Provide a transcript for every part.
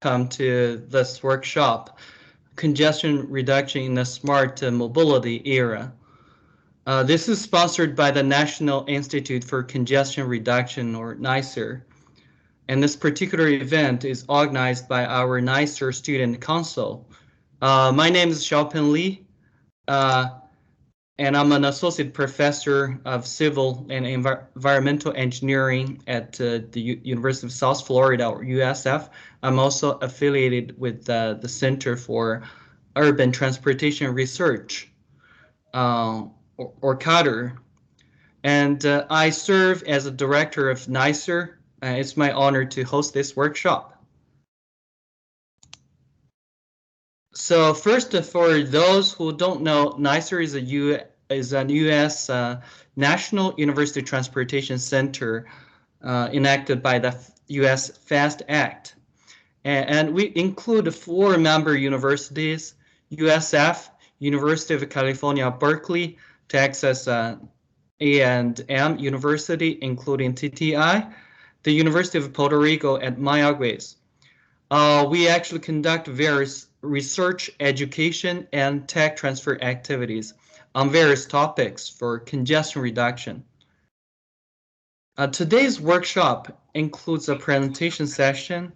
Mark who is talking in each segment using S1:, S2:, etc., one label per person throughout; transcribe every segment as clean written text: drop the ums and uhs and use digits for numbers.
S1: welcome to this workshop, Congestion Reduction in the Smart Mobility Era. This is sponsored by the National Institute for Congestion Reduction, or NICR. And this particular event is organized by our NICR Student Council. My name is Xiaobo Qu, and I'm an associate professor of civil and environmental engineering at the University of South Florida, or USF. I'm also affiliated with the Center for Urban Transportation Research, or CADR. And I serve as a director of NICR. It's my honor to host this workshop. So first, for those who don't know, NICR is a U.S. National University Transportation Center enacted by the U.S. FAST Act. And we include 4 member universities: USF, University of California, Berkeley, Texas A&M University, including TTI, the University of Puerto Rico at Mayagüez. We actually conduct various research, education, and tech transfer activities on various topics for congestion reduction. Today's workshop includes a presentation session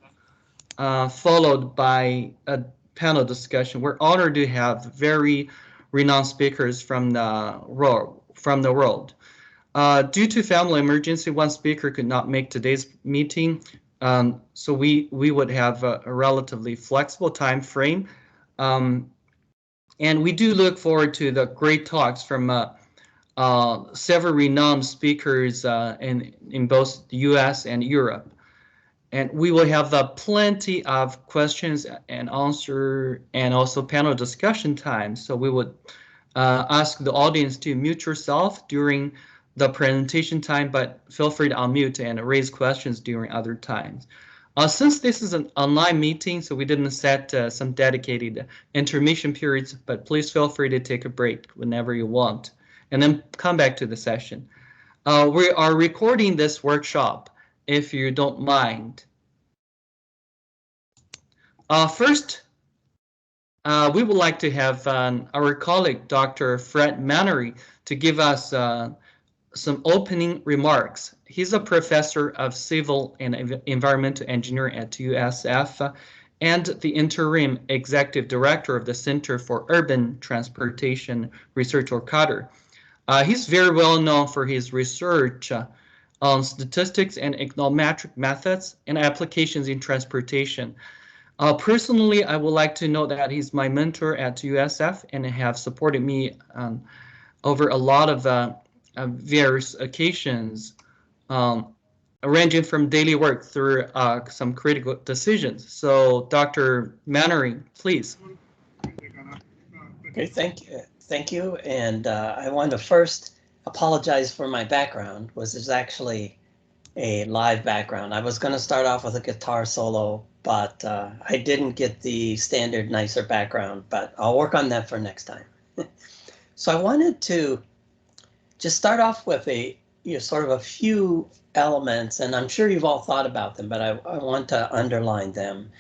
S1: followed by a panel discussion. We're honored to have very renowned speakers from the world. Due to family emergency, one speaker could not make today's meeting. So we would have a relatively flexible time frame. And we do look forward to the great talks from several renowned speakers in both the US and Europe. And we will have plenty of questions and answer and also panel discussion time. So we would ask the audience to mute yourself during the presentation time, but feel free to unmute and raise questions during other times. Since this is an online meeting, so we didn't set some dedicated intermission periods, but please feel free to take a break whenever you want and then come back to the session. We are recording this workshop, if you don't mind. First, we would like to have our colleague, Dr. Fred Mannery, to give us some opening remarks. He's a professor of civil and environmental engineering at USF and the interim executive director of the Center for Urban Transportation Research, or CADR. He's very well known for his research on statistics and econometric methods and applications in transportation. Personally, I would like to note that he's my mentor at USF and have supported me over a lot of various occasions, ranging from daily work through some critical decisions. So, Dr. Mannery, please.
S2: Okay, thank you. And I want to first apologize for my background. It's actually a live background. I was going to start off with a guitar solo, but I didn't get the standard NICR background, but I'll work on that for next time. So I wanted to just start off with sort of a few elements, and I'm sure you've all thought about them, but I want to underline them.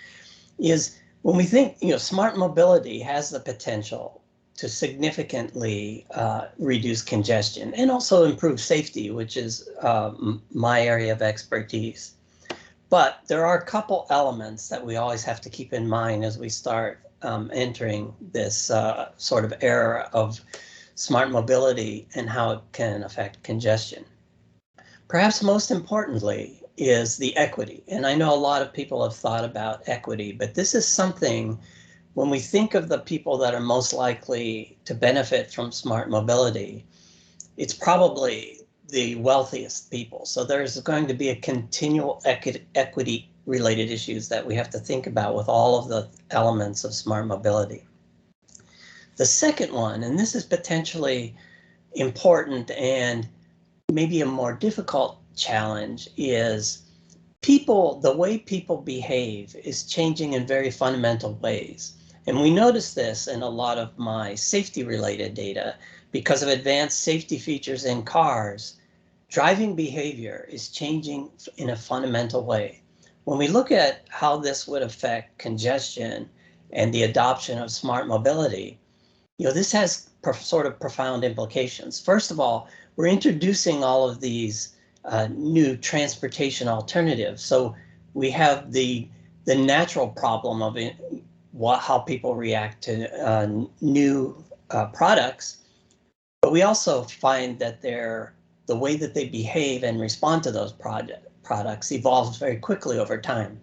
S2: Is when we think, smart mobility has the potential to significantly reduce congestion and also improve safety, which is my area of expertise. But there are a couple elements that we always have to keep in mind as we start entering this sort of era of smart mobility and how it can affect congestion. Perhaps most importantly is the equity. And I know a lot of people have thought about equity, but this is something, when we think of the people that are most likely to benefit from smart mobility, it's probably the wealthiest people. So there's going to be a continual equity related issues that we have to think about with all of the elements of smart mobility. The second one, and this is potentially important and maybe a more difficult challenge, is the way people behave is changing in very fundamental ways. And we notice this in a lot of my safety related data. Because of advanced safety features in cars, driving behavior is changing in a fundamental way. when we look at how this would affect congestion and the adoption of smart mobility, this has sort of profound implications. First of all, we're introducing all of these new transportation alternatives. So we have the natural problem of how people react to new products, but we also find that the way that they behave and respond to those products evolves very quickly over time.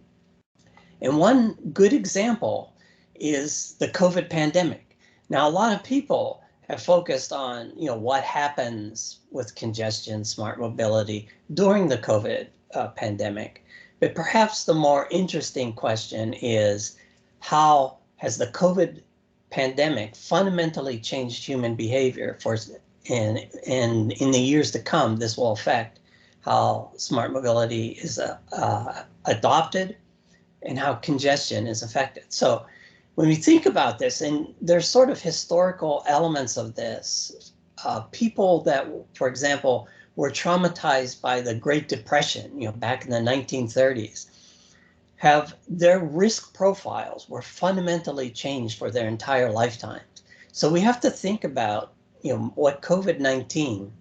S2: And one good example is the COVID pandemic. Now, a lot of people have focused on, what happens with congestion, smart mobility during the COVID pandemic. But perhaps the more interesting question is, how has the COVID pandemic fundamentally changed human behavior? And in the years to come, this will affect how smart mobility is adopted and how congestion is affected. So when we think about this, and there's sort of historical elements of this, people that, for example, were traumatized by the Great Depression, back in the 1930s, have their risk profiles were fundamentally changed for their entire lifetimes. So we have to think about, what COVID-19,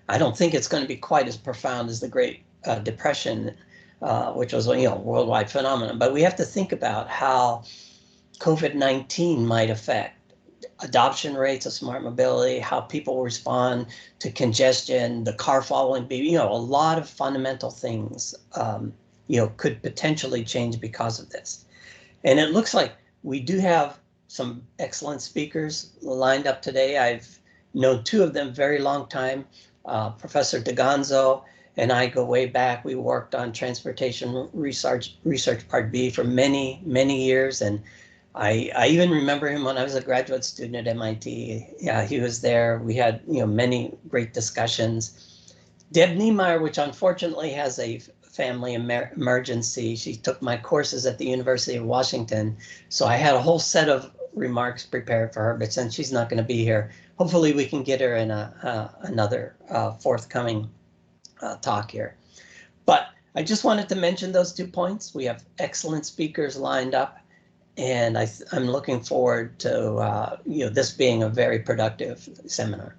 S2: I don't think it's going to be quite as profound as the Great Depression, which was, a worldwide phenomenon, but we have to think about how COVID-19 might affect adoption rates of smart mobility, how people respond to congestion, the car following baby, a lot of fundamental things, could potentially change because of this. And it looks like we do have some excellent speakers lined up today. I've known two of them very long time. Professor Daganzo and I go way back. We worked on transportation research Part B for many, many years. And I even remember him when I was a graduate student at MIT. Yeah, he was there. We had, many great discussions. Deb Niemeyer, which unfortunately has a family emergency. She took my courses at the University of Washington. So I had a whole set of remarks prepared for her, but since she's not going to be here, hopefully we can get her in another forthcoming talk here. But I just wanted to mention those 2 points. We have excellent speakers lined up, and I'm looking forward to this being a very productive seminar.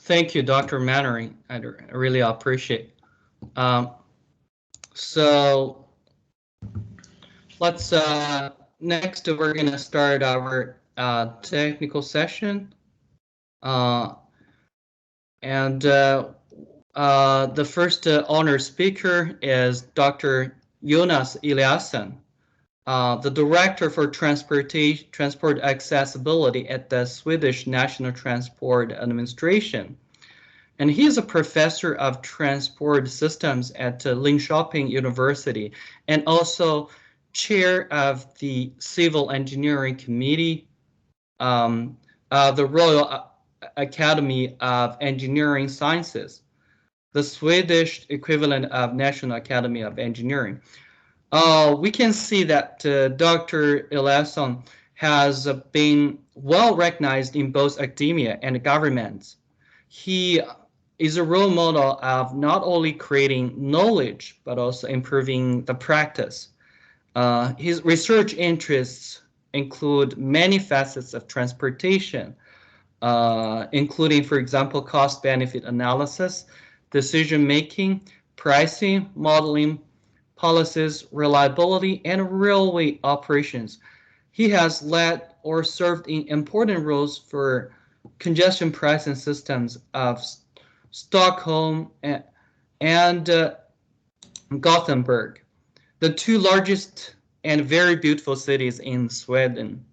S1: Thank you, Dr. Mannery. I really appreciate. So let's next we're going to start our technical session, and the first honor speaker is Dr. Jonas Eliasson, the Director for Transport Accessibility at the Swedish National Transport Administration. And he is a professor of transport systems at Linköping University and also chair of the Civil Engineering Committee, the Royal Academy of Engineering Sciences, the Swedish equivalent of National Academy of Engineering. We can see that Dr. Eliasson has been well recognized in both academia and government. He is a role model of not only creating knowledge, but also improving the practice. His research interests include many facets of transportation, including, for example, cost-benefit analysis, decision-making, pricing, modeling, policies, reliability, and railway operations. He has led or served in important roles for congestion pricing systems of Stockholm and Gothenburg, the 2 largest and very beautiful cities in Sweden.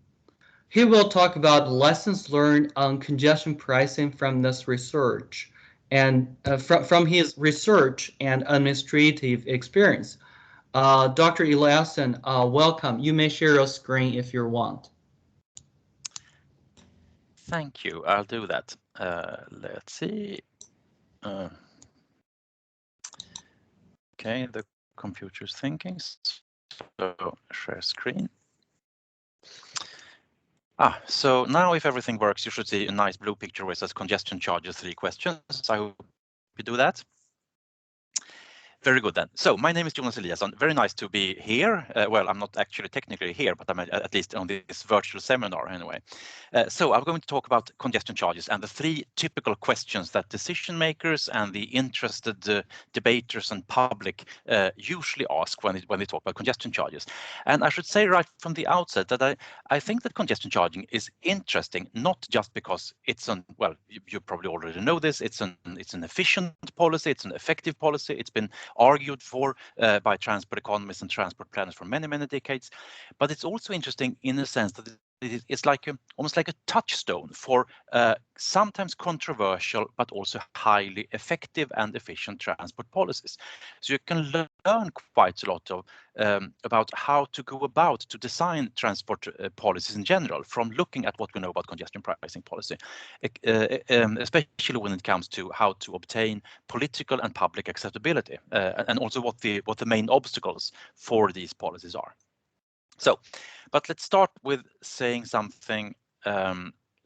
S1: He will talk about lessons learned on congestion pricing from this research and from his research and administrative experience. Dr. Eliasson, welcome. You may share your screen if you want.
S3: Thank you. I'll do that. Let's see. Okay, the computer's thinking. So share screen. So now if everything works, you should see a nice blue picture where it says congestion charges 3 questions. I hope you do that. Very good then. So my name is Jonas Eliasson. Very nice to be here. Well, I'm not actually technically here, but I'm at least on this virtual seminar anyway. So I'm going to talk about congestion charges and the three typical questions that decision makers and the interested debaters and public usually ask when they talk about congestion charges. And I should say right from the outset that I think that congestion charging is interesting, not just because it's well, you probably already know this, it's an efficient policy, it's an effective policy, it's been argued for by transport economists and transport planners for many, many decades. But it's also interesting in the sense that it's like almost like a touchstone for sometimes controversial, but also highly effective and efficient transport policies. So you can learn quite a lot of about how to go about to design transport policies in general from looking at what we know about congestion pricing policy, especially when it comes to how to obtain political and public acceptability, and also what the main obstacles for these policies are. So, but let's start with saying something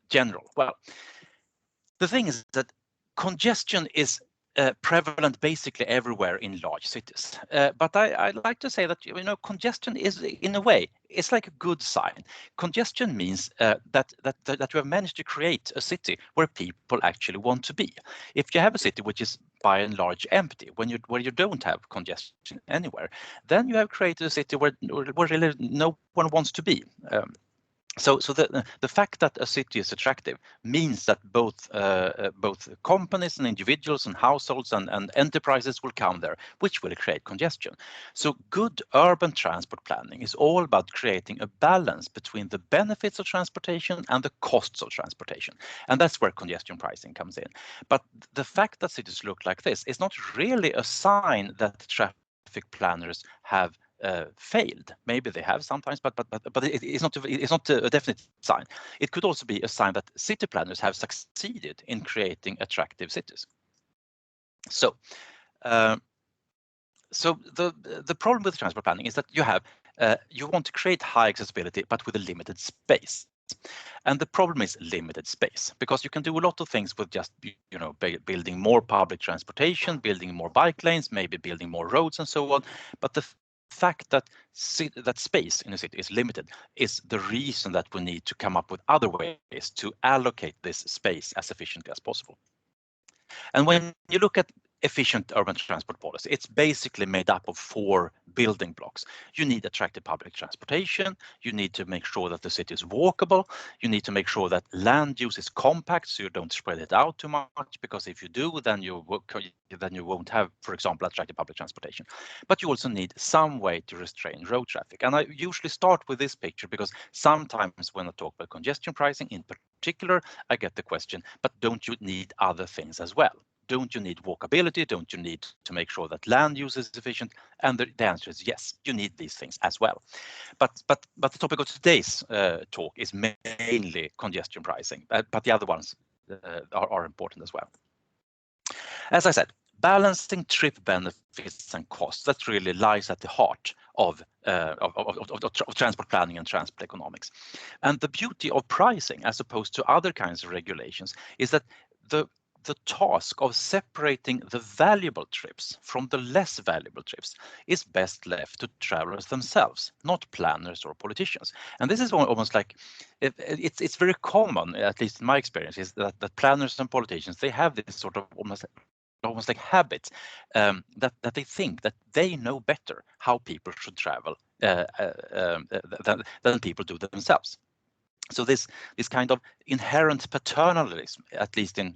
S3: general. Well, the thing is that congestion is prevalent basically everywhere in large cities. But I'd like to say that, you know, congestion is, in a way, it's like a good sign. Congestion means that you have managed to create a city where people actually want to be. If you have a city which is by and large empty, where you don't have congestion anywhere, then you have created a city where really no one wants to be. So the fact that a city is attractive means that both companies and individuals and households and enterprises will come there, which will create congestion. So good urban transport planning is all about creating a balance between the benefits of transportation and the costs of transportation. And that's where congestion pricing comes in. But the fact that cities look like this is not really a sign that traffic planners have failed. Maybe they have sometimes, but it's not a definite sign. It could also be a sign that city planners have succeeded in creating attractive cities. So, the problem with transport planning is that you want to create high accessibility, but with a limited space. And the problem is limited space, because you can do a lot of things with just, you know, building more public transportation, building more bike lanes, maybe building more roads and so on. But the fact that space in a city is limited is the reason that we need to come up with other ways to allocate this space as efficiently as possible. And when you look at efficient urban transport policy, it's basically made up of 4 building blocks. You need attractive public transportation, you need to make sure that the city is walkable, you need to make sure that land use is compact so you don't spread it out too much, because if you do, then you won't have, for example, attractive public transportation. But you also need some way to restrain road traffic. And I usually start with this picture because sometimes when I talk about congestion pricing in particular, I get the question, but don't you need other things as well? Don't you need walkability? Don't you need to make sure that land use is efficient? And the answer is yes, you need these things as well. But the topic of today's talk is mainly congestion pricing, but the other ones are important as well. As I said, balancing trip benefits and costs, that really lies at the heart of transport planning and transport economics. And the beauty of pricing, as opposed to other kinds of regulations, is that the task of separating the valuable trips from the less valuable trips is best left to travelers themselves, not planners or politicians. And this is almost like, it's very common, at least in my experience, is that planners and politicians, they have this sort of almost like habit, that they think that they know better how people should travel than people do themselves. So this kind of inherent paternalism, at least in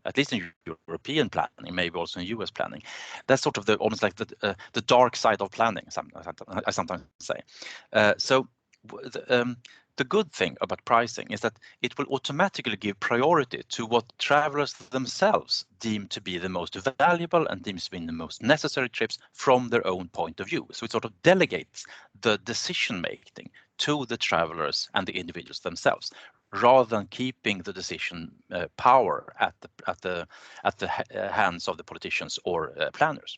S3: European planning, maybe also in US planning, that's sort of almost like the dark side of planning, I sometimes say. The good thing about pricing is that it will automatically give priority to what travelers themselves deem to be the most valuable and deems to be the most necessary trips from their own point of view. So it sort of delegates the decision making to the travelers and the individuals themselves, rather than keeping the decision power at the hands of the politicians or planners.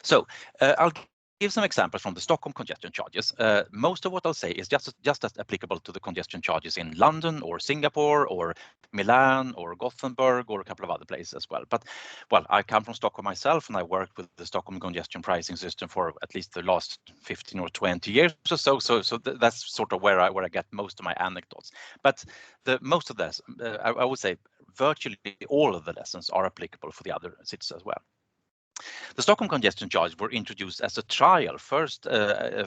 S3: So I'll give some examples from the Stockholm congestion charges. Most of what I'll say is just as applicable to the congestion charges in London or Singapore or Milan or Gothenburg or a couple of other places as well. But well, I come from Stockholm myself, and I worked with the Stockholm congestion pricing system for at least the last 15 or 20 years or so. So that's sort of where I get most of my anecdotes. But most of this, I would say, virtually all of the lessons are applicable for the other cities as well. The Stockholm congestion charges were introduced as a trial first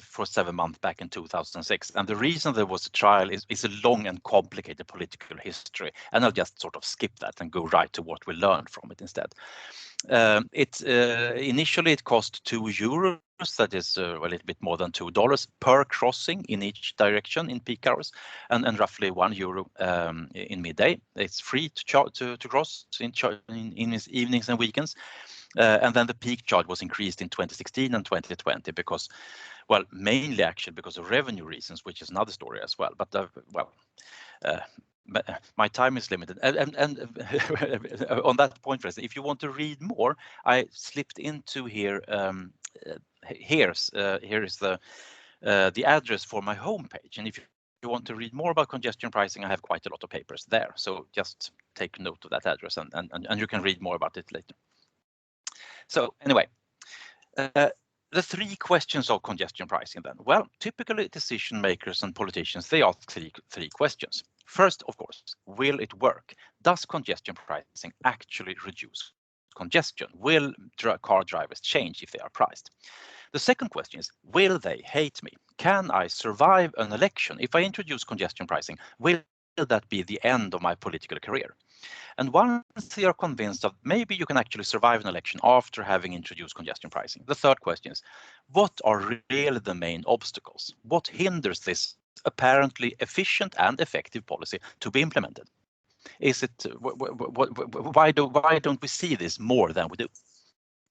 S3: for 7 months back in 2006. And the reason there was a trial is a long and complicated political history. And I'll just sort of skip that and go right to what we learned from it instead. Initially it cost €2, that is a little bit more than $2 per crossing in each direction in peak hours, and roughly €1 in midday. It's free to cross in evenings and weekends. And then the peak charge was increased in 2016 and 2020 because, well, mainly actually because of revenue reasons, which is another story as well. But my time is limited, and on that point, if you want to read more, I slipped into here. Here is the address for my homepage, and if you want to read more about congestion pricing, I have quite a lot of papers there. So just take note of that address, and you can read more about it later. So anyway, the 3 questions of congestion pricing then. Well, typically decision makers and politicians, they ask three questions. First, of course, will it work? Does congestion pricing actually reduce congestion? Will car drivers change if they are priced? The second question is, will they hate me? Can I survive an election? If I introduce congestion pricing, will that be the end of my political career? And once they are convinced that maybe you can actually survive an election after having introduced congestion pricing, the third question is, what are really the main obstacles? What hinders this apparently efficient and effective policy to be implemented? Is it why don't we see this more than we do?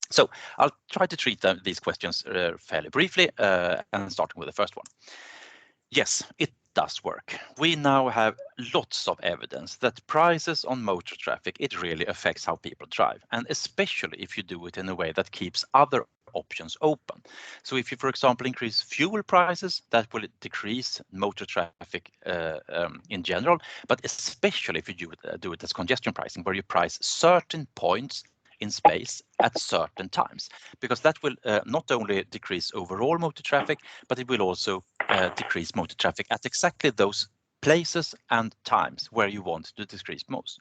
S3: So I'll try to treat these questions fairly briefly, and starting with the first one. Yes, it does work. We now have lots of evidence that prices on motor traffic, it really affects how people drive, and especially if you do it in a way that keeps other options open. So if you, for example, increase fuel prices, that will decrease motor traffic in general, but especially if you do it as congestion pricing, where you price certain points in space at certain times, because that will not only decrease overall motor traffic, but it will also decrease motor traffic at exactly those places and times where you want to decrease most.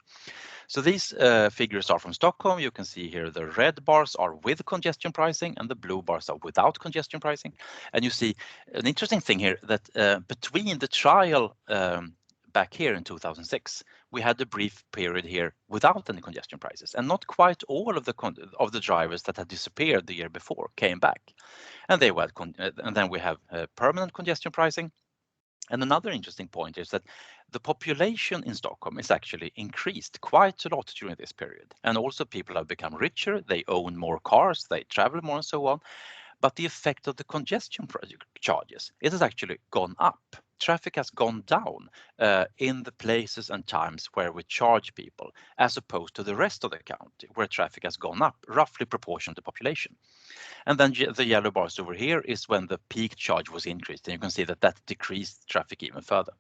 S3: So these figures are from Stockholm. You can see here the red bars are with congestion pricing and the blue bars are without congestion pricing. And you see an interesting thing here that between the trial back here in 2006, we had a brief period here without any congestion prices, and not quite all of the drivers that had disappeared the year before came back, and they were and then we have permanent congestion pricing. And another interesting point is that the population in Stockholm is actually increased quite a lot during this period, and also people have become richer, they own more cars, they travel more, and so on. But the effect of the congestion charges, it has actually gone up. Traffic has gone down in the places and times where we charge people, as opposed to the rest of the county, where traffic has gone up, roughly proportional to population. And then the yellow bars over here is when the peak charge was increased, and you can see that that decreased traffic even further.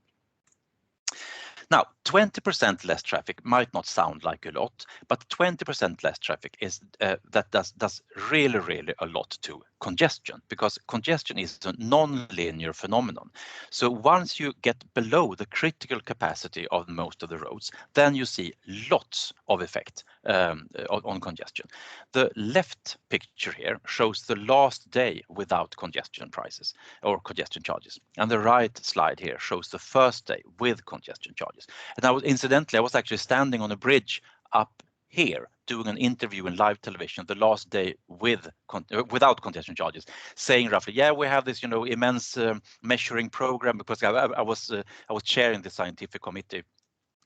S3: Now, 20% less traffic might not sound like a lot, but 20% less traffic is that does really a lot to congestion, because congestion is a non-linear phenomenon. So once you get below the critical capacity of most of the roads, then you see lots of effect on congestion. The left picture here shows the last day without congestion prices or congestion charges, and the right slide here shows the first day with congestion charges. And incidentally, I was actually standing on a bridge up here doing an interview in live television the last day without congestion charges, saying roughly, yeah, we have this, immense measuring program, because I was chairing the scientific committee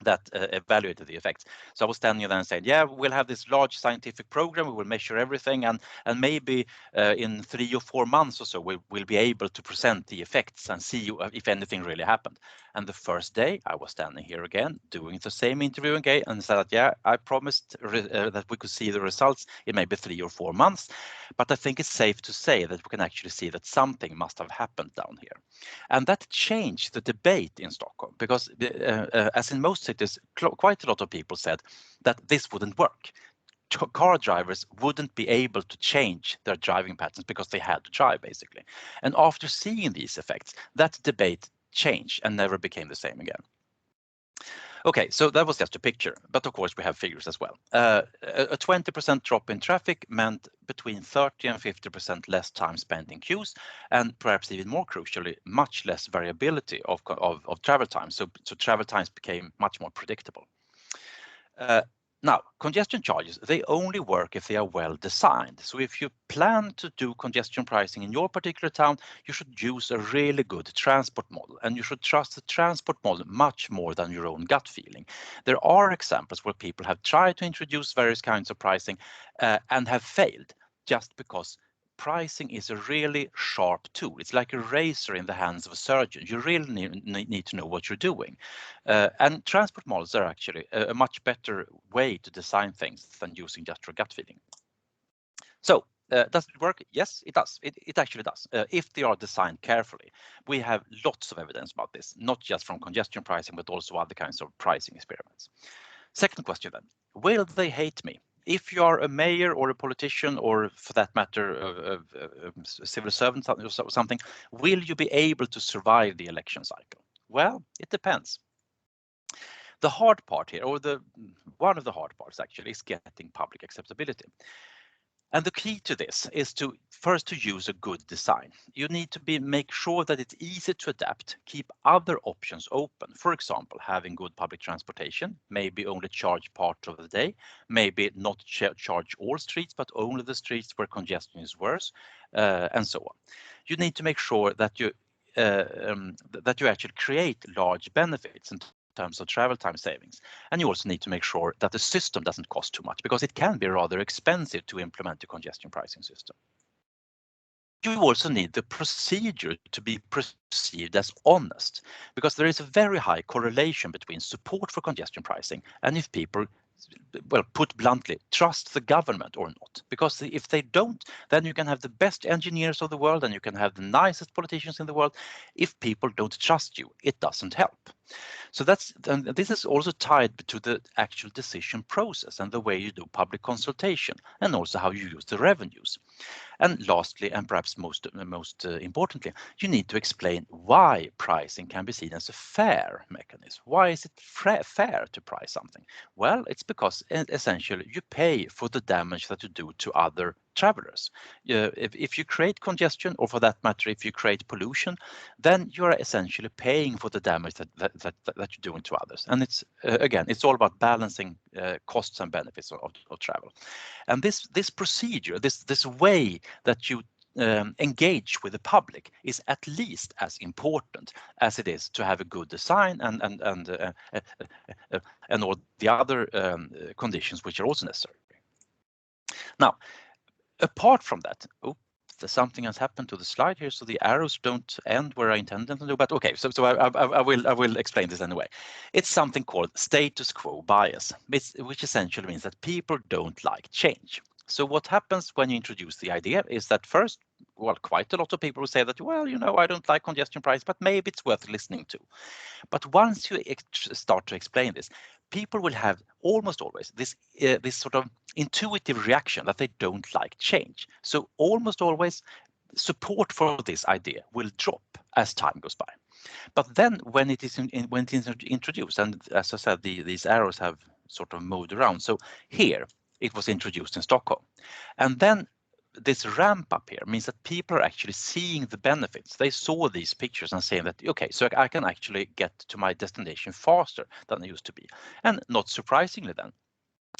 S3: that evaluated the effects. So I was standing there and saying, yeah, we'll have this large scientific program, we will measure everything, and maybe in 3 or 4 months or so, we'll be able to present the effects and see if anything really happened. And the first day I was standing here again, doing the same interview again, and said that, yeah, I promised that we could see the results in maybe 3 or 4 months. But I think it's safe to say that we can actually see that something must have happened down here. And that changed the debate in Stockholm, because as in most cities, quite a lot of people said that this wouldn't work. Car drivers wouldn't be able to change their driving patterns because they had to drive, basically. And after seeing these effects, that debate changed and never became the same again. Okay, so that was just a picture, but of course we have figures as well. A 20% drop in traffic meant between 30 and 50% less time spent in queues, and perhaps even more crucially, much less variability of travel times. So travel times became much more predictable. Now, congestion charges, they only work if they are well designed. So if you plan to do congestion pricing in your particular town, you should use a really good transport model, and you should trust the transport model much more than your own gut feeling. There are examples where people have tried to introduce various kinds of pricing and have failed just because pricing is a really sharp tool. It's like a razor in the hands of a surgeon. You really need to know what you're doing. And transport models are actually a much better way to design things than using just your gut feeling. So does it work? Yes, it does. It actually does. If they are designed carefully. We have lots of evidence about this, not just from congestion pricing, but also other kinds of pricing experiments. Second question then, will they hate me? If you are a mayor or a politician, or for that matter, a civil servant or something, will you be able to survive the election cycle? Well, it depends. The hard part here, or one of the hard parts actually, is getting public acceptability. And the key to this is to first use a good design. You need to make sure that it's easy to adapt, keep other options open. For example, having good public transportation, maybe only charge part of the day, maybe not charge all streets, but only the streets where congestion is worse, and so on. You need to make sure that you actually create large benefits in terms of travel time savings. And you also need to make sure that the system doesn't cost too much, because it can be rather expensive to implement a congestion pricing system. You also need the procedure to be perceived as honest, because there is a very high correlation between support for congestion pricing and if people, well, put bluntly, trust the government or not. Because if they don't, then you can have the best engineers of the world and you can have the nicest politicians in the world. If people don't trust you, it doesn't help. So this is also tied to the actual decision process and the way you do public consultation, and also how you use the revenues. And lastly, and perhaps most importantly, you need to explain why pricing can be seen as a fair mechanism. Why is it fair to price something? Well, it's because essentially you pay for the damage that you do to other travelers. If you create congestion, or for that matter, if you create pollution, then you're essentially paying for the damage that you're doing to others. And it's again, it's all about balancing costs and benefits of travel. And this procedure, this way that you engage with the public is at least as important as it is to have a good design and all the other conditions which are also necessary. Now, apart from that, something has happened to the slide here, so the arrows don't end where I intended them to do. But okay, so I will explain this anyway. It's something called status quo bias, which essentially means that people don't like change. So what happens when you introduce the idea is that first, well, quite a lot of people will say that, well, you know, I don't like congestion price, but maybe it's worth listening to. But once you start to explain this, people will have almost always this sort of intuitive reaction that they don't like change. So almost always support for this idea will drop as time goes by. But then when it is introduced, and as I said, these arrows have sort of moved around. So here it was introduced in Stockholm, and then this ramp up here means that people are actually seeing the benefits. They saw these pictures and saying that, okay, so I can actually get to my destination faster than I used to be. And not surprisingly then,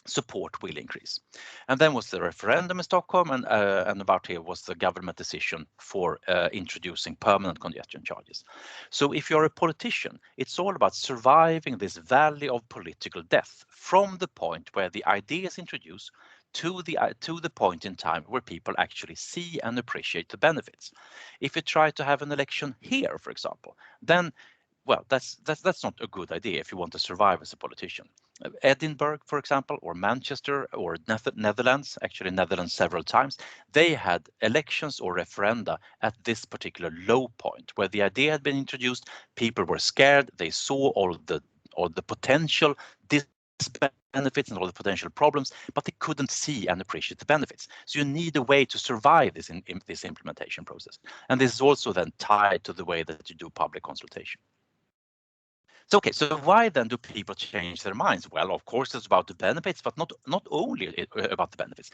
S3: support will increase. And then was the referendum in Stockholm, and about here was the government decision for introducing permanent congestion charges. So if you're a politician, it's all about surviving this valley of political death from the point where the idea is introduced to the point in time where people actually see and appreciate the benefits. If you try to have an election here, for example, then well, that's not a good idea if you want to survive as a politician. Edinburgh, for example, or Manchester, or Netherlands, actually Netherlands several times, they had elections or referenda at this particular low point where the idea had been introduced. People were scared. They saw all the potential benefits and all the potential problems, but they couldn't see and appreciate the benefits. So you need a way to survive this this implementation process. And this is also then tied to the way that you do public consultation. So, okay, so why then do people change their minds? Well, of course, it's about the benefits, but not only about the benefits.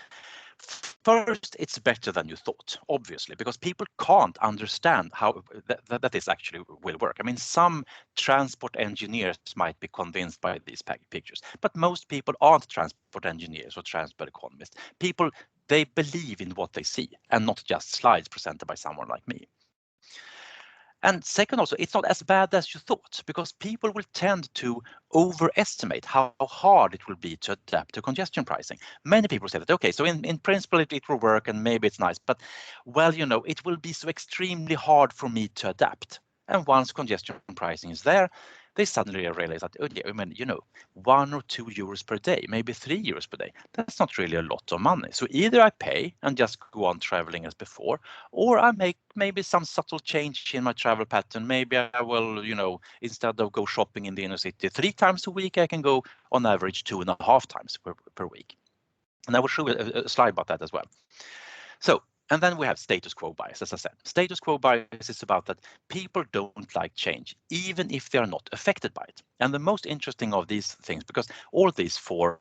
S3: First, it's better than you thought, obviously, because people can't understand how that this actually will work. I mean, some transport engineers might be convinced by these pictures, but most people aren't transport engineers or transport economists. People, they believe in what they see and not just slides presented by someone like me. And second, also, it's not as bad as you thought, because people will tend to overestimate how hard it will be to adapt to congestion pricing. Many people say that, okay, so in principle, it will work and maybe it's nice, but well, you know, it will be so extremely hard for me to adapt. And once congestion pricing is there, they suddenly realize that, oh, yeah, I mean, you know, 1 or 2 euros per day, maybe 3 euros per day, that's not really a lot of money. So either I pay and just go on traveling as before, or I make maybe some subtle change in my travel pattern. Maybe I will, you know, instead of go shopping in the inner city 3 times a week, I can go on average 2.5 times per week. And I will show you a slide about that as well. So, and then we have status quo bias, as I said. Status quo bias is about that people don't like change, even if they are not affected by it. And the most interesting of these things, because all these 4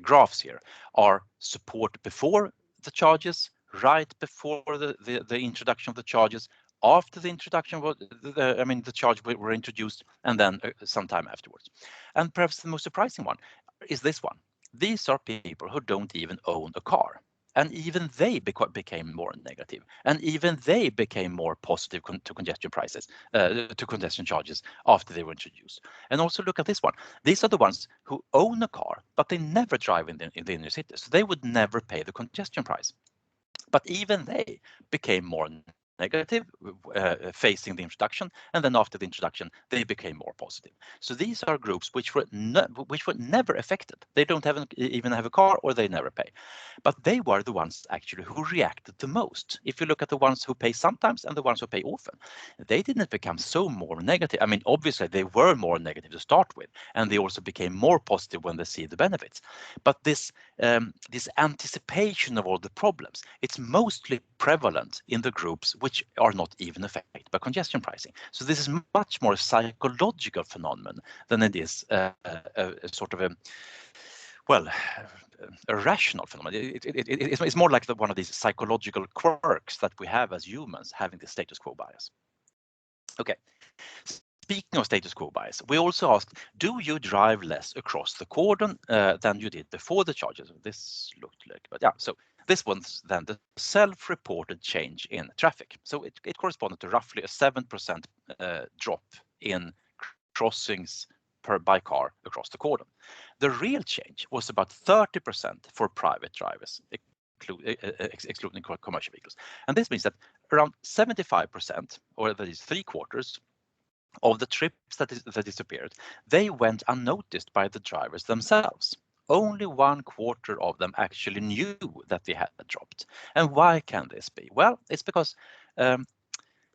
S3: graphs here are support before the charges, right before the introduction of the charges, after the introduction, the charge were introduced, and then sometime afterwards. And perhaps the most surprising one is this one. These are people who don't even own a car. And even they became more negative, and even they became more positive to congestion prices, to congestion charges after they were introduced. And also look at this one. These are the ones who own a car, but they never drive in the inner city, so they would never pay the congestion price. But even they became more negative facing the introduction, and then after the introduction they became more positive. So these are groups which were never affected. They don't even have a car, or they never pay, but they were the ones actually who reacted the most. If you look at the ones who pay sometimes and the ones who pay often, they didn't become so more negative. I mean, obviously they were more negative to start with, and they also became more positive when they see the benefits. But this anticipation of all the problems, it's mostly prevalent in the groups which are not even affected by congestion pricing. So this is much more a psychological phenomenon than it is a sort of a rational phenomenon. It's more like one of these psychological quirks that we have as humans, having the status quo bias. Okay. Speaking of status quo bias, we also asked, do you drive less across the cordon than you did before the charges? This looked like, but yeah, so this one's then the self-reported change in traffic. So it corresponded to roughly a 7% drop in crossings by car across the cordon. The real change was about 30% for private drivers, excluding commercial vehicles. And this means that around 75%, or that is 3/4, of the trips that disappeared, they went unnoticed by the drivers themselves. Only 1/4 of them actually knew that they had dropped. And why can this be? Well, it's because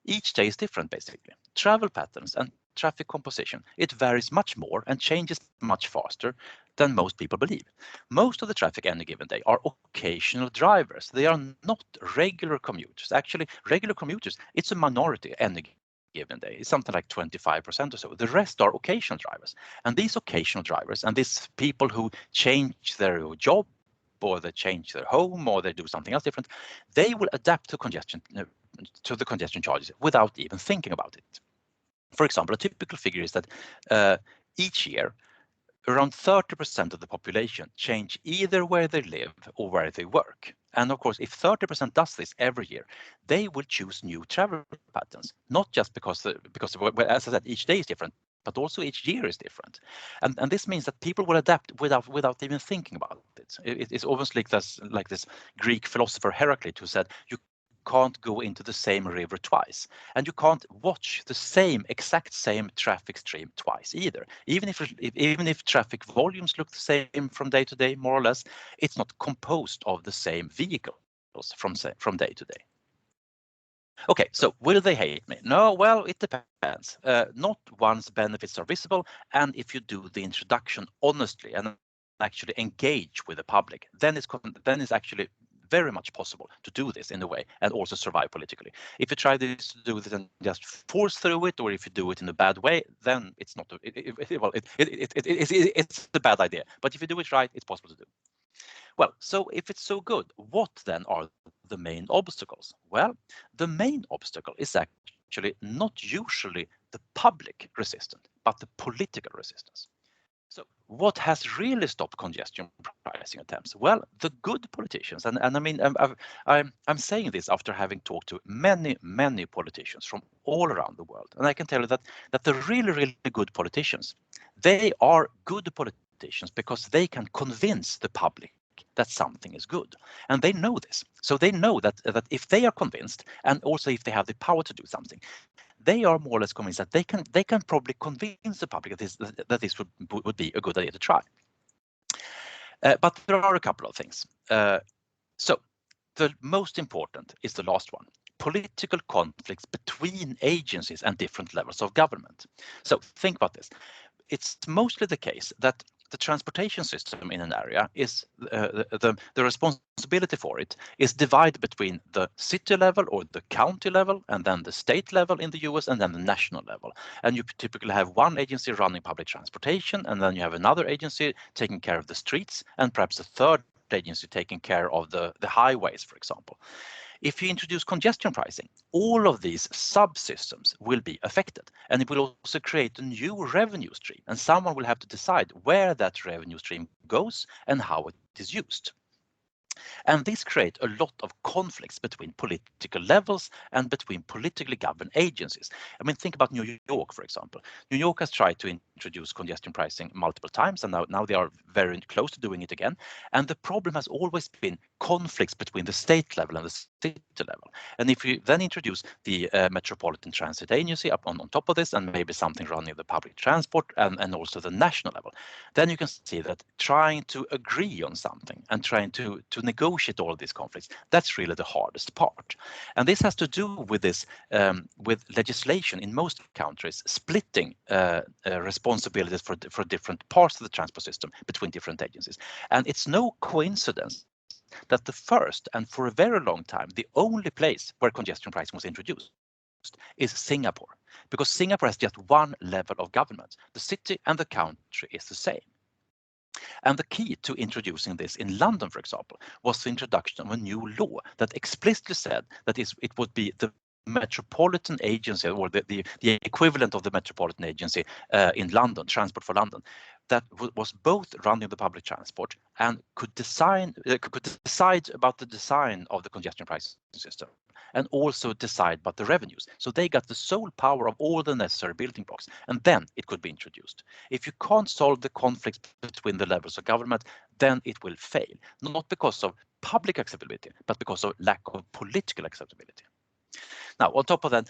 S3: each day is different, basically. Travel patterns and traffic composition, it varies much more and changes much faster than most people believe. Most of the traffic any given day are occasional drivers. They are not regular commuters. Actually, regular commuters, it's a minority any given day. It's something like 25% or so. The rest are occasional drivers. And these occasional drivers and these people who change their job, or they change their home, or they do something else different, they will adapt to the congestion charges without even thinking about it. For example, a typical figure is that each year, around 30% of the population change either where they live or where they work. And of course, if 30% does this every year, they will choose new travel patterns, not just because as I said, each day is different, but also each year is different. And this means that people will adapt without even thinking about it. It's almost like this Greek philosopher Heraclitus who said, you can't go into the same river twice, and you can't watch the exact same traffic stream twice either. Even if traffic volumes look the same from day to day, more or less, it's not composed of the same vehicles from day to day. Okay, so will they hate me? No, well, it depends. Not once benefits are visible, and if you do the introduction honestly and actually engage with the public, then it's actually very much possible to do this in a way and also survive politically. If you try to do this and just force through it, or if you do it in a bad way, then it's not. It's a bad idea. But if you do it right, it's possible to do. Well, so if it's so good, what then are the main obstacles? Well, the main obstacle is actually not usually the public resistance, but the political resistance. So what has really stopped congestion pricing attempts? Well, the good politicians, and I mean, I'm saying this after having talked to many politicians from all around the world, and I can tell you that the really good politicians, they are good politicians because they can convince the public that something is good, and they know this. So they know that if they are convinced, and also if they have the power to do something, they are more or less convinced that they can probably convince the public that this would be a good idea to try. But there are a couple of things. So the most important is the last one: political conflicts between agencies and different levels of government. So think about this. It's mostly the case that the transportation system in an area is the responsibility for it is divided between the city level or the county level, and then the state level in the US, and then the national level. And you typically have one agency running public transportation, and then you have another agency taking care of the streets, and perhaps a third agency taking care of the highways, for example. If you introduce congestion pricing, all of these subsystems will be affected, and it will also create a new revenue stream, and someone will have to decide where that revenue stream goes and how it is used. And this creates a lot of conflicts between political levels and between politically governed agencies. I mean, think about New York, for example. New York has tried to introduce congestion pricing multiple times, and now they are very close to doing it again. And the problem has always been conflicts between the state level and the city level. And if you then introduce the Metropolitan Transit Agency up on top of this, and maybe something running the public transport and also the national level, then you can see that trying to agree on something and trying to negotiate all of these conflicts, that's really the hardest part. And this has to do with this, with legislation in most countries splitting responsibilities for different parts of the transport system between different agencies. And it's no coincidence that the first, and for a very long time, the only place where congestion pricing was introduced is Singapore, because Singapore has just one level of government. The city and the country is the same. And the key to introducing this in London, for example, was the introduction of a new law that explicitly said that it would be the Metropolitan Agency, or the equivalent of the Metropolitan Agency in London, Transport for London, that was both running the public transport and could decide about the design of the congestion pricing system, and also decide about the revenues. So they got the sole power of all the necessary building blocks, and then it could be introduced. If you can't solve the conflicts between the levels of government, then it will fail, not because of public acceptability, but because of lack of political acceptability. Now, on top of that,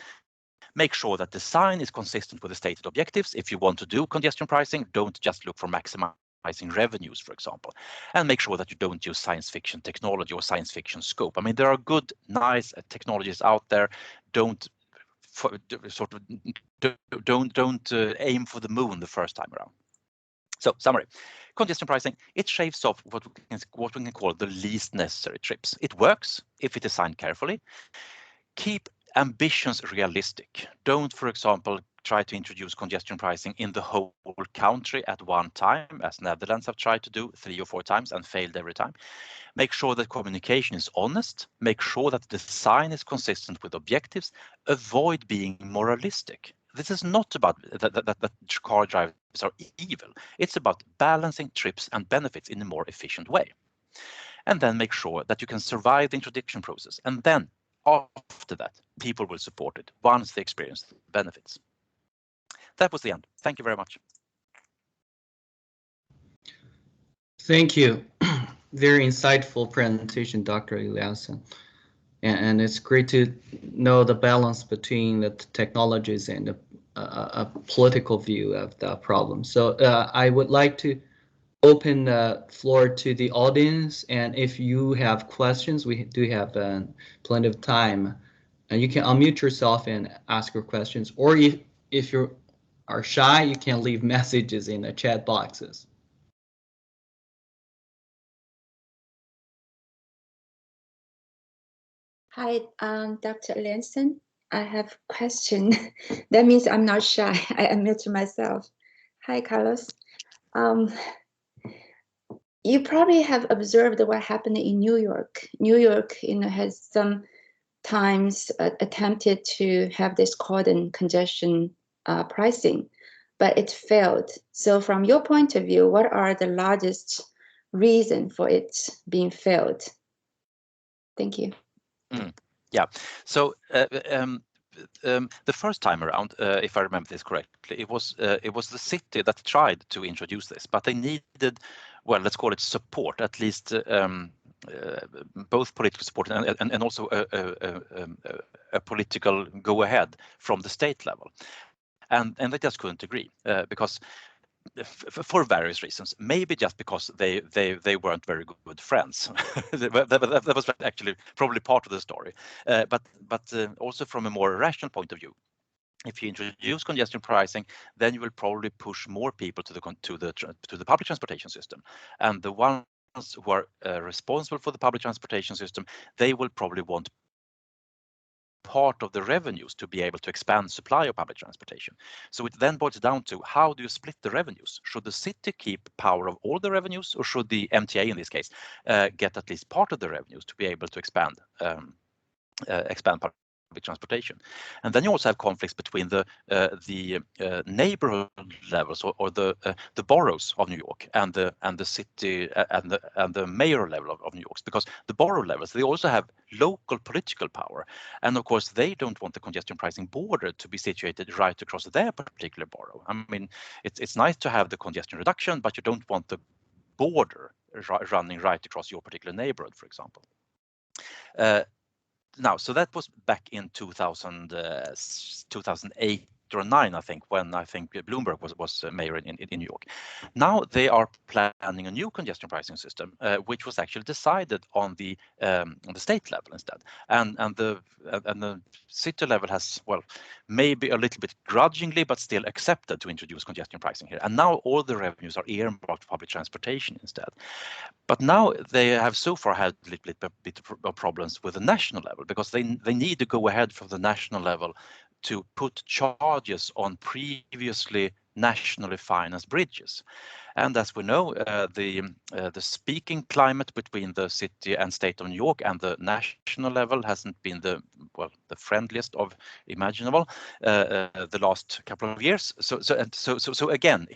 S3: make sure that design is consistent with the stated objectives. If you want to do congestion pricing, don't just look for maximizing revenues, for example, and make sure that you don't use science fiction technology or science fiction scope. I mean, there are good, nice technologies out there. Don't aim for the moon the first time around. So, summary: congestion pricing, it shaves off what we can call the least necessary trips. It works if it's designed carefully. Keep ambitions realistic. Don't, for example, try to introduce congestion pricing in the whole country at one time, as Netherlands have tried to do 3 or 4 times and failed every time. Make sure that communication is honest. Make sure that the design is consistent with objectives. Avoid being moralistic. this is not about that car drivers are evil. It's about balancing trips and benefits in a more efficient way. And then make sure that you can survive the introduction process. And then after that, people will support it once they experience the benefits. That was the end. Thank you very much.
S1: Thank you. Very insightful presentation, Dr. Eliasson. And it's great to know the balance between the technologies and a political view of the problem. So I would like to open the floor to the audience, and if you have questions, we do have plenty of time, and you can unmute yourself and ask your questions, or if you are shy, you can leave messages in the chat boxes.
S4: Hi, Dr. Eliasson. I have a question. That means I'm not shy. I admit myself. Hi, Carlos. You probably have observed what happened in New York. New York, has sometimes attempted to have this cordon congestion pricing, but it failed. So from your point of view, what are the largest reason for it being failed? Thank you.
S3: Yeah, so the first time around, if I remember this correctly, it was the city that tried to introduce this, but they needed, well, let's call it support, at least both political support and also a political go-ahead from the state level, and they just couldn't agree because. For various reasons, maybe just because they weren't very good friends. that was actually probably part of the story, but also from a more rational point of view. If you introduce congestion pricing, then you will probably push more people to the public transportation system, and the ones who are responsible for the public transportation system, they will probably want part of the revenues to be able to expand supply of public transportation. So it then boils down to, how do you split the revenues? Should the city keep power of all the revenues, or should the MTA in this case get at least part of the revenues to be able to expand public transportation? And then you also have conflicts between the neighborhood levels or the boroughs of New York and the city and the mayor level of New York, because the borough levels, they also have local political power, and of course they don't want the congestion pricing border to be situated right across their particular borough. I mean, it's nice to have the congestion reduction, but you don't want the border running right across your particular neighborhood, for example. Now, so that was back in 2008 or 2009, I think, when I think Bloomberg was mayor in New York. Now they are planning a new congestion pricing system, which was actually decided on the state level instead, and the city level has, well, maybe a little bit grudgingly, but still accepted to introduce congestion pricing here. And now all the revenues are earmarked for public transportation instead. But now they have so far had a little bit of problems with the national level, because they need to go ahead from the national level to put charges on previously nationally financed bridges. And as we know, the speaking climate between the city and state of New York and the national level hasn't been the friendliest of imaginable the last couple of years. So again,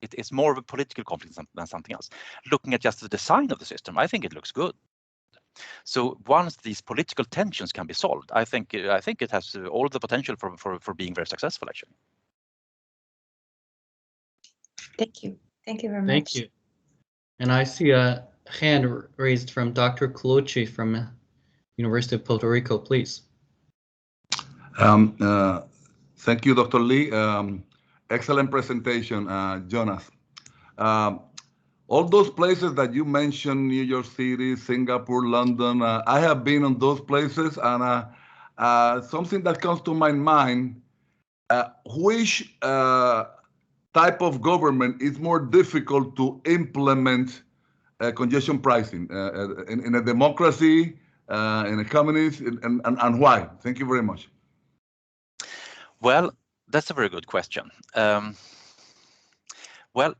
S3: it's more of a political conflict than something else. Looking at just the design of the system, I think it looks good. So once these political tensions can be solved, I think it has all the potential for being very successful, actually.
S4: Thank you. Thank you very much.
S1: Thank you. And I see a hand raised from Dr. Qu from University of Puerto Rico, please.
S5: Thank you, Dr. Lee. Excellent presentation, Jonas. All those places that you mentioned, New York City, Singapore, London, I have been on those places, and something that comes to my mind, which type of government is more difficult to implement congestion pricing in a democracy, in a communist, and why? Thank you very much.
S3: Well, that's a very good question. Well,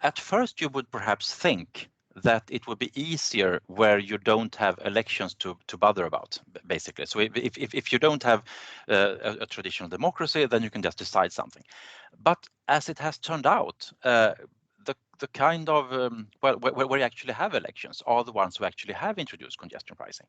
S3: at first you would perhaps think that it would be easier where you don't have elections to bother about, basically. So if you don't have a traditional democracy, then you can just decide something. But as it has turned out, the kind of where you actually have elections are the ones who actually have introduced congestion pricing.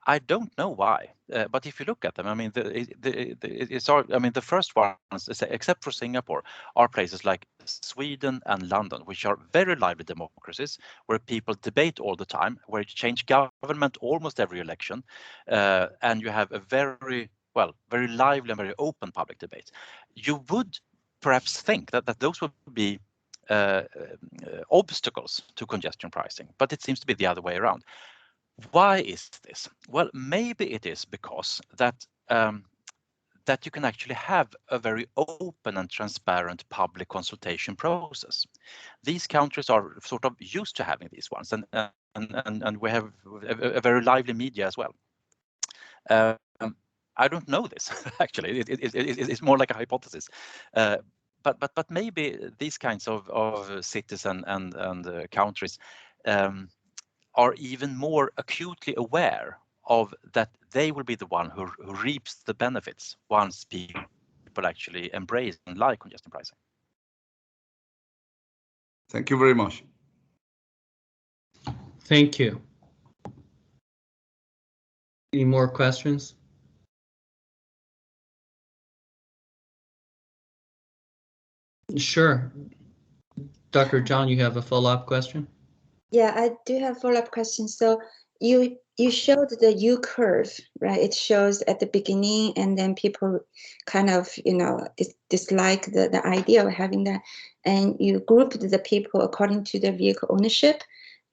S3: I don't know why, but if you look at them, I mean, the first ones, except for Singapore, are places like Sweden and London, which are very lively democracies where people debate all the time, where you change government almost every election, and you have a very lively and very open public debate. You would perhaps think that those would be obstacles to congestion pricing, but it seems to be the other way around. Why is this? Well, maybe it is because that that you can actually have a very open and transparent public consultation process. These countries are sort of used to having these ones, and we have a very lively media as well. I don't know this actually. It's more like a hypothesis. But maybe these kinds of cities and countries are even more acutely aware of that they will be the one who reaps the benefits once people actually embrace and like congestion pricing.
S5: Thank you very much.
S1: Thank you. Any more questions? Sure. Dr. John, you have a follow-up question?
S4: Yeah, I do have follow-up questions. So you showed the U curve, right? It shows at the beginning, and then people kind of, dislike the idea of having that. And you grouped the people according to their vehicle ownership.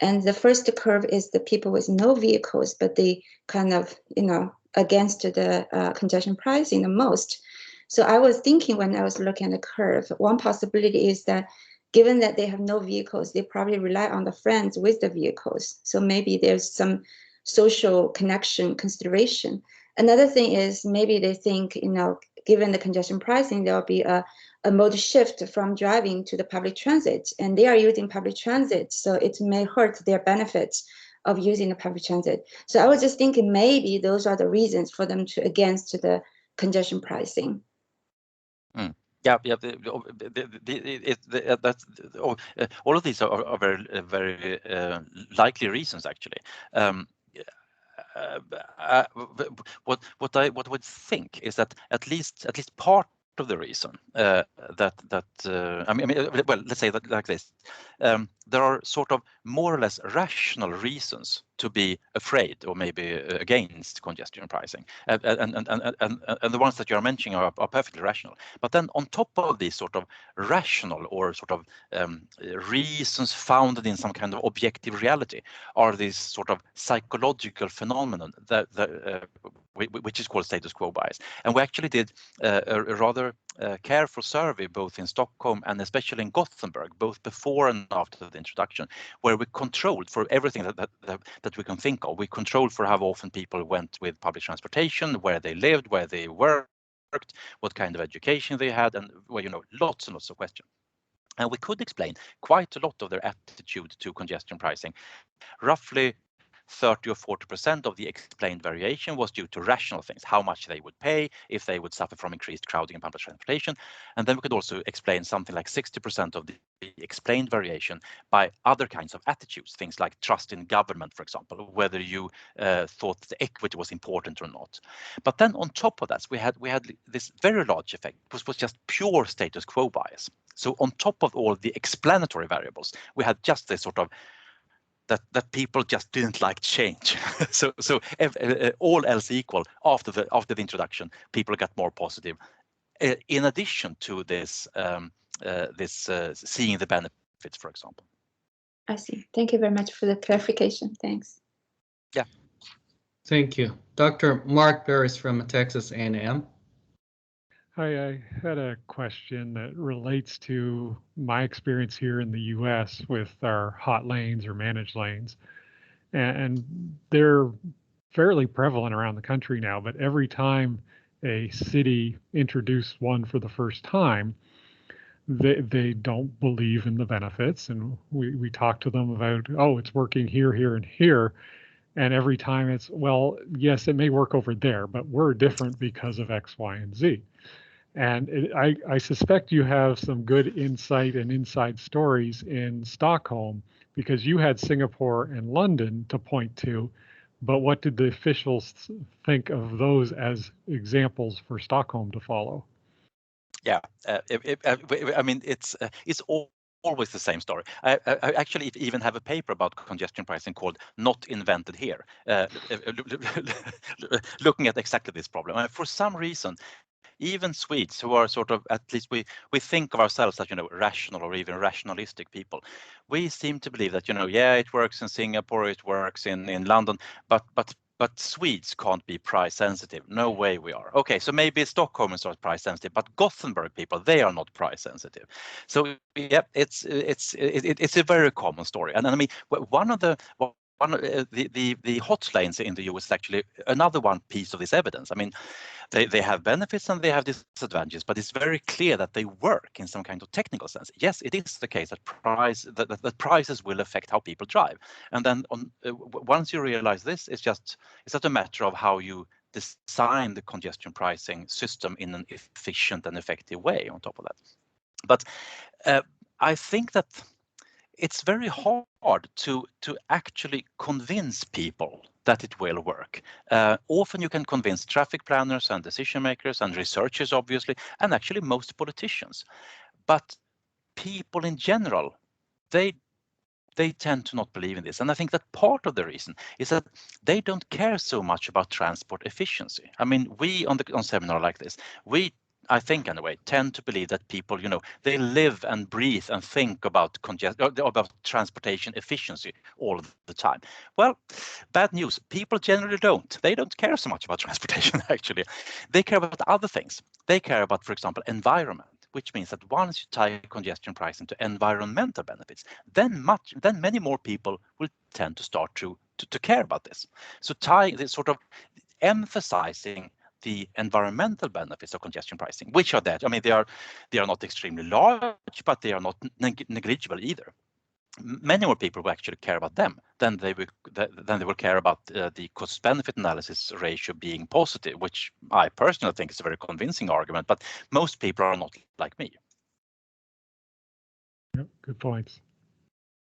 S4: And the first curve is the people with no vehicles, but they kind of, against the congestion pricing the most. So I was thinking when I was looking at the curve, one possibility is that given that they have no vehicles, they probably rely on the friends with the vehicles. So maybe there's some social connection consideration. Another thing is maybe they think, given the congestion pricing, there'll be a mode shift from driving to the public transit, and they are using public transit, so it may hurt their benefits of using the public transit. So I was just thinking maybe those are the reasons for them to against the congestion pricing.
S3: That's all of these are very likely reasons actually. What I would think is that at least part of the reason well, let's say that like this. There are sort of more or less rational reasons to be afraid or maybe against congestion pricing, and the ones that you are mentioning are perfectly rational. But then on top of these sort of rational or sort of reasons founded in some kind of objective reality are these sort of psychological phenomenon which is called status quo bias. And we actually did a rather careful survey both in Stockholm and especially in Gothenburg, both before and after the introduction, where we controlled for everything that we can think of. We controlled for how often people went with public transportation, where they lived, where they worked, what kind of education they had, and lots and lots of questions. And we could explain quite a lot of their attitude to congestion pricing. Roughly 30 or 40% of the explained variation was due to rational things, how much they would pay, if they would suffer from increased crowding in public transportation. And then we could also explain something like 60% of the explained variation by other kinds of attitudes, things like trust in government, for example, whether you thought the equity was important or not. But then on top of that, we had this very large effect, which was just pure status quo bias. So on top of all the explanatory variables, we had just this sort of that people just didn't like change. so all else equal, after the introduction, people got more positive. In addition to this, seeing the benefits, for example.
S4: I see. Thank you very much for the clarification. Thanks.
S3: Yeah.
S1: Thank you. Dr. Mark Barris from Texas A&M.
S6: Hi, I had a question that relates to my experience here in the US with our hot lanes or managed lanes. And they're fairly prevalent around the country now, but every time a city introduced one for the first time, they don't believe in the benefits, and we talk to them about, oh, it's working here, here, and here. And every time it's, well, yes, it may work over there, but we're different because of X, Y, and Z. And I suspect you have some good insight and inside stories in Stockholm, because you had Singapore and London to point to, but what did the officials think of those as examples for Stockholm to follow?
S3: Yeah, I mean, it's always the same story. I actually even have a paper about congestion pricing called "Not Invented Here," looking at exactly this problem. For some reason, even Swedes, who are sort of, at least we think of ourselves as, you know, rational or even rationalistic people, we seem to believe that, you know, yeah, it works in Singapore, it works in London, but Swedes can't be price sensitive. No way we are. Okay, so maybe Stockholmers are price sensitive, but Gothenburg people, they are not price sensitive. So yeah, it's a very common story. And I mean, one of the hot lanes in the US is actually another one piece of this evidence. I mean, they have benefits and they have disadvantages, but it's very clear that they work in some kind of technical sense. Yes, it is the case that prices will affect how people drive. And then once you realize this, it's just a matter of how you design the congestion pricing system in an efficient and effective way on top of that. But I think that it's very hard to actually convince people that it will work. Often you can convince traffic planners and decision makers and researchers, obviously, and actually most politicians. But people in general, they tend to not believe in this. And I think that part of the reason is that they don't care so much about transport efficiency. I mean, we on seminar like this, I think anyway, tend to believe that people, you know, they live and breathe and think about transportation efficiency all the time. Well, bad news. People generally don't. They don't care so much about transportation, actually. They care about other things. They care about, for example, environment, which means that once you tie congestion pricing to environmental benefits, then many more people will tend to start to care about this. So tie this sort of emphasizing the environmental benefits of congestion pricing, which are that, I mean, they are not extremely large, but they are not negligible either. Many more people will actually care about them than they will care about the cost-benefit analysis ratio being positive, which I personally think is a very convincing argument, but most people are not like me.
S6: Yep, good points.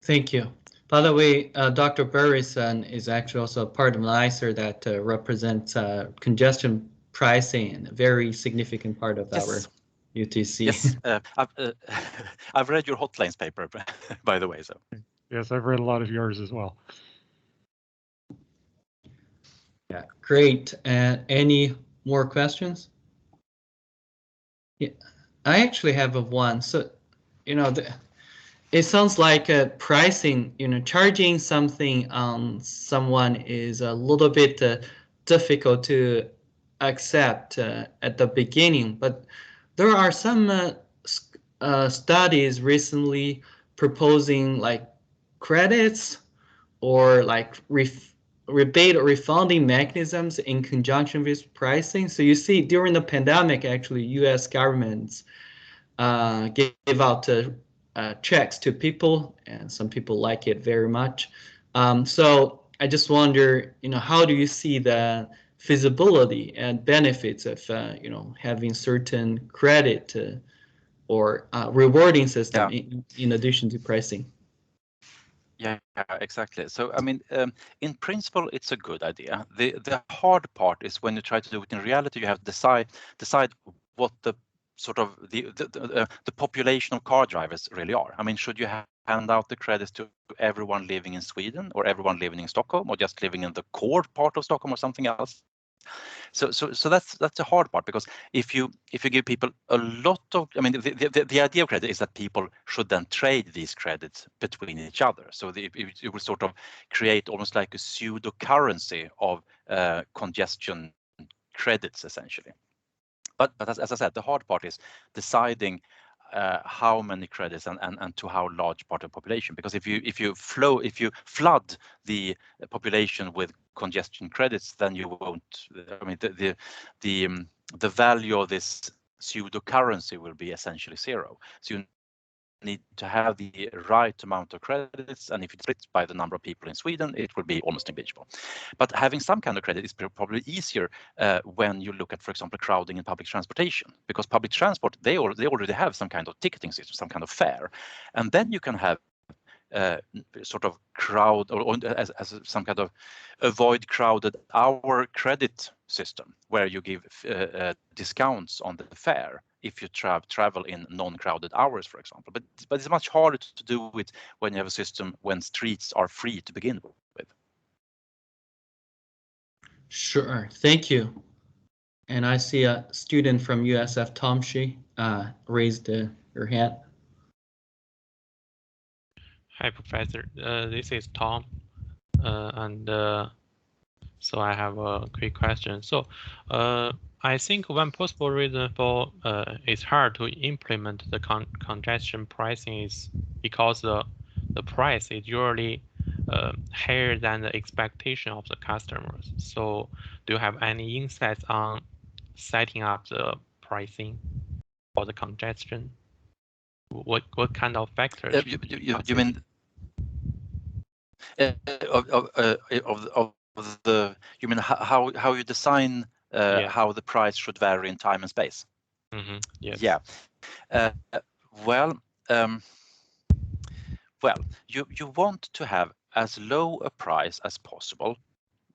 S1: Thank you. By the way, Dr. Burrison is actually also a part of NICR that represents congestion pricing, and a very significant part of our UTC.
S3: Yes, I've read your Hotlines paper, by the way. So
S6: yes, I've read a lot of yours as well.
S1: Yeah, great. Any more questions? Yeah, I actually have one. So, you know, it sounds like pricing, you know, charging something on someone is a little bit difficult to accept at the beginning, but there are some studies recently proposing like credits or like rebate or refunding mechanisms in conjunction with pricing. So you see during the pandemic, actually, US governments gave out checks to people, and some people like it very much. So I just wonder, you know, how do you see the feasibility and benefits of, you know, having certain credit or rewarding system in addition to pricing?
S3: Yeah, exactly. So, I mean, in principle, it's a good idea. The hard part is when you try to do it in reality, you have to decide what the sort of the population of car drivers really are. I mean, should you hand out the credits to everyone living in Sweden or everyone living in Stockholm or just living in the core part of Stockholm or something else? So that's a hard part, because if you give people a lot of, I mean, the idea of credit is that people should then trade these credits between each other. So it will sort of create almost like a pseudo currency of congestion credits, essentially. But as I said, the hard part is deciding how many credits and to how large part of the population. Because if you flood the population with congestion credits, then you won't. I mean, the value of this pseudo currency will be essentially zero. So you need to have the right amount of credits, and if it's split by the number of people in Sweden, it will be almost negligible. But having some kind of credit is probably easier when you look at, for example, crowding in public transportation, because public transport, they already have some kind of ticketing system, some kind of fare, and then you can have sort of crowd or as some kind of avoid crowded hour credit system where you give discounts on the fare if you travel in non-crowded hours, for example. But it's much harder to do it when you have a system when streets are free to begin with.
S1: Sure, thank you. And I see a student from USF, Tom Shi, raised her hand.
S7: Hi, Professor. This is Tom, so I have a quick question. So, I think one possible reason for it's hard to implement the congestion pricing is because the price is usually higher than the expectation of the customers. So, do you have any insights on setting up the pricing for the congestion? What kind of factors?
S3: You mean you mean how you design
S7: Yeah.
S3: how the price should vary in time and space?
S7: Mm-hmm. Yes.
S3: Yeah. Well, you want to have as low a price as possible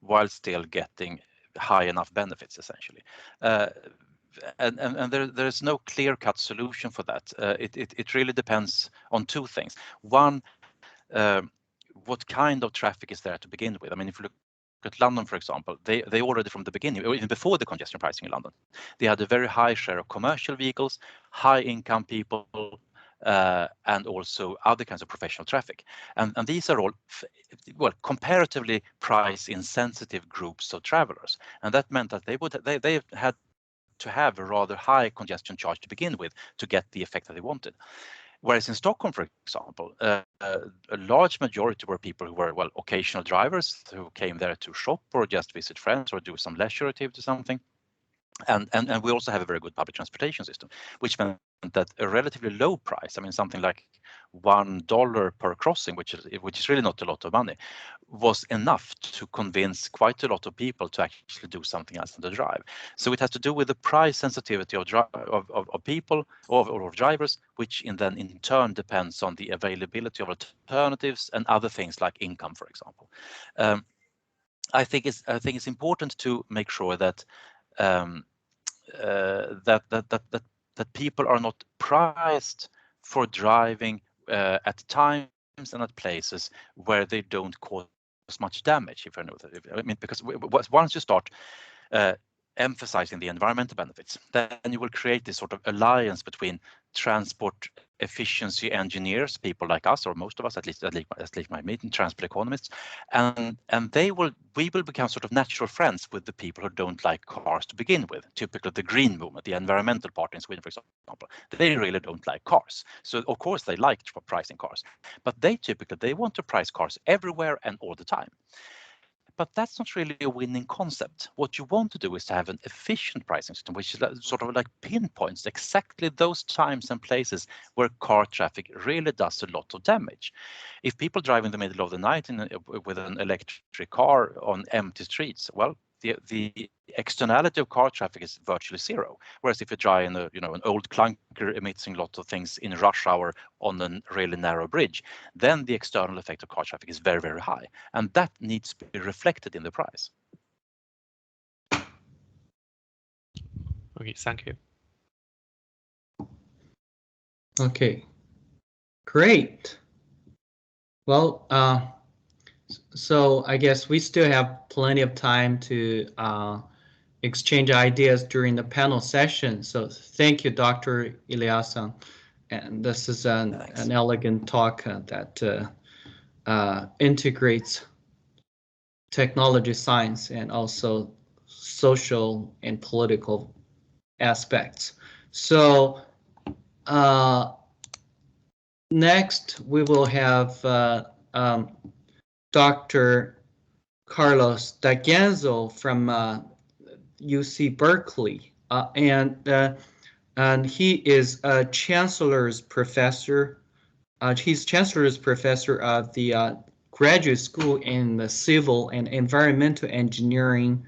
S3: while still getting high enough benefits, essentially. And there's no clear-cut solution for that. It really depends on two things. One, what kind of traffic is there to begin with? I mean, if you look at London, for example, they already from the beginning, even before the congestion pricing in London, they had a very high share of commercial vehicles, high-income people, and also other kinds of professional traffic. And these are all, comparatively price-insensitive groups of travelers. And that meant that they had to have a rather high congestion charge to begin with to get the effect that they wanted. Whereas in Stockholm, for example, a large majority were people who were, occasional drivers who came there to shop or just visit friends or do some leisure activity or something. And we also have a very good public transportation system, which meant that a relatively low price, I mean, something like $1 per crossing, which is really not a lot of money, was enough to convince quite a lot of people to actually do something else than to drive. So it has to do with the price sensitivity of people or of drivers, which in turn depends on the availability of alternatives and other things like income, for example. I think it's important to make sure that that people are not priced for driving at times and at places where they don't cause much damage. If I know that, I mean, because once you start emphasizing the environmental benefits, then you will create this sort of alliance between transport efficiency engineers, people like us, or most of us, at least my meeting, transport economists, and we will become sort of natural friends with the people who don't like cars to begin with. Typically, the green movement, the environmental party in Sweden, for example, they really don't like cars. So of course they like pricing cars, but they typically want to price cars everywhere and all the time. But that's not really a winning concept. What you want to do is to have an efficient pricing system, which is sort of like pinpoints exactly those times and places where car traffic really does a lot of damage. If people drive in the middle of the night with an electric car on empty streets, well, the externality of car traffic is virtually zero. Whereas if you drive in an old clunker emitting a lot of things in rush hour on a really narrow bridge, then the external effect of car traffic is very, very high. And that needs to be reflected in the price.
S7: Okay, thank you.
S1: Okay, great. Well, so I guess we still have plenty of time to exchange ideas during the panel session. So thank you, Dr. Eliasson. And this is an elegant talk that integrates technology science and also social and political aspects. So next we will have Dr. Carlos Daganzo from UC Berkeley. And and he is a chancellor's professor. He's chancellor's professor of the graduate school in the civil and environmental engineering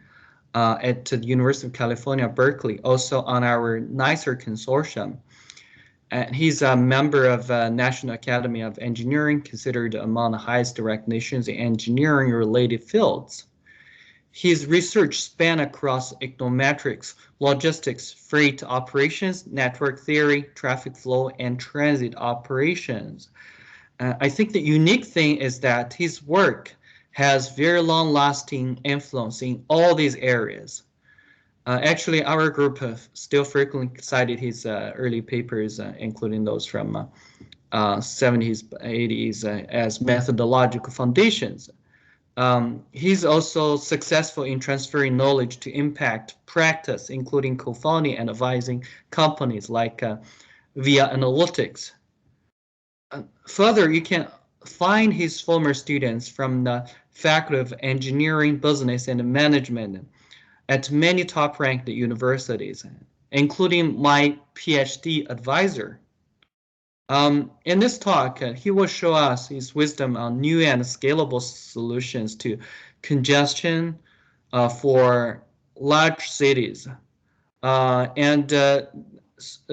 S1: at the University of California, Berkeley, also on our NICR consortium. And he's a member of National Academy of Engineering, considered among the highest recognitions in engineering-related fields. His research span across econometrics, logistics, freight operations, network theory, traffic flow, and transit operations. I think the unique thing is that his work has very long-lasting influence in all these areas. Actually, our group have still frequently cited his early papers, including those from 70s, 80s, as methodological foundations. He's also successful in transferring knowledge to impact practice, including co-founding and advising companies like via analytics. Further, you can find his former students from the Faculty of Engineering, Business, and Management at many top-ranked universities, including my Ph.D. advisor. In this talk, he will show us his wisdom on new and scalable solutions to congestion for large cities. And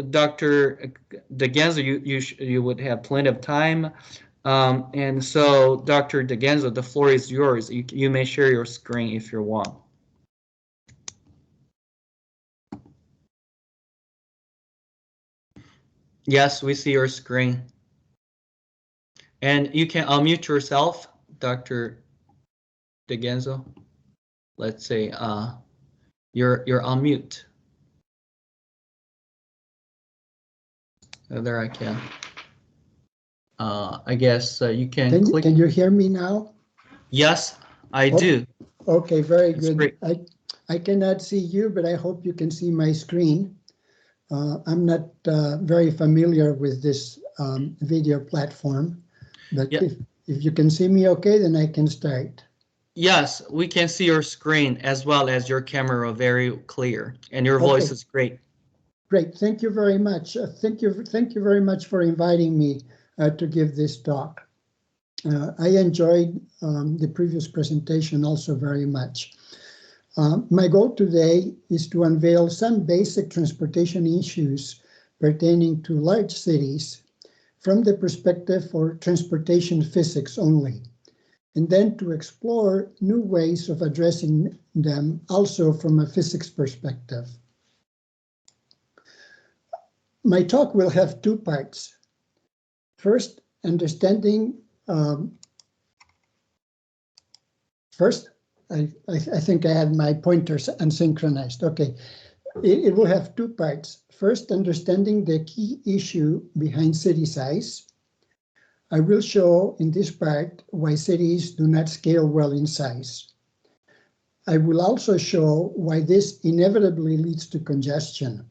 S1: Dr. Daganzo, you would have plenty of time. And so, Dr. Daganzo, the floor is yours. You may share your screen if you want. Yes, we see your screen. And you can unmute yourself, Dr. Daganzo. Let's say you're on mute. There I can. I guess you can click.
S8: Can you hear me now?
S1: Yes, I do.
S8: Okay, very
S1: That's
S8: good.
S1: great.
S8: I cannot see you, but I hope you can see my screen. I'm not very familiar with this video platform, but
S1: Yep.
S8: if you can see me okay, then I can start.
S1: Yes, we can see your screen as well as your camera very clear, and your voice is great.
S8: Great, thank you very much. Thank you very much for inviting me to give this talk. I enjoyed the previous presentation also very much. My goal today is to unveil some basic transportation issues pertaining to large cities from the perspective for transportation physics only, and then to explore new ways of addressing them also from a physics perspective. My talk will have two parts. First, understanding, I think I had my pointers unsynchronized. Okay, it will have two parts. First, understanding the key issue behind city size. I will show in this part why cities do not scale well in size. I will also show why this inevitably leads to congestion.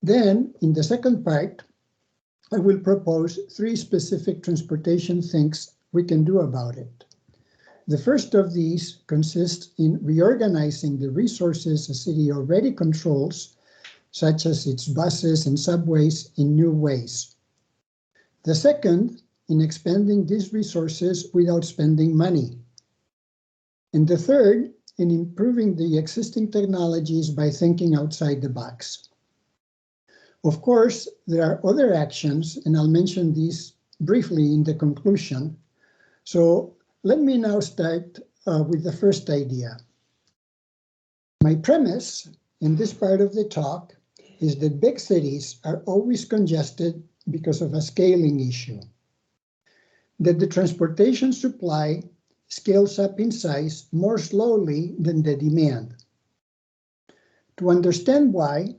S8: Then, in the second part, I will propose three specific transportation things we can do about it. The first of these consists in reorganizing the resources a city already controls, such as its buses and subways, in new ways. The second, in expanding these resources without spending money. And the third, in improving the existing technologies by thinking outside the box. Of course, there are other actions, and I'll mention these briefly in the conclusion. So let me now start with the first idea. My premise in this part of the talk is that big cities are always congested because of a scaling issue. That the transportation supply scales up in size more slowly than the demand. To understand why,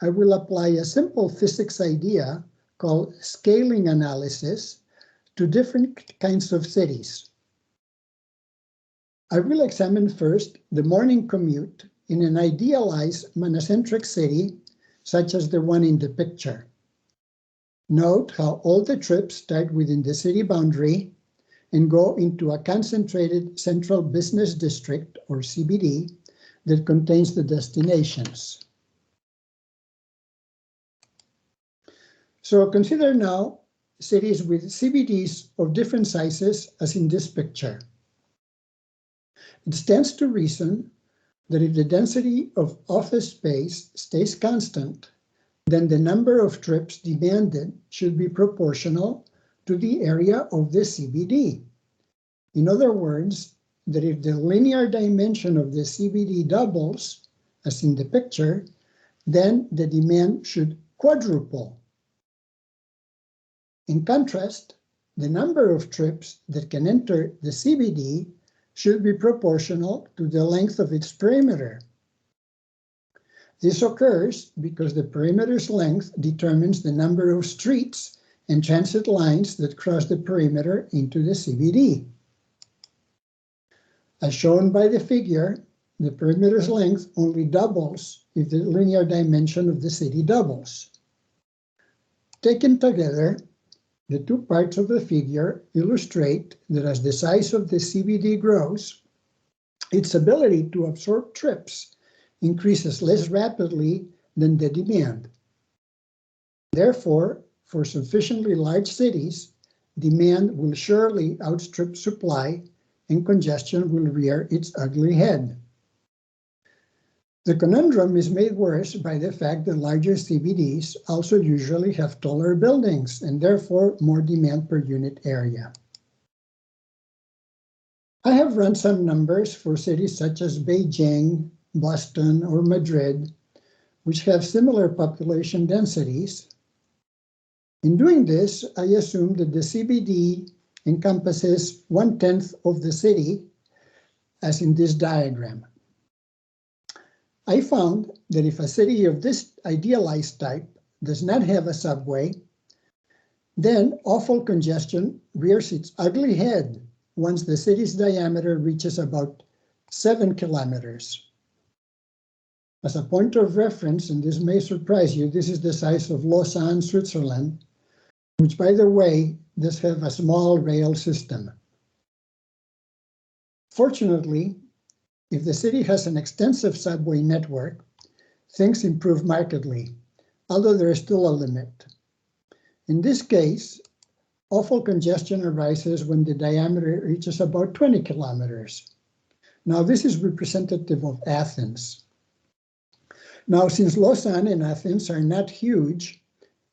S8: I will apply a simple physics idea called scaling analysis to different kinds of cities. I will examine first the morning commute in an idealized monocentric city, such as the one in the picture. Note how all the trips start within the city boundary and go into a concentrated central business district, or CBD, that contains the destinations. So consider now cities with CBDs of different sizes as in this picture. It stands to reason that if the density of office space stays constant, then the number of trips demanded should be proportional to the area of the CBD. In other words, that if the linear dimension of the CBD doubles, as in the picture, then the demand should quadruple. In contrast, the number of trips that can enter the CBD should be proportional to the length of its perimeter. This occurs because the perimeter's length determines the number of streets and transit lines that cross the perimeter into the CBD. As shown by the figure, the perimeter's length only doubles if the linear dimension of the city doubles. Taken together, the two parts of the figure illustrate that as the size of the CBD grows, its ability to absorb trips increases less rapidly than the demand. Therefore, for sufficiently large cities, demand will surely outstrip supply and congestion will rear its ugly head. The conundrum is made worse by the fact that larger CBDs also usually have taller buildings and therefore more demand per unit area. I have run some numbers for cities such as Beijing, Boston, or Madrid, which have similar population densities. In doing this, I assume that the CBD encompasses 1/10 of the city, as in this diagram. I found that if a city of this idealized type does not have a subway, then awful congestion rears its ugly head once the city's diameter reaches about 7 kilometers. As a point of reference, and this may surprise you, this is the size of Lausanne, Switzerland, which, by the way, does have a small rail system. Fortunately, if the city has an extensive subway network, things improve markedly, although there is still a limit. In this case, awful congestion arises when the diameter reaches about 20 kilometers. Now, this is representative of Athens. Now, since Lausanne and Athens are not huge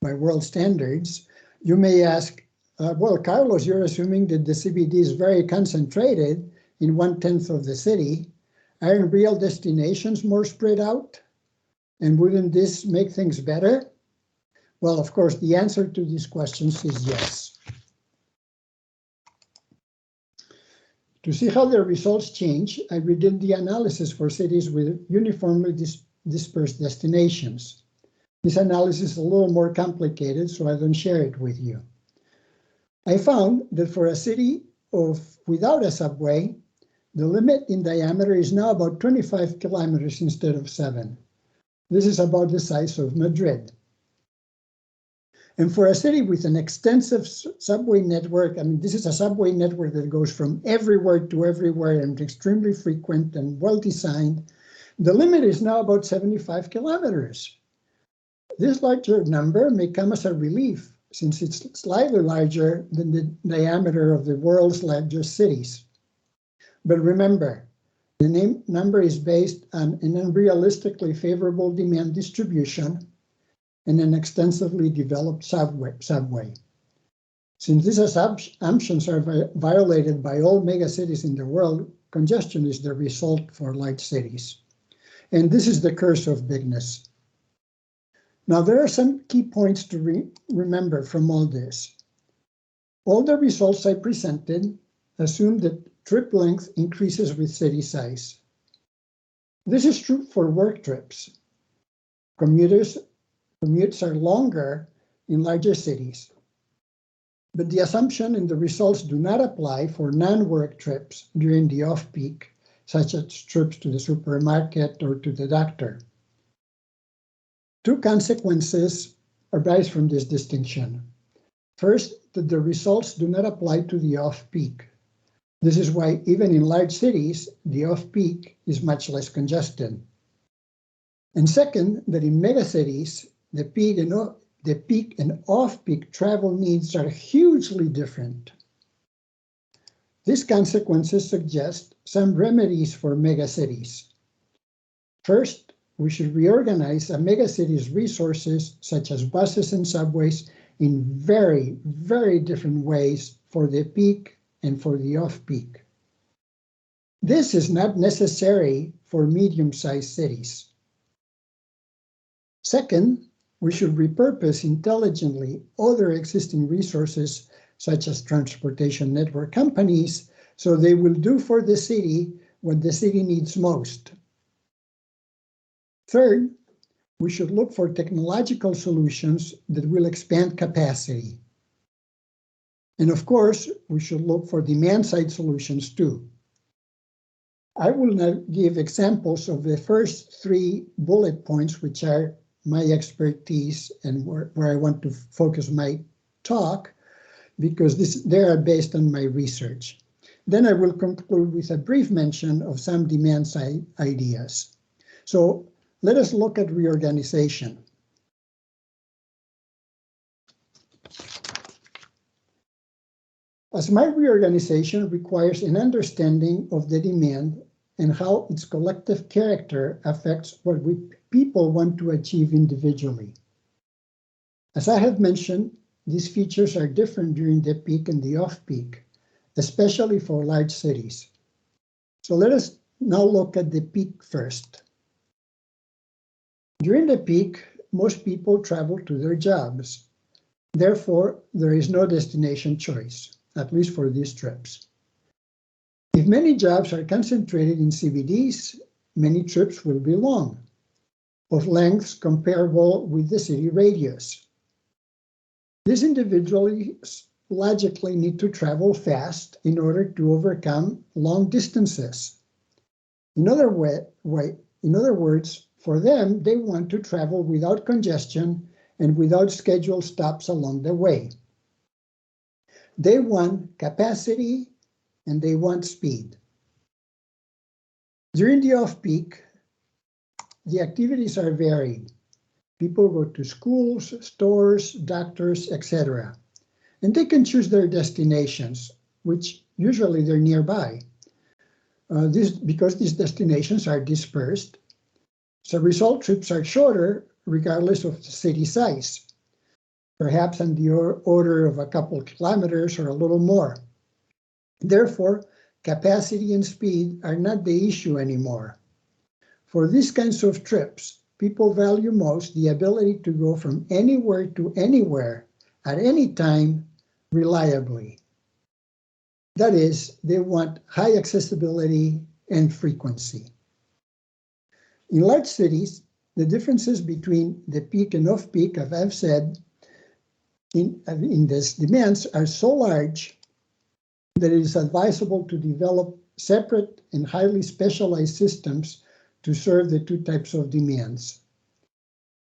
S8: by world standards, you may ask, well, Carlos, you're assuming that the CBD is very concentrated in 1/10 of the city. Aren't real destinations more spread out? And wouldn't this make things better? Well, of course, the answer to these questions is yes. To see how the results change, I redid the analysis for cities with uniformly dispersed destinations. This analysis is a little more complicated, so I don't share it with you. I found that for a city without a subway, the limit in diameter is now about 25 kilometers instead of 7. This is about the size of Madrid. And for a city with an extensive subway network, I mean, this is a subway network that goes from everywhere to everywhere and extremely frequent and well-designed, the limit is now about 75 kilometers. This larger number may come as a relief, since it's slightly larger than the diameter of the world's largest cities. But remember, the number is based on an unrealistically favorable demand distribution and an extensively developed subway. Since these assumptions are violated by all megacities in the world, congestion is the result for large cities. And this is the curse of bigness. Now, there are some key points to remember from all this. All the results I presented assume that trip length increases with city size. This is true for work trips. Commutes are longer in larger cities. But the assumption and the results do not apply for non-work trips during the off-peak, such as trips to the supermarket or to the doctor. Two consequences arise from this distinction. First, that the results do not apply to the off-peak. This is why even in large cities, the off-peak is much less congested. And second, that in megacities, the the peak and off-peak travel needs are hugely different. These consequences suggest some remedies for megacities. First, we should reorganize a megacity's resources, such as buses and subways, in very, very different ways for the peak and for the off-peak. This is not necessary for medium-sized cities. Second, we should repurpose intelligently other existing resources, such as transportation network companies, so they will do for the city what the city needs most. Third, we should look for technological solutions that will expand capacity. And of course, we should look for demand-side solutions too. I will now give examples of the first three bullet points, which are my expertise and where I want to focus my talk, because they are based on my research. Then I will conclude with a brief mention of some demand-side ideas. So let us look at reorganization. A smart reorganization requires an understanding of the demand and how its collective character affects what people want to achieve individually. As I have mentioned, these features are different during the peak and the off-peak, especially for large cities. So let us now look at the peak first. During the peak, most people travel to their jobs. Therefore, there is no destination choice, at least for these trips. If many jobs are concentrated in CBDs, many trips will be long, of lengths comparable with the city radius. These individuals logically need to travel fast in order to overcome long distances. In other words, for them, they want to travel without congestion and without scheduled stops along the way. They want capacity and they want speed. During the off-peak, the activities are varied. People go to schools, stores, doctors, etc. And they can choose their destinations, which usually they're nearby. Because these destinations are dispersed, so result trips are shorter regardless of the city size, perhaps on the order of a couple kilometers or a little more. Therefore, capacity and speed are not the issue anymore. For these kinds of trips, people value most the ability to go from anywhere to anywhere at any time reliably. That is, they want high accessibility and frequency. In large cities, the differences between the peak and off-peak, as I've said, in these demands are so large that it is advisable to develop separate and highly specialized systems to serve the two types of demands.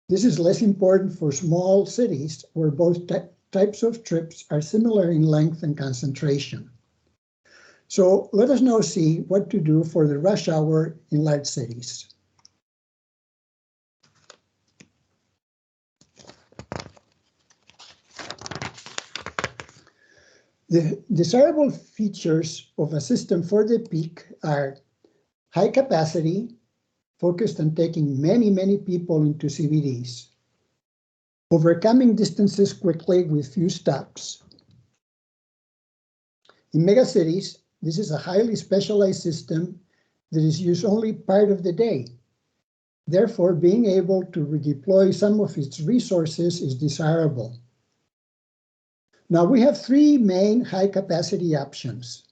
S8: This is less important for small cities where both types of trips are similar in length and concentration. So let us now see what to do for the rush hour in large cities. The desirable features of a system for the peak are high capacity, focused on taking many people into CBDs, overcoming distances quickly with few stops. In megacities, this is a highly specialized system that is used only part of the day. Therefore, being able to redeploy some of its resources is desirable. Now we have three main high-capacity options.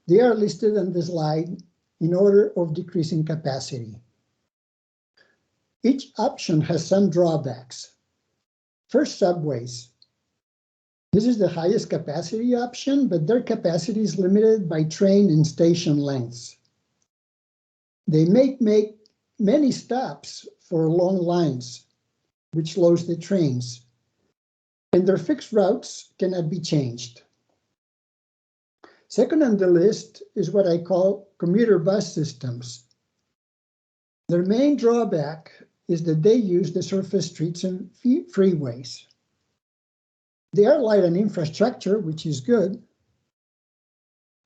S8: They are listed on the slide in order of decreasing capacity. Each option has some drawbacks. First, subways. This is the highest capacity option, but their capacity is limited by train and station lengths. They make many stops for long lines, which slows the trains, and their fixed routes cannot be changed. Second on the list is what I call commuter bus systems. Their main drawback is that they use the surface streets and freeways. They are light on infrastructure, which is good,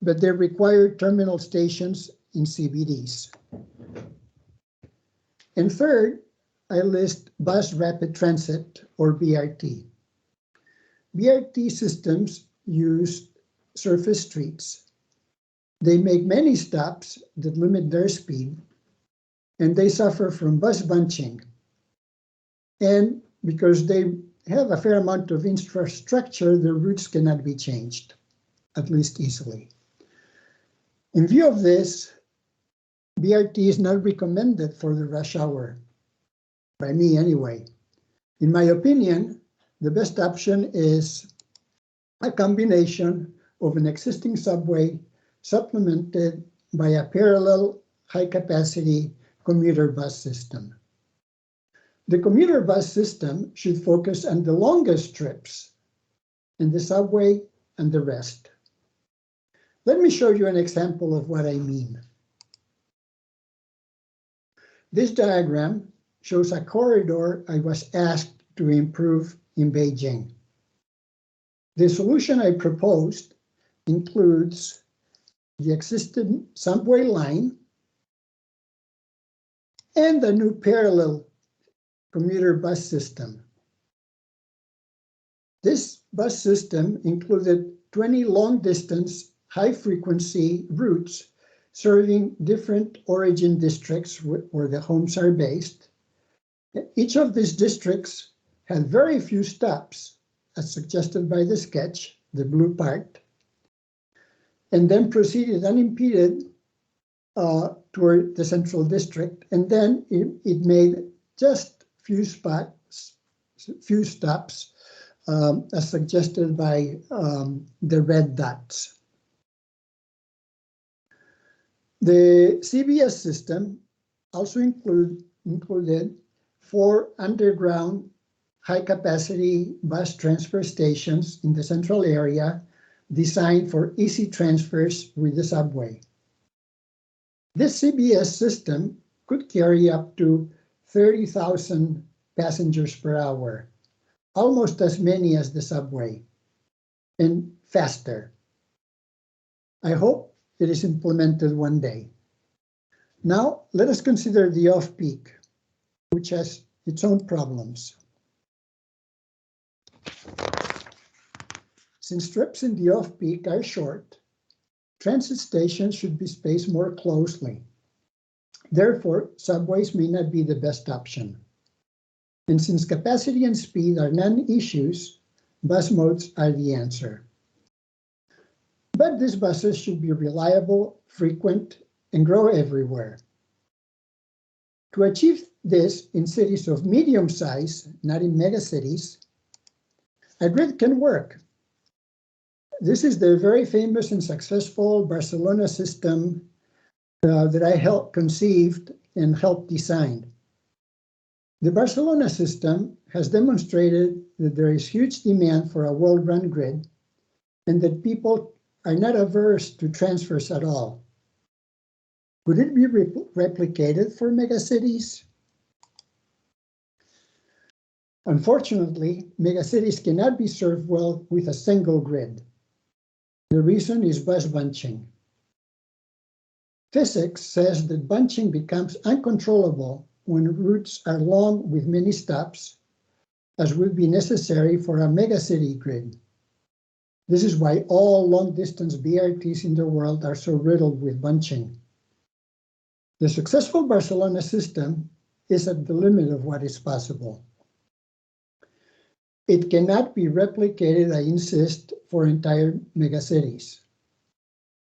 S8: but they require terminal stations in CBDs. And third, I list bus rapid transit, or BRT. BRT systems use surface streets. They make many stops that limit their speed, and they suffer from bus bunching. And because they have a fair amount of infrastructure, their routes cannot be changed, at least easily. In view of this, BRT is not recommended for the rush hour, by me anyway. In my opinion, the best option is a combination of an existing subway supplemented by a parallel high-capacity commuter bus system. The commuter bus system should focus on the longest trips, and the subway and the rest. Let me show you an example of what I mean. This diagram shows a corridor I was asked to improve in Beijing. The solution I proposed includes the existing subway line and a new parallel commuter bus system. This bus system included 20 long-distance, high-frequency routes serving different origin districts where the homes are based. Each of these districts had very few stops, as suggested by the sketch, the blue part, and then proceeded unimpeded toward the central district, and then it made just few stops, as suggested by the red dots. The CBS system also included 4 underground high-capacity bus transfer stations in the central area designed for easy transfers with the subway. This CBS system could carry up to 30,000 passengers per hour, almost as many as the subway, and faster. I hope it is implemented one day. Now, let us consider the off-peak, which has its own problems. Since trips in the off-peak are short, transit stations should be spaced more closely. Therefore, subways may not be the best option. And since capacity and speed are non-issues, bus modes are the answer. But these buses should be reliable, frequent, and grow everywhere. To achieve this in cities of medium size, not in megacities, a grid can work. This is the very famous and successful Barcelona system that I helped conceived and helped design. The Barcelona system has demonstrated that there is huge demand for a well-run grid and that people are not averse to transfers at all. Could it be replicated for megacities? Unfortunately, megacities cannot be served well with a single grid. The reason is bus bunching. Physics says that bunching becomes uncontrollable when routes are long with many stops, as would be necessary for a megacity grid. This is why all long-distance BRTs in the world are so riddled with bunching. The successful Barcelona system is at the limit of what is possible. It cannot be replicated, I insist, for entire megacities.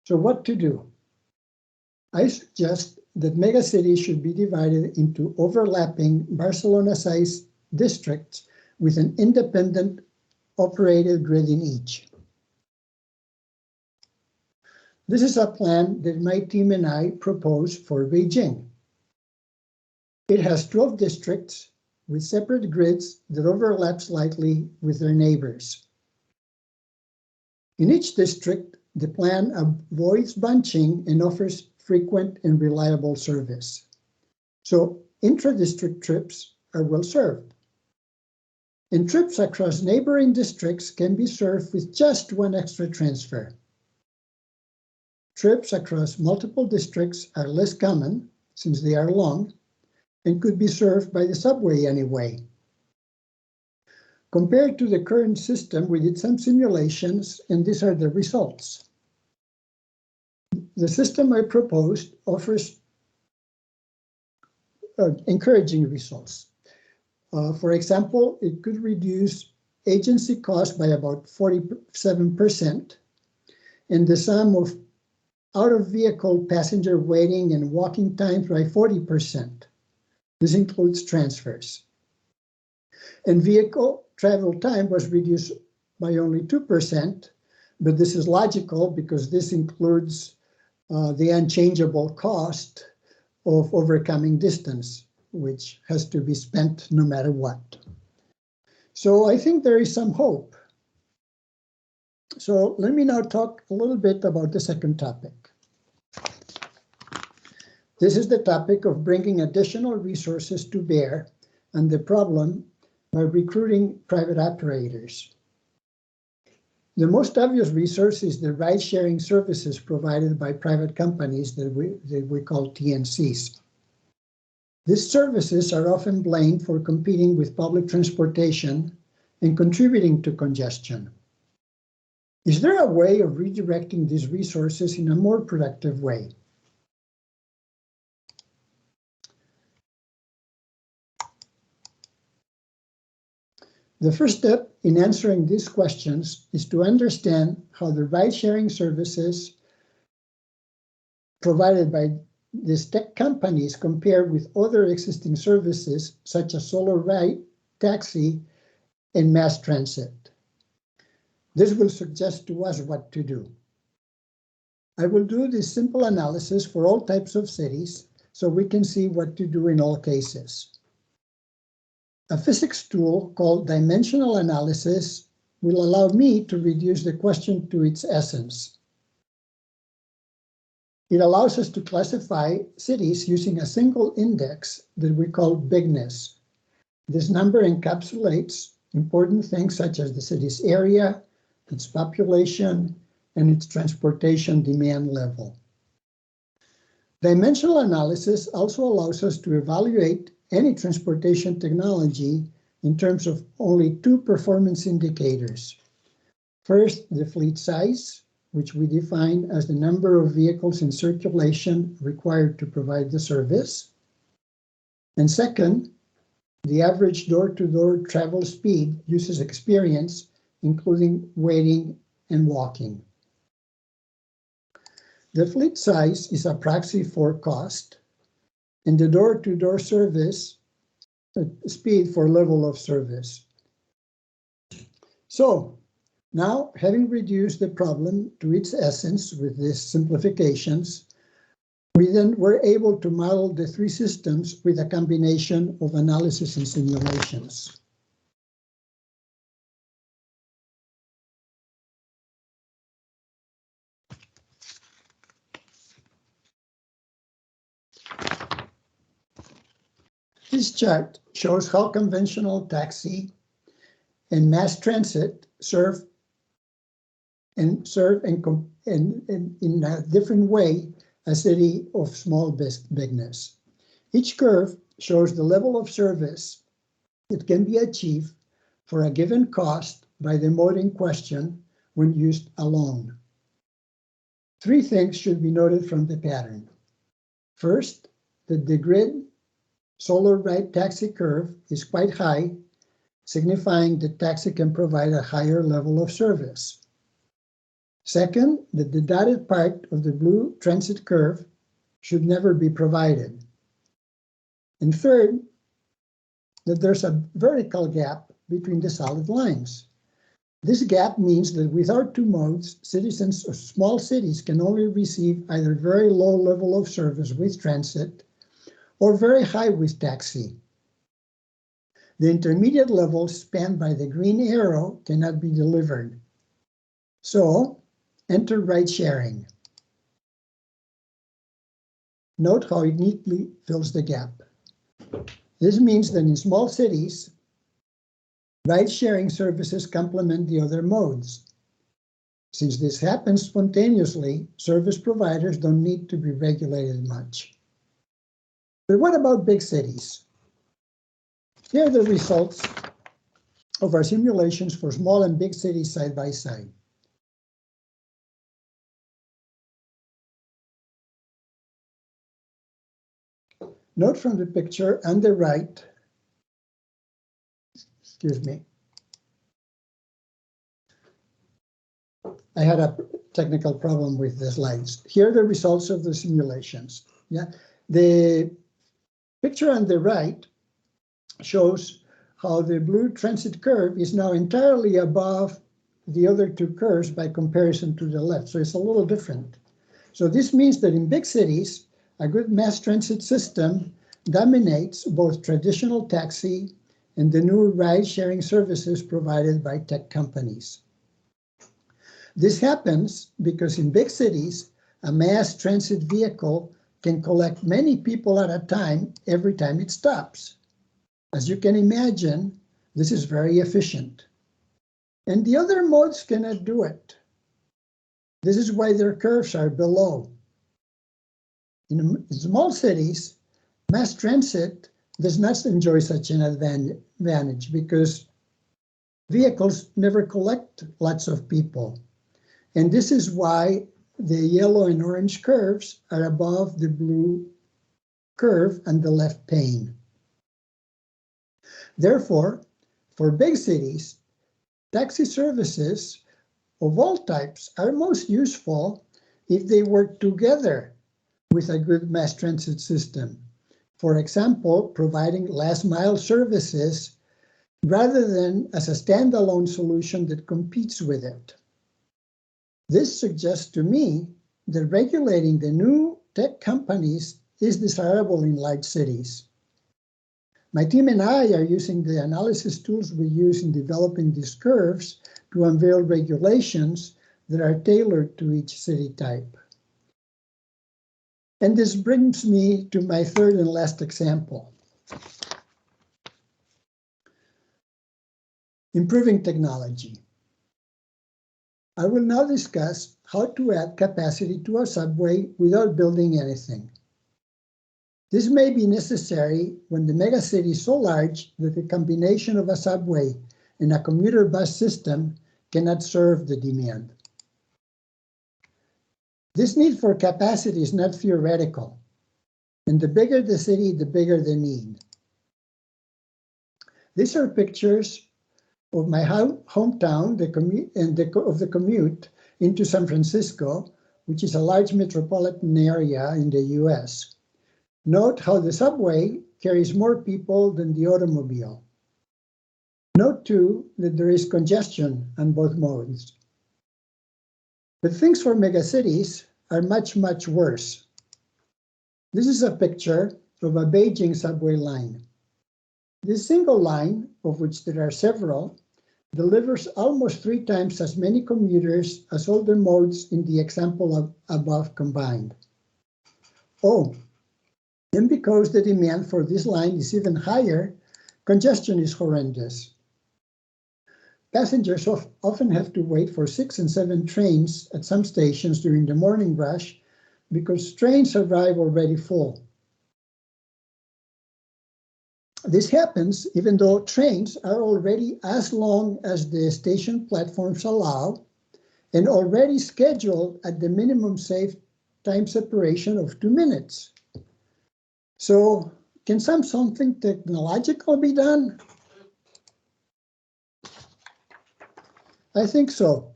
S8: So what to do? I suggest that megacities should be divided into overlapping Barcelona-sized districts with an independent operated grid in each. This is a plan that my team and I proposed for Beijing. It has 12 districts with separate grids that overlap slightly with their neighbors. In each district, the plan avoids bunching and offers frequent and reliable service. So intra-district trips are well served. And trips across neighboring districts can be served with just one extra transfer. Trips across multiple districts are less common, since they are long, and could be served by the subway anyway. Compared to the current system, we did some simulations, and these are the results. The system I proposed offers encouraging results. For example, it could reduce agency costs by about 47%, and the sum of out-of-vehicle passenger waiting and walking times by 40%. This includes transfers. And vehicle travel time was reduced by only 2%, but this is logical because this includes the unchangeable cost of overcoming distance, which has to be spent no matter what. So I think there is some hope. So let me now talk a little bit about the second topic. This is the topic of bringing additional resources to bear on the problem by recruiting private operators. The most obvious resource is the ride-sharing services provided by private companies that we call TNCs. These services are often blamed for competing with public transportation and contributing to congestion. Is there a way of redirecting these resources in a more productive way? The first step in answering these questions is to understand how the ride-sharing services provided by these tech companies compare with other existing services such as solo ride, taxi, and mass transit. This will suggest to us what to do. I will do this simple analysis for all types of cities so we can see what to do in all cases. A physics tool called dimensional analysis will allow me to reduce the question to its essence. It allows us to classify cities using a single index that we call bigness. This number encapsulates important things such as the city's area, its population, and its transportation demand level. Dimensional analysis also allows us to evaluate any transportation technology in terms of only two performance indicators. First, the fleet size, which we define as the number of vehicles in circulation required to provide the service. And second, the average door-to-door travel speed uses experience, including waiting and walking. The fleet size is a proxy for cost, and the door-to-door service speed for level of service. So now, having reduced the problem to its essence with these simplifications, we then were able to model the three systems with a combination of analysis and simulations. This chart shows how conventional taxi and mass transit serve in a different way a city of small bigness. Each curve shows the level of service that can be achieved for a given cost by the mode in question when used alone. Three things should be noted from the pattern. First, that the grid solar ride taxi curve is quite high, signifying that taxi can provide a higher level of service. Second, that the dotted part of the blue transit curve should never be provided. And third, that there's a vertical gap between the solid lines. This gap means that with our two modes, citizens of small cities can only receive either very low level of service with transit or very high with taxi. The intermediate levels spanned by the green arrow cannot be delivered. So, enter ride sharing. Note how it neatly fills the gap. This means that in small cities, ride-sharing services complement the other modes. Since this happens spontaneously, service providers don't need to be regulated much. But what about big cities? Here are the results of our simulations for small and big cities side by side. Note from the picture on the right, excuse me, I had a technical problem with the slides. Here are the results of the simulations. Yeah, the picture on the right shows how the blue transit curve is now entirely above the other two curves by comparison to the left. So it's a little different. So this means that in big cities, a good mass transit system dominates both traditional taxi and the new ride-sharing services provided by tech companies. This happens because in big cities, a mass transit vehicle can collect many people at a time every time it stops. As you can imagine, this is very efficient. And the other modes cannot do it. This is why their curves are below. In small cities, mass transit does not enjoy such an advantage because vehicles never collect lots of people. And this is why the yellow and orange curves are above the blue curve on the left pane. Therefore, for big cities, taxi services of all types are most useful if they work together with a good mass transit system. For example, providing last mile services rather than as a standalone solution that competes with it. This suggests to me that regulating the new tech companies is desirable in large cities. My team and I are using the analysis tools we use in developing these curves to unveil regulations that are tailored to each city type. And this brings me to my third and last example. Improving technology. I will now discuss how to add capacity to a subway without building anything. This may be necessary when the megacity is so large that the combination of a subway and a commuter bus system cannot serve the demand. This need for capacity is not theoretical, and the bigger the city, the bigger the need. These are pictures of my hometown of the commute into San Francisco, which is a large metropolitan area in the US. Note how the subway carries more people than the automobile. Note too that there is congestion on both modes. But things for megacities are much, much worse. This is a picture of a Beijing subway line. This single line, of which there are several, delivers almost 3 times as many commuters as all the modes in the example above combined. Oh, and because the demand for this line is even higher, congestion is horrendous. Passengers often have to wait for 6 and 7 trains at some stations during the morning rush because trains arrive already full. This happens even though trains are already as long as the station platforms allow and already scheduled at the minimum safe time separation of 2 minutes. So can something technological be done? I think so.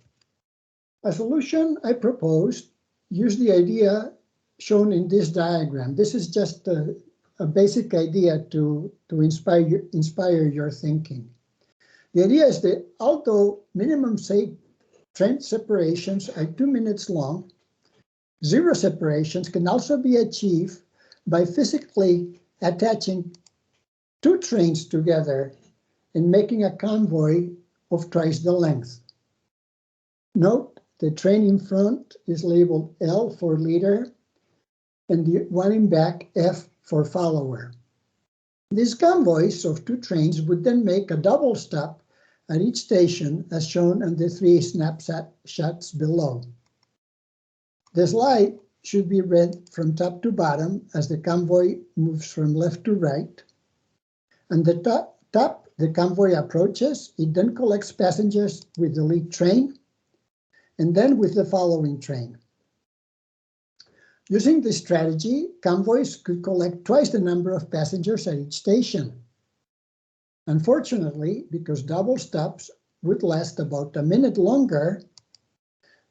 S8: A solution I proposed used the idea shown in this diagram. This is just a basic idea to inspire your thinking. The idea is that although minimum safe train separations are 2 minutes long, 0 separations can also be achieved by physically attaching 2 trains together and making a convoy of twice the length. Note, the train in front is labeled L for leader and the one in back F for follower. These convoys of 2 trains would then make a double stop at each station, as shown on the 3 snapshots below. The slide should be read from top to bottom as the convoy moves from left to right. And the top, the convoy approaches. It then collects passengers with the lead train and then with the following train. Using this strategy, convoys could collect twice the number of passengers at each station. Unfortunately, because double stops would last about a minute longer,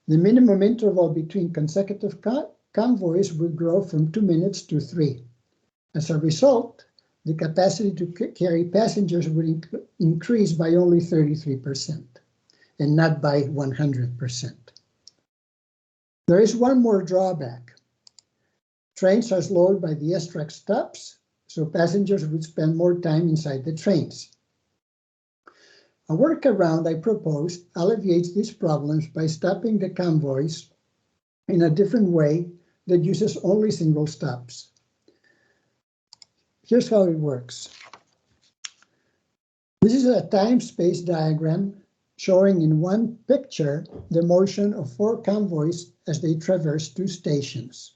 S8: the minimum interval between consecutive convoys would grow from 2 minutes to 3. As a result, the capacity to carry passengers would increase by only 33% and not by 100%. There is one more drawback. Trains are slowed by the S-track stops, so passengers would spend more time inside the trains. A workaround I proposed alleviates these problems by stopping the convoys in a different way that uses only single stops. Here's how it works. This is a time-space diagram showing in one picture the motion of 4 convoys as they traverse 2 stations.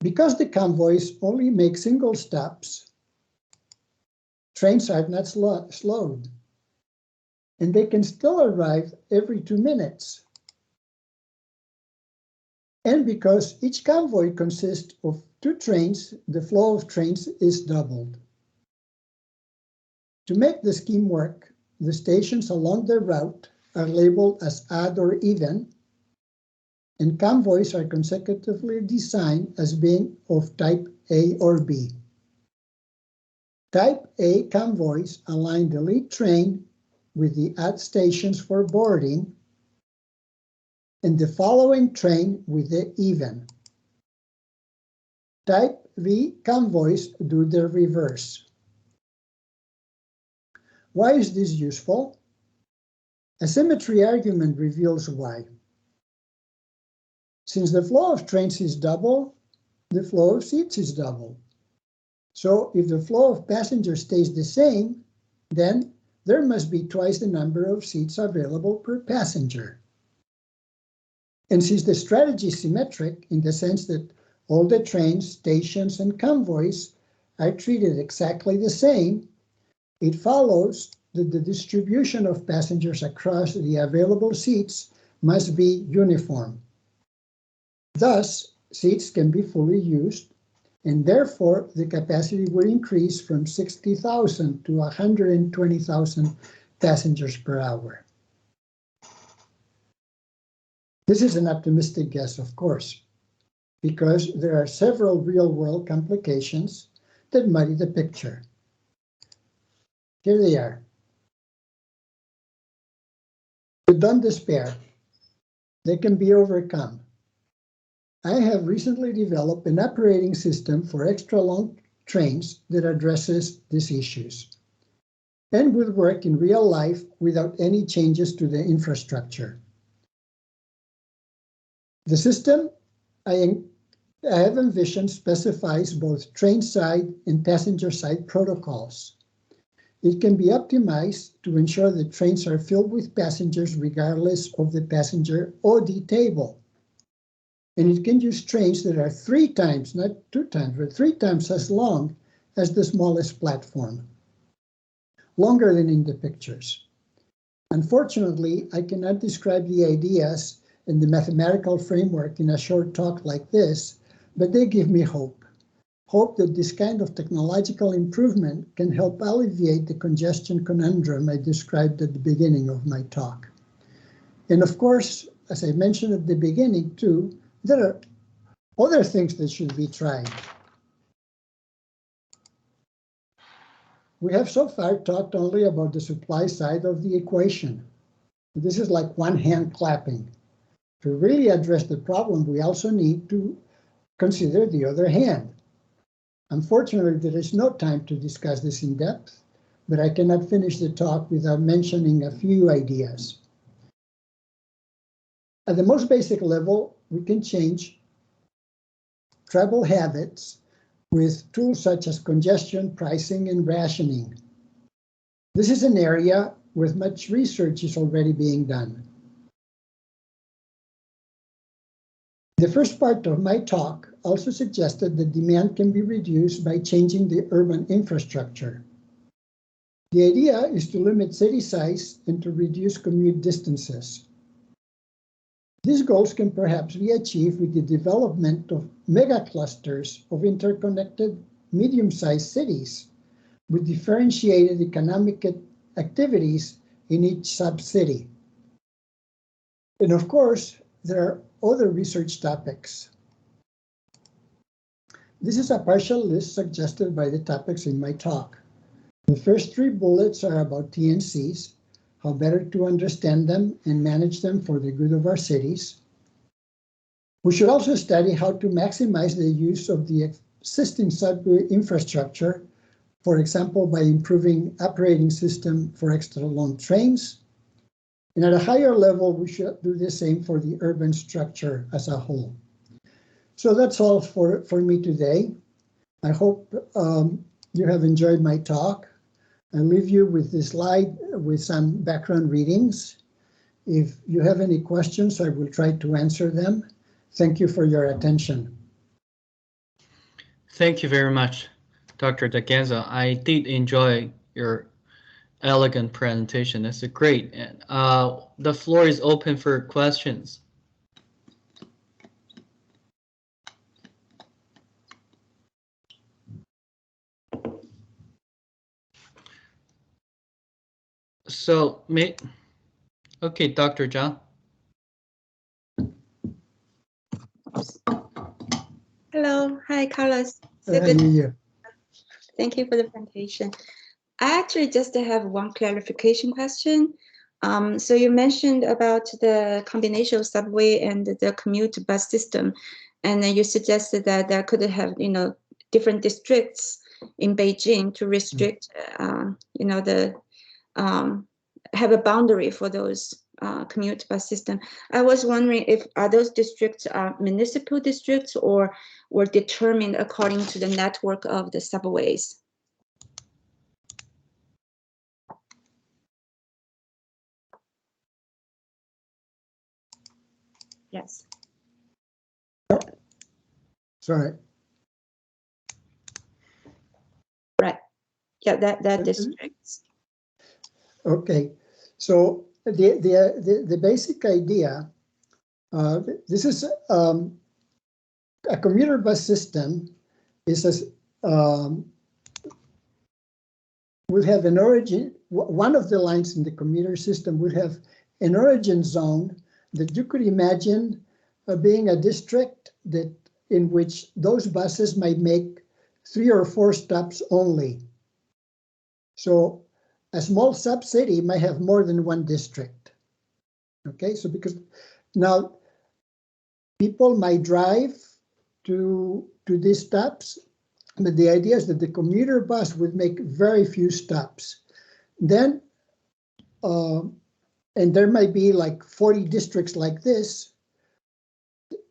S8: Because the convoys only make single stops, trains are not slowed, and they can still arrive every 2 minutes. And because each convoy consists of 2 trains, the flow of trains is doubled. To make the scheme work, the stations along the route are labeled as odd or even, and convoys are consecutively designed as being of type A or B. Type A convoys align the lead train with the odd stations for boarding, and the following train with the even. Type V convoys do the reverse. Why is this useful? A symmetry argument reveals why. Since the flow of trains is double, the flow of seats is double. So if the flow of passengers stays the same, then there must be twice the number of seats available per passenger. And since the strategy is symmetric in the sense that all the trains, stations, and convoys are treated exactly the same, it follows that the distribution of passengers across the available seats must be uniform. Thus, seats can be fully used, and therefore the capacity will increase from 60,000 to 120,000 passengers per hour. This is an optimistic guess, of course, because there are several real-world complications that muddy the picture. Here they are. But don't despair. They can be overcome. I have recently developed an operating system for extra-long trains that addresses these issues and would work in real life without any changes to the infrastructure. The system I have envisioned specifies both train side and passenger side protocols. It can be optimized to ensure that trains are filled with passengers regardless of the passenger OD table. And it can use trains that are 3 times, not 2 times, but 3 times as long as the smallest platform, longer than in the pictures. Unfortunately, I cannot describe the ideas and the mathematical framework in a short talk like this, but they give me hope. Hope that this kind of technological improvement can help alleviate the congestion conundrum I described at the beginning of my talk. And of course, as I mentioned at the beginning too, there are other things that should be tried. We have so far talked only about the supply side of the equation. This is like one hand clapping. To really address the problem, we also need to consider the other hand. Unfortunately, there is no time to discuss this in depth, but I cannot finish the talk without mentioning a few ideas. At the most basic level, we can change travel habits with tools such as congestion, pricing, and rationing. This is an area where much research is already being done. The first part of my talk also suggested that demand can be reduced by changing the urban infrastructure. The idea is to limit city size and to reduce commute distances. These goals can perhaps be achieved with the development of megaclusters of interconnected medium-sized cities with differentiated economic activities in each sub-city. And of course, there are other research topics. This is a partial list suggested by the topics in my talk. The first 3 bullets are about TNCs, how better to understand them and manage them for the good of our cities. We should also study how to maximize the use of the existing subway infrastructure, for example, by improving operating system for extra long trains. And at a higher level, we should do the same for the urban structure as a whole. So that's all for me today. I hope you have enjoyed my talk. I'll leave you with this slide with some background readings. If you have any questions, I will try to answer them. Thank you for your attention.
S1: Thank you very much, Dr. Daganzo. I did enjoy your elegant presentation. That's great. And the floor is open for questions. So, okay, Dr. John.
S4: Hello, hi, Carlos. Thank you for the presentation. I actually just have one clarification question. So you mentioned about the combination of subway and the commute bus system, and then you suggested that there could have, different districts in Beijing to restrict, have a boundary for those commute bus system. I was wondering if those districts are municipal districts or were determined according to the network of the subways. Yes.
S8: Sorry.
S4: Right. Yeah, that districts.
S8: Okay. So the basic idea, this is a commuter bus system will have an origin. One of the lines in the commuter system would have an origin zone that you could imagine being a district in which those buses might make 3 or 4 stops only. So a small sub-city might have more than one district. Okay, so because now people might drive to these stops, but the idea is that the commuter bus would make very few stops. Then, and there might be like 40 districts like this,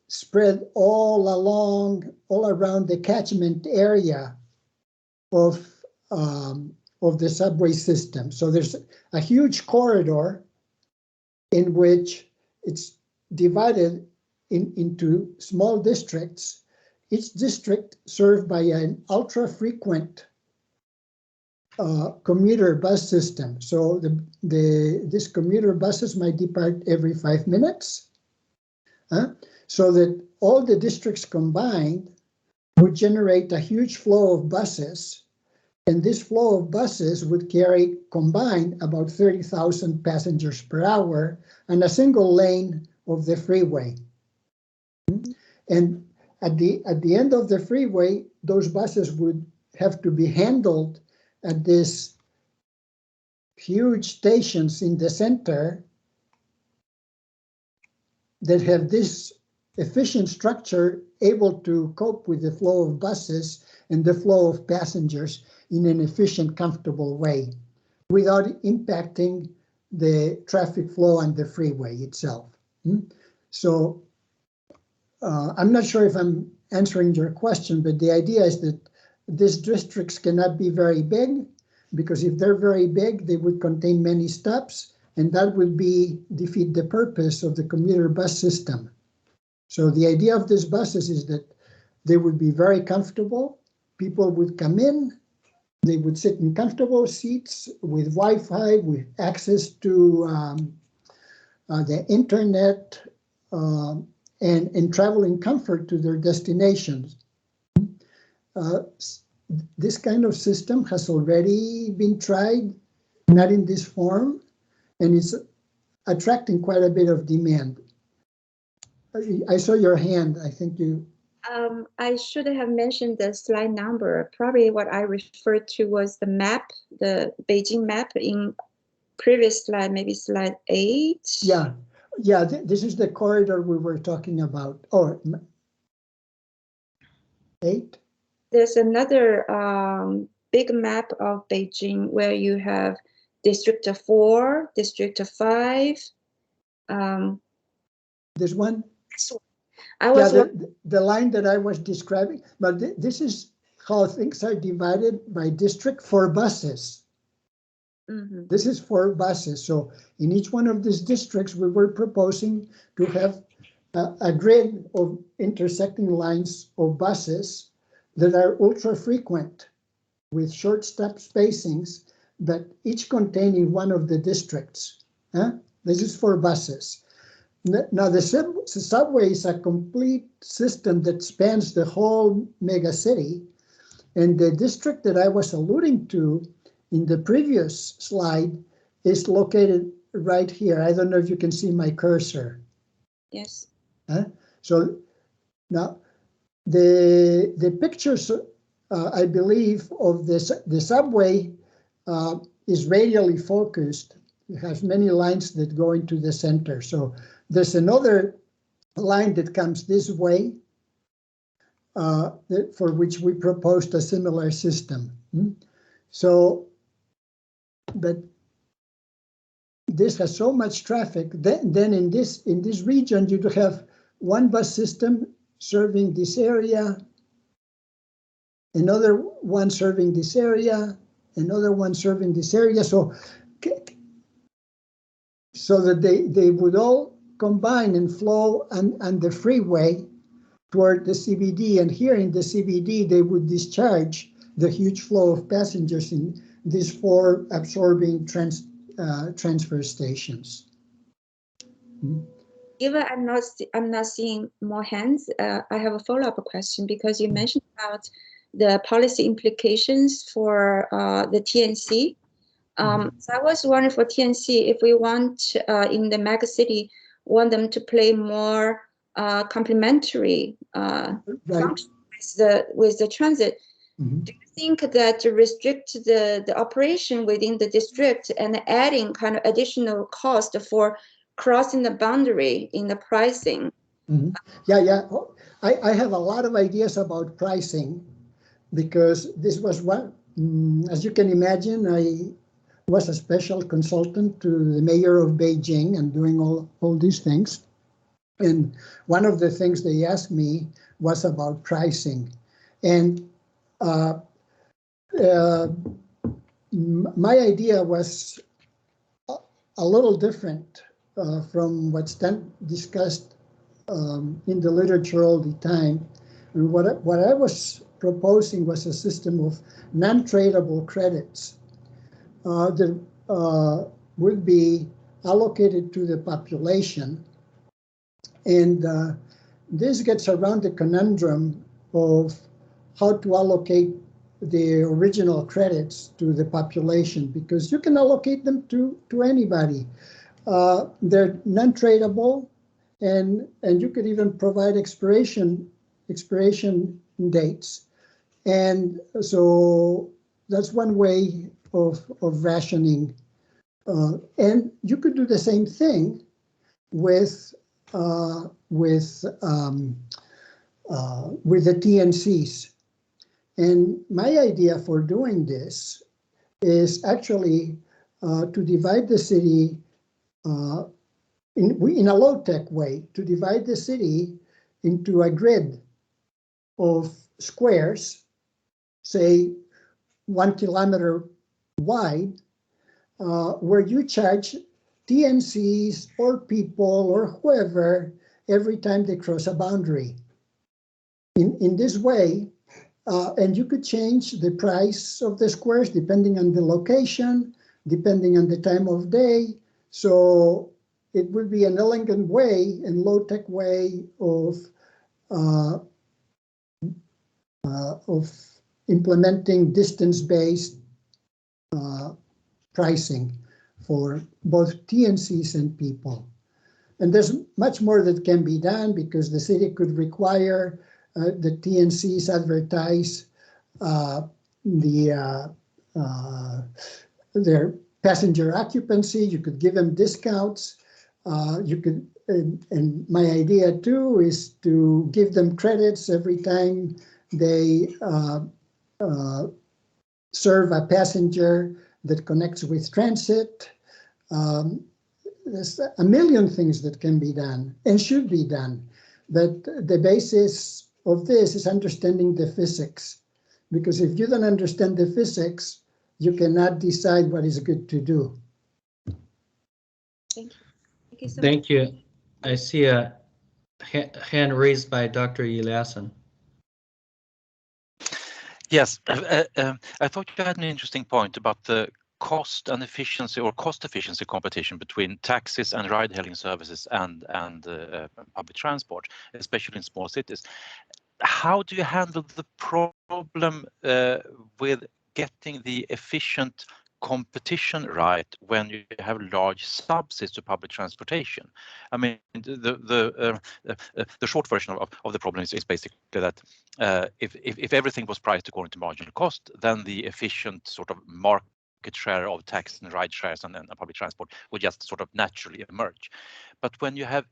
S8: spread all around the catchment area of the subway system. So there's a huge corridor in which it's divided into small districts, each district served by an ultra-frequent commuter bus system. So these commuter buses might depart every 5 minutes, so that all the districts combined would generate a huge flow of buses. And this flow of buses would carry combined about 30,000 passengers per hour on a single lane of the freeway. And at the end of the freeway, those buses would have to be handled at these huge stations in the center that have this efficient structure able to cope with the flow of buses and the flow of passengers in an efficient, comfortable way without impacting the traffic flow on the freeway itself. So I'm not sure if I'm answering your question, but the idea is that these districts cannot be very big, because if they're very big, they would contain many stops, and that would defeat the purpose of the commuter bus system. So the idea of these buses is that they would be very comfortable. People would come in, they would sit in comfortable seats with Wi-Fi, with access to the internet, and travel in comfort to their destinations. This kind of system has already been tried, not in this form, and it's attracting quite a bit of demand. I saw your hand. I think you.
S4: I should have mentioned the slide number. Probably what I referred to was the map, the Beijing map in previous slide, maybe slide 8.
S8: Yeah, yeah. This is the corridor we were talking about. Or 8.
S4: There's another big map of Beijing where you have District 4, District 5.
S8: This one?
S4: I was
S8: the line that I was describing, but this is how things are divided by district for buses.
S4: Mm-hmm.
S8: This is for buses. So in each one of these districts, we were proposing to have a grid of intersecting lines of buses that are ultra frequent with short stop spacings, but each containing one of the districts. This is for buses. Now the subway is a complete system that spans the whole mega city, and the district that I was alluding to in the previous slide is located right here. I don't know if you can see my cursor.
S4: Yes.
S8: So now the pictures, I believe, of the subway is radially focused. It has many lines that go into the center. So there's another line that comes this way for which we proposed a similar system. So, but this has so much traffic. Then in this region, you have one bus system serving this area, another one serving this area, another one serving this area. So that they would all combine and flow on the freeway toward the CBD. And here in the CBD, they would discharge the huge flow of passengers in these 4 absorbing transfer stations.
S4: Given I'm not seeing more hands, I have a follow-up question, because you mentioned about the policy implications for the TNC. So I was wondering for TNC, if we want in the mega city, want them to play more complementary function with the transit. Do you think that to restrict the operation within the district and adding kind of additional cost for crossing the boundary in the pricing?
S8: Yeah. I have a lot of ideas about pricing, because this was one, as you can imagine, I was a special consultant to the mayor of Beijing and doing all these things. And one of the things they asked me was about pricing. And my idea was a little different from what's discussed in the literature all the time. And what I was proposing was a system of non-tradable credits that would be allocated to the population. And this gets around the conundrum of how to allocate the original credits to the population, because you can allocate them to anybody. They're non-tradable, and you could even provide expiration dates. And so that's one way of rationing. And you could do the same thing with the TNCs. And my idea for doing this is actually to divide the city in a low-tech way, to divide the city into a grid of squares, say 1 kilometer wide, where you charge TNCs or people or whoever every time they cross a boundary. In this way, and you could change the price of the squares depending on the location, depending on the time of day. So it would be an elegant way and low-tech way of implementing distance-based pricing for both TNCs and people. And there's much more that can be done, because the city could require the TNCs advertise their passenger occupancy. You could give them discounts. You could, and my idea too is to give them credits every time they serve a passenger that connects with transit. There's a million things that can be done and should be done, but the basis of this is understanding the physics, because if you don't understand the physics, you cannot decide what is good to do.
S4: Thank you. Thank you so
S1: Thank
S4: much.
S1: you. I see a hand raised by Dr. Eliasson.
S3: Yes, I thought you had an interesting point about the cost and efficiency, or cost efficiency competition between taxis and ride-hailing services and public transport, especially in small cities. How do you handle the problem with getting the efficient competition right when you have large subsidies to public transportation? I mean, the short version of the problem is basically that if everything was priced according to marginal cost, then the efficient sort of market share of taxi and ride shares and public transport would just sort of naturally emerge. But when you have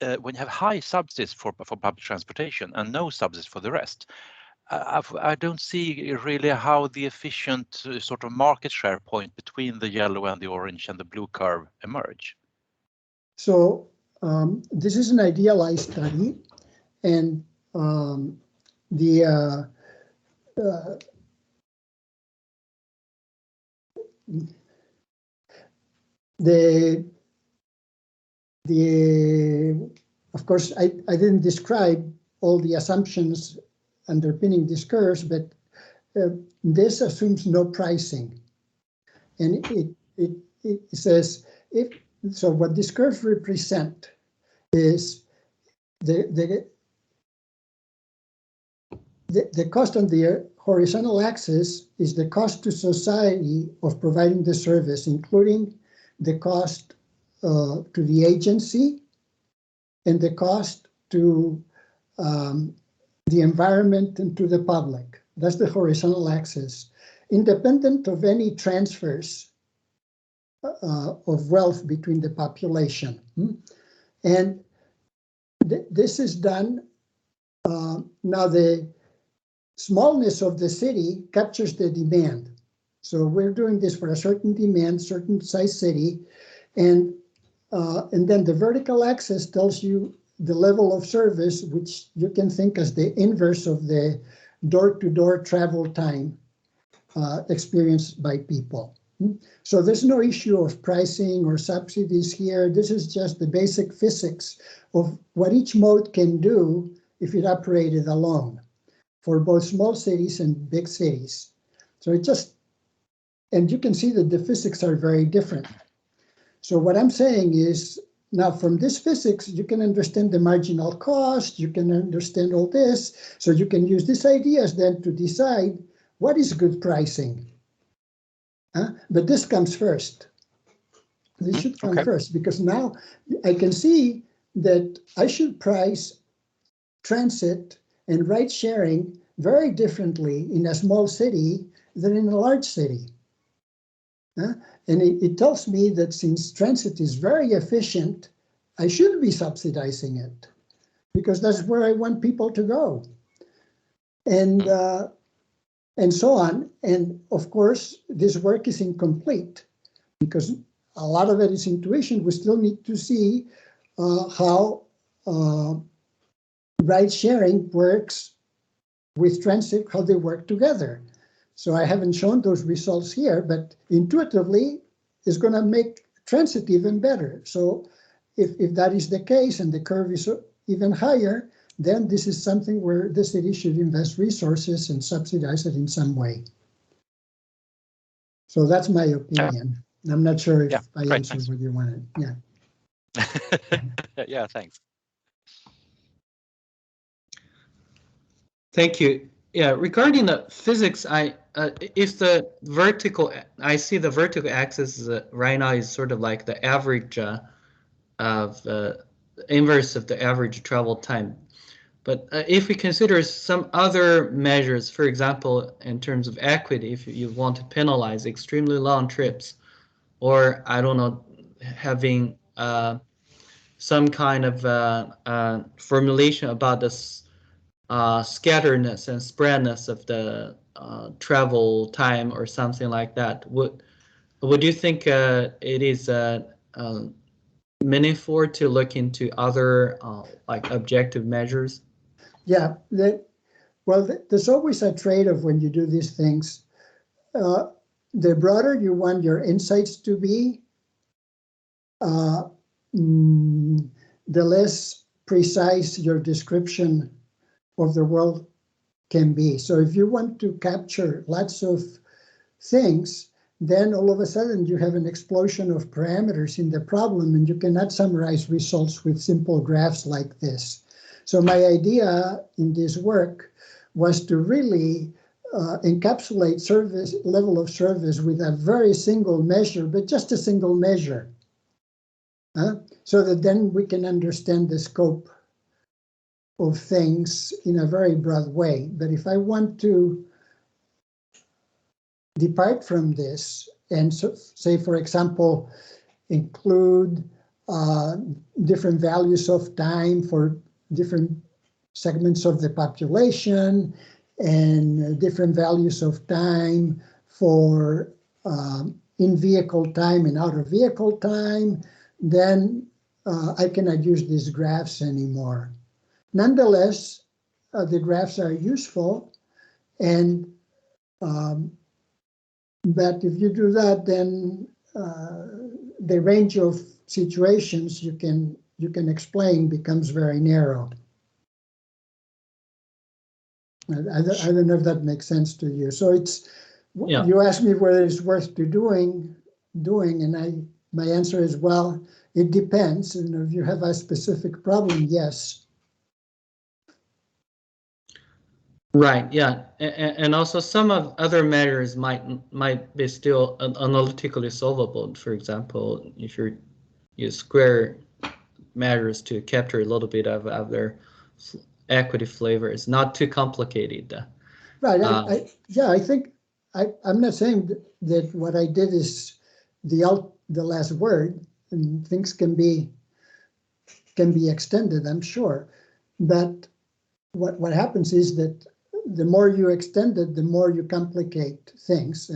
S3: high subsidies for public transportation and no subsidies for the rest, I don't see really how the efficient sort of market share point between the yellow and the orange and the blue curve emerge.
S8: So this is an idealized study, and of course, I didn't describe all the assumptions underpinning this curve, but this assumes no pricing. And it says, so what this curve represent is the cost on the horizontal axis is the cost to society of providing the service, including the cost to the agency and the cost to the environment and to the public. That's the horizontal axis, independent of any transfers of wealth between the population. And this is done. Now the smallness of the city captures the demand. So we're doing this for a certain demand, certain size city, and then the vertical axis tells you the level of service, which you can think as the inverse of the door-to-door travel time experienced by people. So there's no issue of pricing or subsidies here. This is just the basic physics of what each mode can do if it operated alone, for both small cities and big cities. So and you can see that the physics are very different. So what I'm saying is, now from this physics, you can understand the marginal cost, you can understand all this, so you can use these ideas then to decide what is good pricing. But this comes first. This should come first, because now I can see that I should price transit and ride sharing very differently in a small city than in a large city. And it tells me that since transit is very efficient, I should be subsidizing it, because that's where I want people to go. And so on. And of course, this work is incomplete, because a lot of it is intuition. We still need to see how ride sharing works with transit, how they work together. So I haven't shown those results here, but intuitively, it's going to make transit even better. So if that is the case and the curve is even higher, then this is something where the city should invest resources and subsidize it in some way. So that's my opinion. I'm not sure if I answered what you wanted. Yeah.
S3: Yeah, thanks.
S1: Thank you. Yeah, regarding the physics, if the vertical, I see the vertical axis right now is sort of like the average of the inverse of the average travel time. But if we consider some other measures, for example, in terms of equity, if you want to penalize extremely long trips, or I don't know, having some kind of formulation about this scatteredness and spreadness of the travel time or something like that. Would you think it is meaningful to look into other like objective measures?
S8: Yeah, there's always a trade-off when you do these things. The broader you want your insights to be, the less precise your description of the world can be. So if you want to capture lots of things, then all of a sudden you have an explosion of parameters in the problem, and you cannot summarize results with simple graphs like this. So my idea in this work was to really encapsulate service level of service with a very single measure, but just a single measure, so that then we can understand the scope of things in a very broad way. But if I want to depart from this and say, for example, include different values of time for different segments of the population and different values of time for in-vehicle time and out-of-vehicle time, then I cannot use these graphs anymore. Nonetheless, the graphs are useful, and but if you do that, then the range of situations you can explain becomes very narrow. I don't know if that makes sense to you. So it's, yeah. You asked me whether it's worth doing, and my answer is, well, it depends. And if you have a specific problem, yes.
S1: Right. Yeah, and also some of other measures might be still analytically solvable. For example, if you use square measures to capture a little bit of their equity flavor, it's not too complicated.
S8: Right. I think I'm not saying that what I did is the last word, and things can be extended, I'm sure. But what happens is that the more you extend it, the more you complicate things,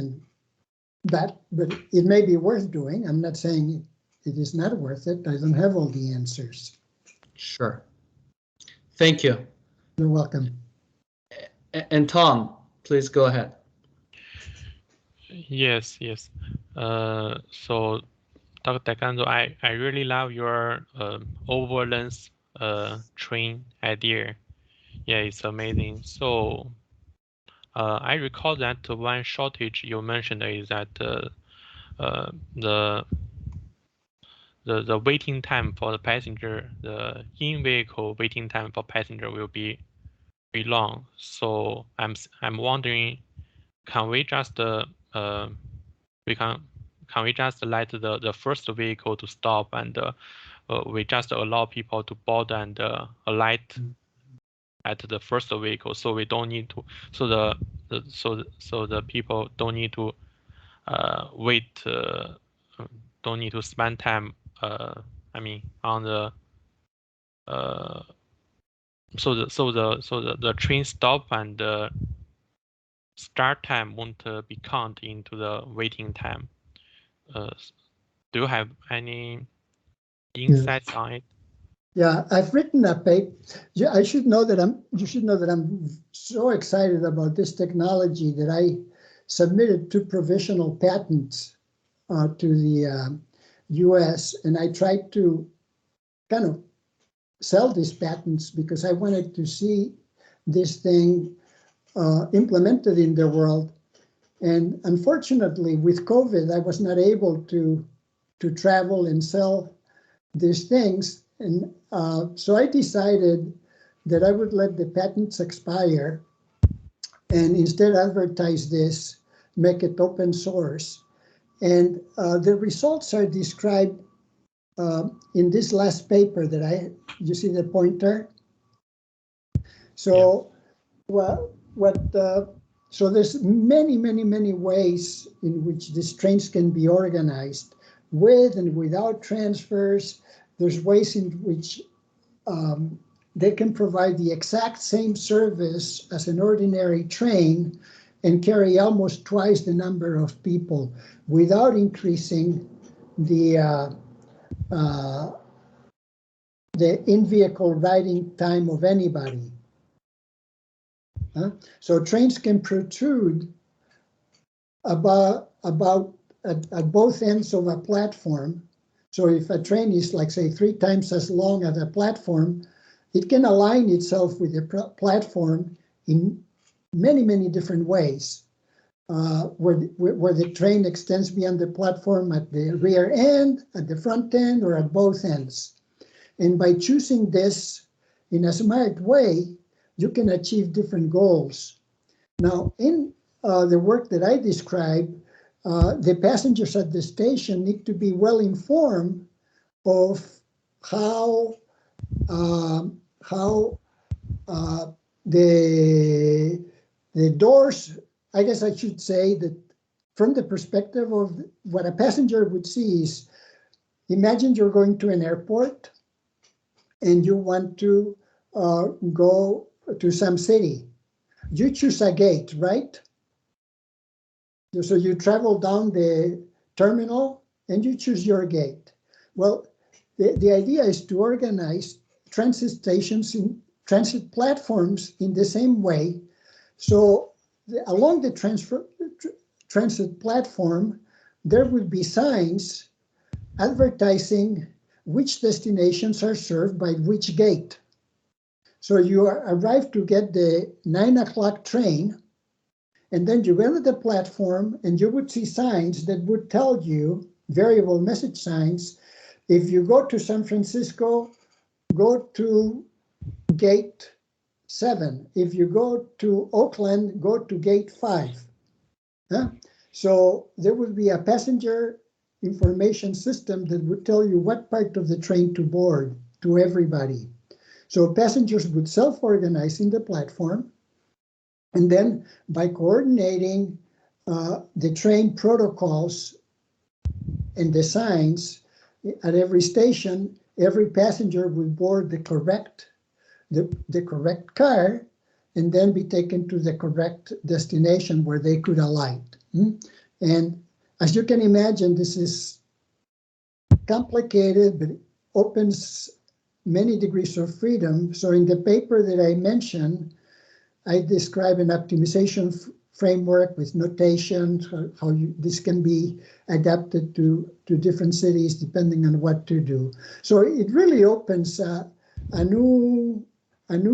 S8: but it may be worth doing. I'm not saying it is not worth it. I don't have all the answers.
S1: Sure. Thank you.
S8: You're welcome.
S1: And Tom, please go ahead.
S7: Yes. So, Dr. Daganzo, I really love your overlens train idea. Yeah, it's amazing. So I recall that one shortage you mentioned is that the waiting time for the passenger, the in-vehicle waiting time for passenger will be very long. So I'm wondering, can we just can we just let the first vehicle to stop, and we just allow people to board and alight at the first vehicle, so we don't need to, so the people don't need to wait, don't need to spend time, I mean, on the so the train stop and the start time won't be counted into the waiting time. Do you have any insights on it?
S8: Yeah, I've written a paper. You should know that I'm so excited about this technology that I submitted 2 provisional patents to the US, and I tried to kind of sell these patents because I wanted to see this thing implemented in the world. And unfortunately, with COVID, I was not able to travel and sell these things. And so I decided that I would let the patents expire and instead advertise this, make it open source. And the results are described in this last paper that you see the pointer? So, yeah. So there's many ways in which these trains can be organized with and without transfers. There's ways in which they can provide the exact same service as an ordinary train and carry almost twice the number of people without increasing the in-vehicle riding time of anybody. So trains can protrude about at both ends of a platform. So if a train is, like, say, 3 times as long as a platform, it can align itself with the platform in many different ways, where the train extends beyond the platform at the rear end, at the front end, or at both ends. And by choosing this in a smart way, you can achieve different goals. Now, in the work that I describe, the passengers at the station need to be well informed of how the doors, I guess I should say that from the perspective of what a passenger would see is, imagine you're going to an airport and you want to go to some city. You choose a gate, right? So you travel down the terminal and you choose your gate. Well, the idea is to organize transit stations in transit platforms in the same way. So along the transit platform, there will be signs advertising which destinations are served by which gate. So you arrive to get the 9 o'clock train, and then you go to the platform and you would see signs that would tell you, variable message signs, if you go to San Francisco, go to gate 7. If you go to Oakland, go to gate 5. So there would be a passenger information system that would tell you what part of the train to board to everybody. So passengers would self-organize in the platform, and then by coordinating the train protocols and the signs at every station, every passenger would board the correct car and then be taken to the correct destination where they could alight. And as you can imagine, this is complicated, but it opens many degrees of freedom. So in the paper that I mentioned, I describe an optimization framework with notation, how this can be adapted to different cities depending on what to do. So it really opens a new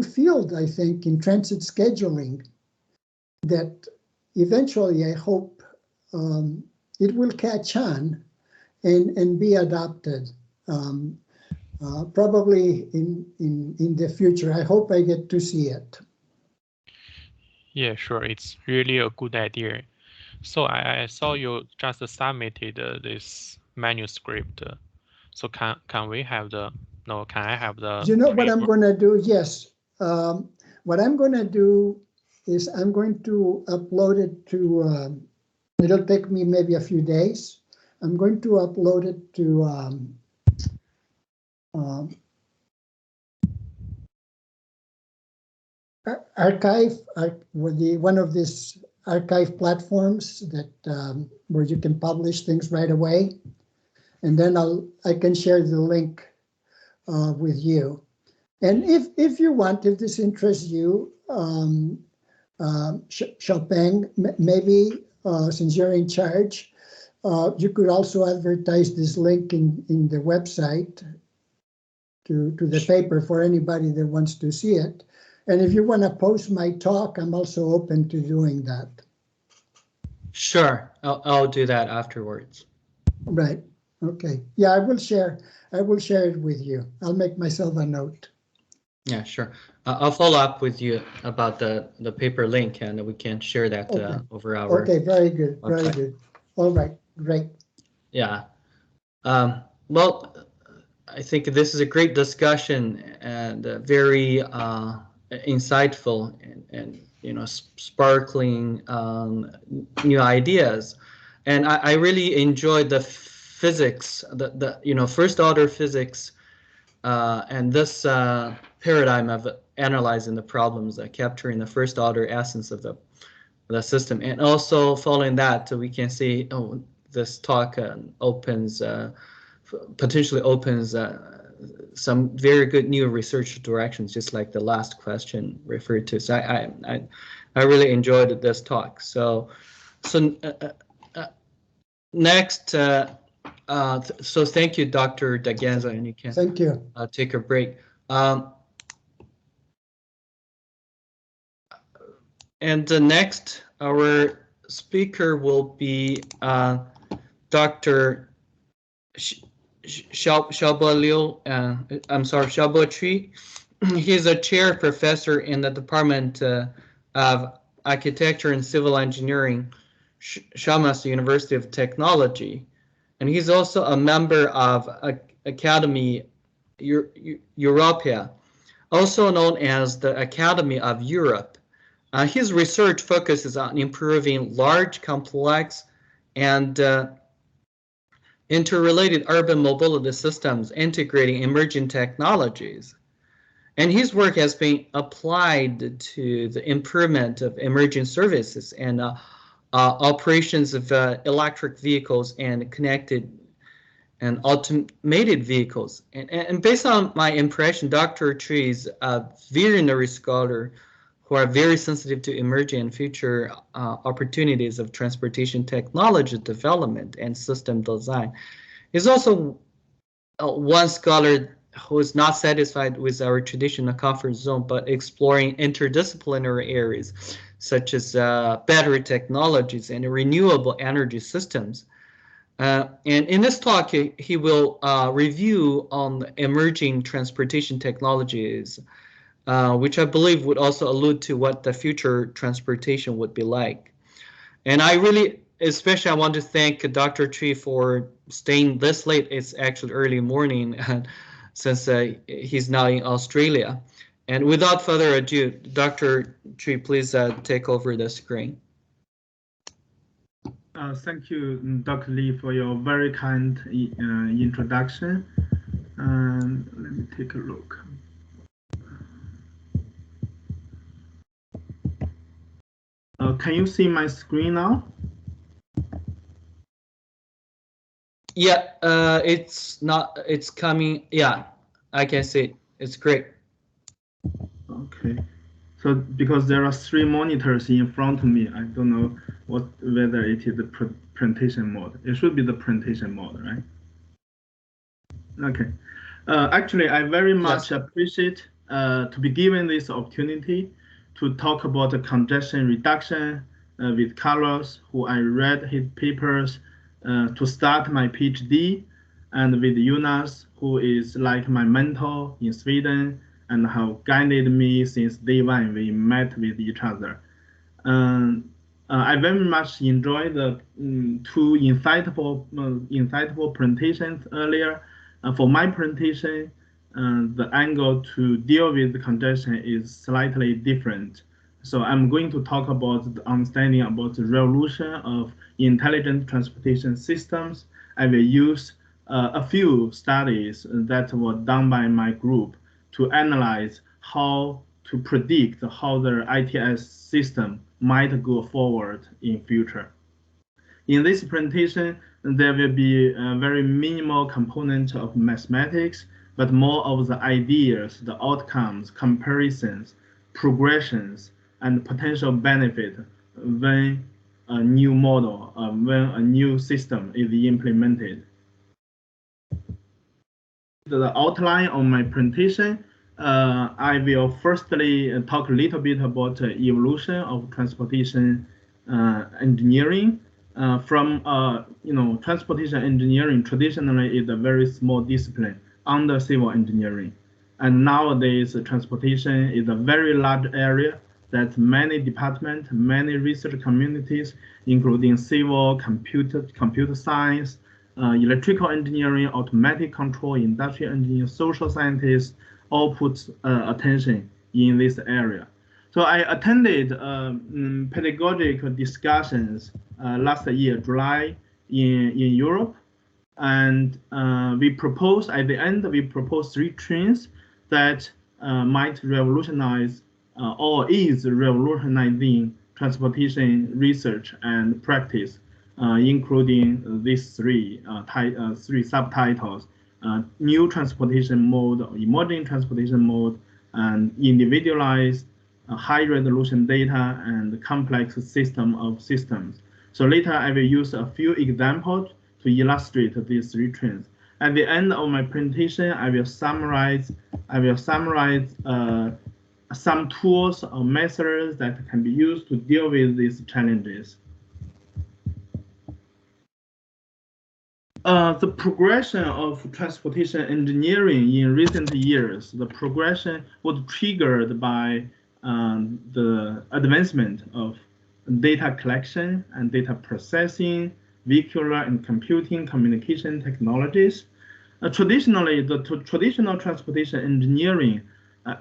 S8: field, I think, in transit scheduling that eventually I hope it will catch on and be adopted. Probably in the future. I hope I get to see it.
S7: Yeah, sure. It's really a good idea. So I saw you just submitted this manuscript. So can we have the, no, can I have the?
S8: You know what I'm going to do? Yes. What I'm going to do is I'm going to upload it to, it'll take me maybe a few days. I'm going to upload it to archive, one of these archive platforms that where you can publish things right away, and then I can share the link with you. And if you want, if this interests you, Xiaopeng, maybe since you're in charge, you could also advertise this link in the website to the paper for anybody that wants to see it. And if you want to post my talk, I'm also open to doing that.
S1: Sure, I'll do that afterwards.
S8: Right. Okay. Yeah, I will share it with you. I'll make myself a note.
S1: Yeah, sure. I'll follow up with you about the paper link, and we can share that over our.
S8: Okay, very good,
S1: website.
S8: very good. All right, great.
S1: Yeah. Well, I think this is a great discussion and very insightful and sparkling new ideas. And I really enjoyed the physics, the first order physics, and this paradigm of analyzing the problems, capturing the first order essence of the system, and also following that, we can see this talk potentially opens some very good new research directions, just like the last question referred to. So I really enjoyed this talk. So next, so thank you, Dr. Daganzo, and you can
S8: thank you.
S1: Take a break. And the next, our speaker will be Dr. Xiaobo Qu. He's a chair professor in the Department of Architecture and Civil Engineering, Jonas University of Technology. And he's also a member of Academy Europea, also known as the Academy of Europe. His research focuses on improving large, complex, and interrelated urban mobility systems, integrating emerging technologies. And his work has been applied to the improvement of emerging services and operations of electric vehicles and connected and automated vehicles. And based on my impression, Dr. Qu is a visionary scholar who are very sensitive to emerging and future opportunities of transportation technology development and system design. He's also one scholar who is not satisfied with our traditional comfort zone, but exploring interdisciplinary areas such as battery technologies and renewable energy systems. And in this talk, he will review on emerging transportation technologies, which I believe would also allude to what the future transportation would be like. And I really, especially I want to thank Dr. Qu for staying this late. It's actually early morning since he's now in Australia. And without further ado, Dr. Qu, please take over the screen.
S9: Thank you, Dr. Lee, for your very kind introduction. Let me take a look. Can you see my screen now?
S1: Yeah, it's coming. Yeah, I can see it. It's great.
S9: Okay. So because there are 3 monitors in front of me, I don't know whether it is the presentation mode. It should be the presentation mode, right? Okay. Actually, I very much appreciate to be given this opportunity to talk about the congestion reduction with Carlos, who I read his papers to start my PhD, and with Jonas, who is like my mentor in Sweden and have guided me since day one we met with each other. I very much enjoyed the 2 insightful presentations earlier. For my presentation, the angle to deal with the congestion is slightly different. So I'm going to talk about the understanding about the revolution of intelligent transportation systems. I will use a few studies that were done by my group to analyze how to predict how the ITS system might go forward in future. In this presentation, there will be a very minimal component of mathematics but more of the ideas, the outcomes, comparisons, progressions, and potential benefit when a new model, when a new system is implemented. The outline of my presentation, I will firstly talk a little bit about the evolution of transportation engineering. Transportation engineering traditionally is a very small discipline under civil engineering. And nowadays, transportation is a very large area that many departments, many research communities, including civil, computer science, electrical engineering, automatic control, industrial engineering, social scientists, all put attention in this area. So I attended pedagogic discussions last year, July, in Europe. And we proposed, at the end, we proposed 3 trends that might revolutionize or is revolutionizing transportation research and practice, including these 3 subtitles: new transportation mode, emerging transportation mode, and individualized high-resolution data and complex system of systems. So later I will use a few examples to illustrate these 3 trends. At the end of my presentation, I will summarize some tools or methods that can be used to deal with these challenges. The progression of transportation engineering in recent years, the progression was triggered by the advancement of data collection and data processing, vehicular and computing communication technologies. Traditionally, the traditional transportation engineering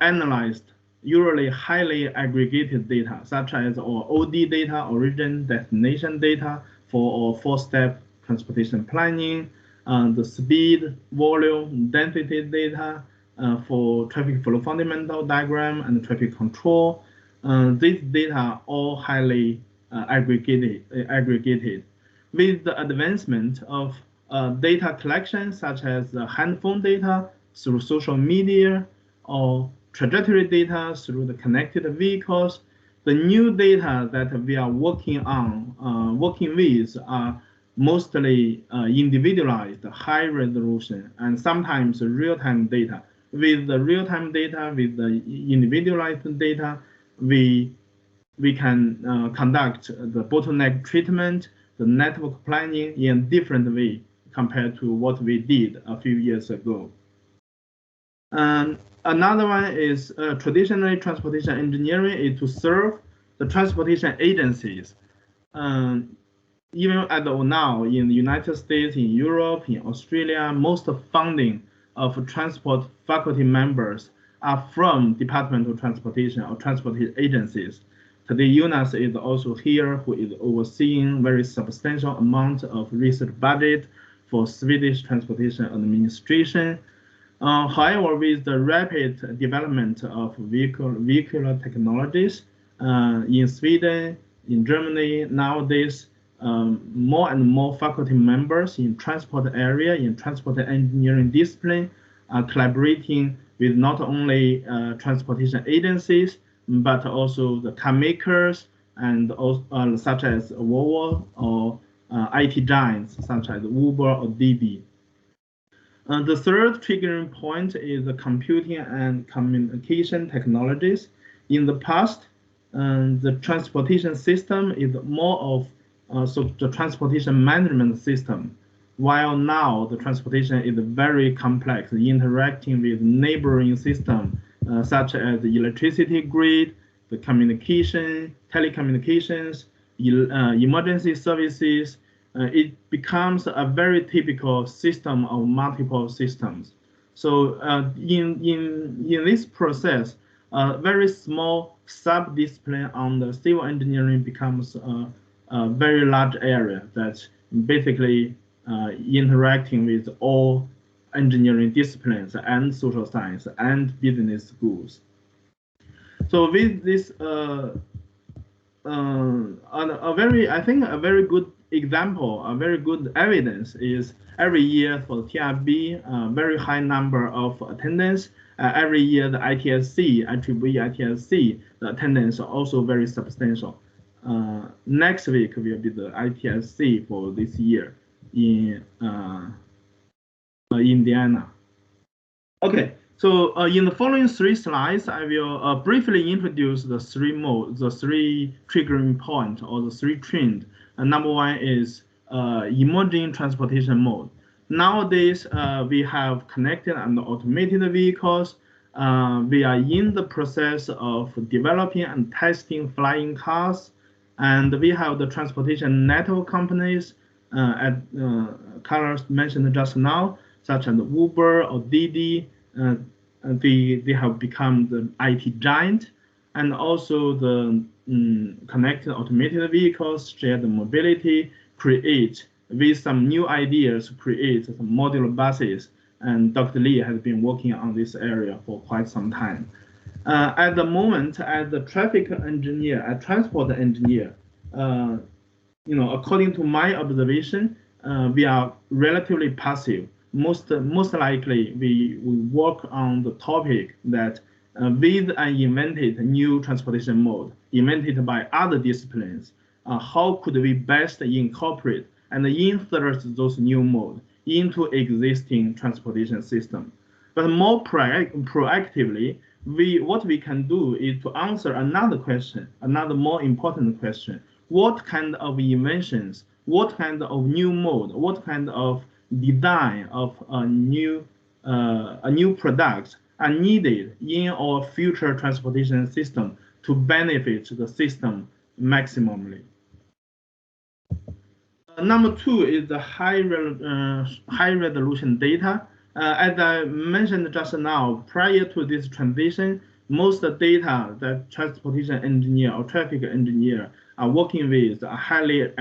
S9: analyzed usually highly aggregated data, such as our OD data, origin destination data, for our 4-step transportation planning, the speed, volume, density data for traffic flow fundamental diagram and traffic control. These data are all highly aggregated. With the advancement of data collection, such as handphone data through social media or trajectory data through the connected vehicles, the new data that we are working with are mostly individualized, high resolution, and sometimes real-time data. With the real-time data, with the individualized data, we can conduct the bottleneck treatment, the network planning in a different way compared to what we did a few years ago. And another one is traditionally transportation engineering is to serve the transportation agencies. Even as of now, in the United States, in Europe, in Australia, most funding of transport faculty members are from Department of Transportation or transportation agencies. Today, Jonas is also here, who is overseeing very substantial amount of research budget for Swedish Transportation Administration. However, with the rapid development of vehicular technologies in Sweden, in Germany, nowadays, more and more faculty members in transport area, in transport engineering discipline, are collaborating with not only transportation agencies, but also the car makers and also, such as Volvo or IT giants such as Uber or DB. The third triggering point is the computing and communication technologies. In the past, the transportation system is more of the transportation management system, while now the transportation is very complex, interacting with neighboring systems such as the electricity grid, the communication, telecommunications, emergency services. It becomes a very typical system of multiple systems. So in this process, a very small sub-discipline on the civil engineering becomes a very large area that's basically interacting with all engineering disciplines and social science and business schools. So with this, I think a very good example, a very good evidence is every year for the TRB, very high number of attendance. Every year the ITSC, IEEE ITSC, the attendance are also very substantial. Next week will be the ITSC for this year in Indiana. Okay, so in the following 3 slides, I will briefly introduce the 3 modes, the 3 triggering points or the 3 trends. Number 1 is emerging transportation mode. Nowadays, we have connected and automated vehicles. We are in the process of developing and testing flying cars. And we have the transportation network companies, Carlos mentioned just now, such as Uber or Didi. They have become the IT giant. And also the connected automated vehicles, shared mobility, create with some new ideas, create some modular buses. And Dr. Lee has been working on this area for quite some time. At the moment, as a traffic engineer, a transport engineer, according to my observation, we are relatively passive. Most likely, we work on the topic that with an invented new transportation mode, invented by other disciplines, how could we best incorporate and insert those new modes into existing transportation system? But more proactively, what we can do is to answer another question, another more important question. What kind of inventions, what kind of new mode, what kind of design of a new product are needed in our future transportation system to benefit the system maximally? Number 2 is the high resolution data. As I mentioned just now, prior to this transition, most data that transportation engineer or traffic engineer are working with are highly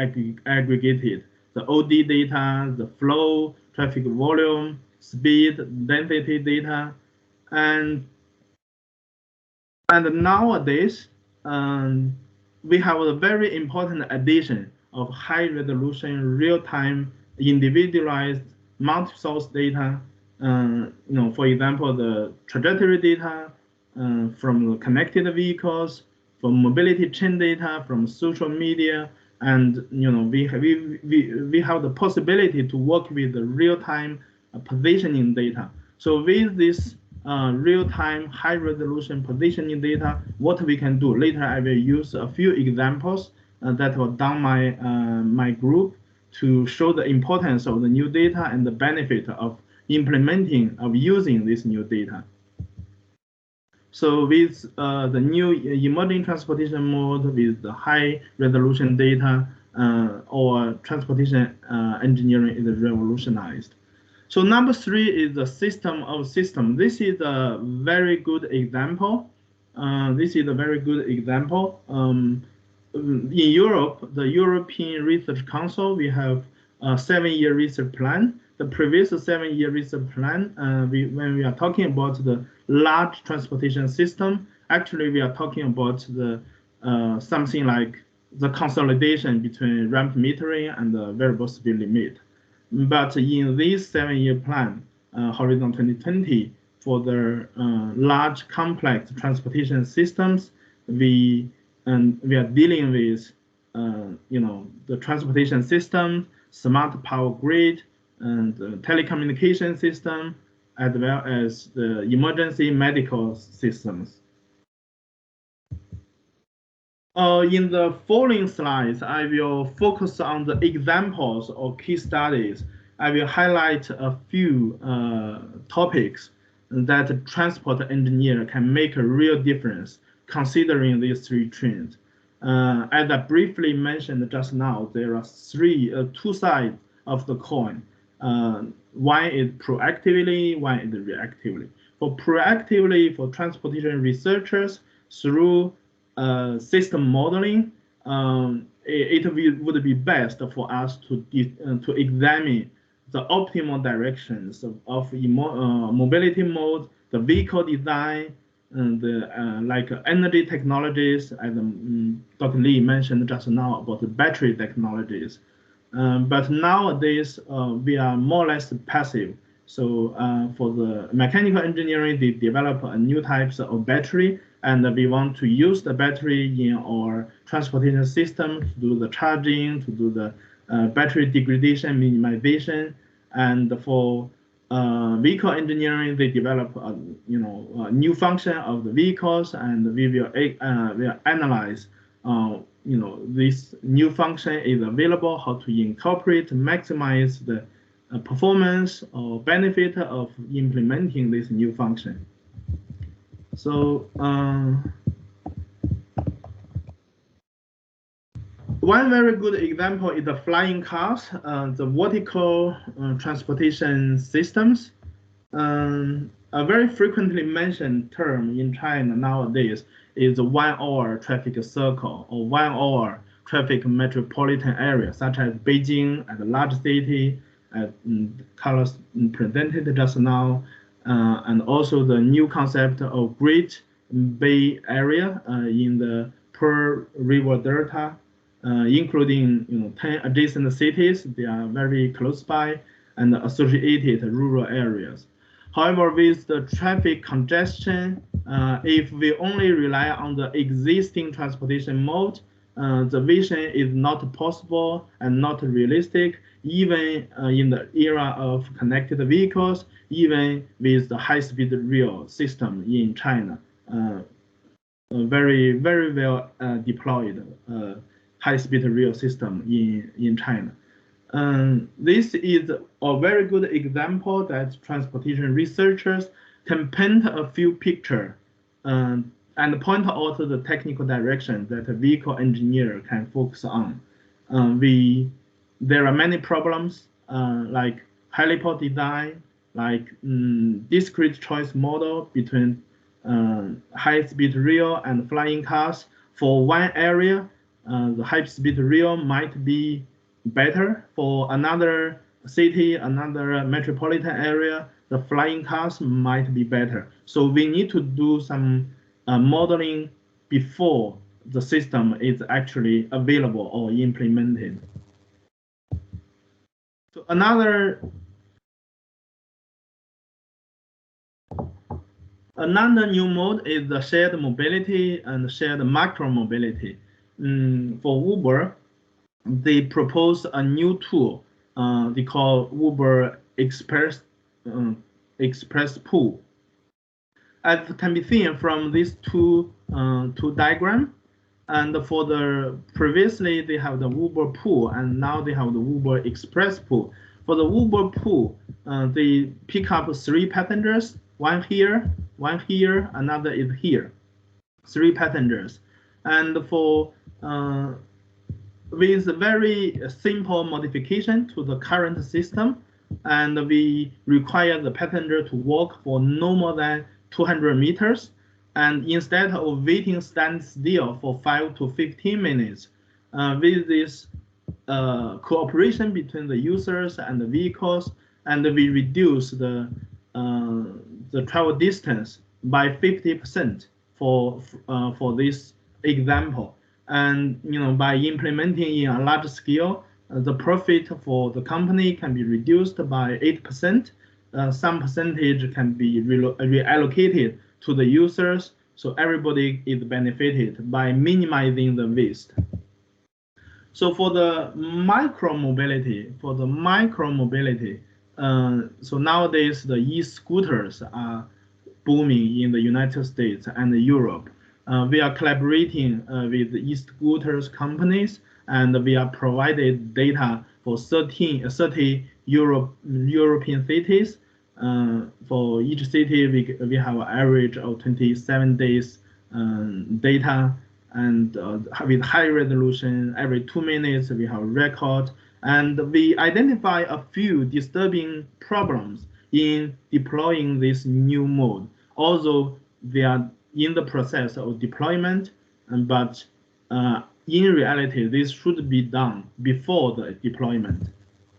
S9: aggregated. The OD data, the flow, traffic volume, speed, density data, and nowadays we have a very important addition of high resolution, real-time, individualized, multi-source data. For example, the trajectory data from the connected vehicles, from mobility chain data, from social media, and we have the possibility to work with the real-time positioning data. So with this real-time high-resolution positioning data, what we can do later, I will use a few examples that were done by my group to show the importance of the new data and the benefit of using this new data. So with the new emerging transportation mode with the high resolution data, our transportation engineering is revolutionized. So number 3 is the system of systems. This is a very good example. In Europe, the European Research Council, we have a 7-year research plan. The previous 7-year research plan, when we are talking about the large transportation system, actually we are talking about the something like the consolidation between ramp metering and the variable speed limit. But in this 7-year plan, Horizon 2020, for the large complex transportation systems, we are dealing with the transportation system, smart power grid, and telecommunication system, as well as the emergency medical systems. In the following slides, I will focus on the examples or key studies. I will highlight a few topics that a transport engineer can make a real difference considering these 3 trends. As I briefly mentioned just now, there are 2 sides of the coin. One is proactively, one is reactively. For proactively, for transportation researchers, through system modeling, it would be best for us to examine the optimal directions of mobility mode, the vehicle design, and like energy technologies, as Dr. Lee mentioned just now about the battery technologies. But nowadays, we are more or less passive. So for the mechanical engineering, they develop a new types of battery, and we want to use the battery in our transportation system to do the charging, to do the battery degradation, minimization. And for vehicle engineering, they develop a new function of the vehicles, and we will analyze this new function is available, how to incorporate, maximize the performance or benefit of implementing this new function. So one very good example is the flying cars, the vertical transportation systems. A very frequently mentioned term in China nowadays is the 1 hour traffic circle or 1 hour traffic metropolitan area, such as Beijing as a large city, as Carlos presented just now, and also the new concept of Great Bay Area in the Pearl River Delta, including 10 adjacent cities. They are very close by and associated rural areas. However, with the traffic congestion, if we only rely on the existing transportation mode, the vision is not possible and not realistic, even in the era of connected vehicles, even with the high-speed rail system in China. Very, very well deployed high-speed rail system in China. This is a very good example that transportation researchers can paint a few pictures and point out the technical direction that a vehicle engineer can focus on. There are many problems like heliport design, like discrete choice model between high-speed rail and flying cars. For one area, the high-speed rail might be better. For another city, another metropolitan area, the flying cars might be better. So we need to do some modeling before the system is actually available or implemented. So another new mode is the shared mobility and shared micro mobility. For Uber, they propose a new tool they call Uber Express Pool. As can be seen from these two diagrams, and for the previously they have the Uber Pool, and now they have the Uber Express Pool. For the Uber Pool, they pick up 3 passengers, one here, another is here, 3 passengers, and for with a very simple modification to the current system, and we require the passenger to walk for no more than 200 meters, and instead of waiting standstill for 5 to 15 minutes, with this cooperation between the users and the vehicles, and we reduce the travel distance by 50% for this example. And by implementing in a large scale, the profit for the company can be reduced by 8%. Some percentage can be reallocated to the users, so everybody is benefited by minimizing the waste. So for the micro mobility, so nowadays the e-scooters are booming in the United States and Europe. We are collaborating with the e-scooters companies, and we are provided data for 30 European cities. For each city, we have an average of 27 days data, and with high resolution, every 2 minutes we have a record, and we identify a few disturbing problems in deploying this new mode. Although they are in the process of deployment, but in reality, this should be done before the deployment.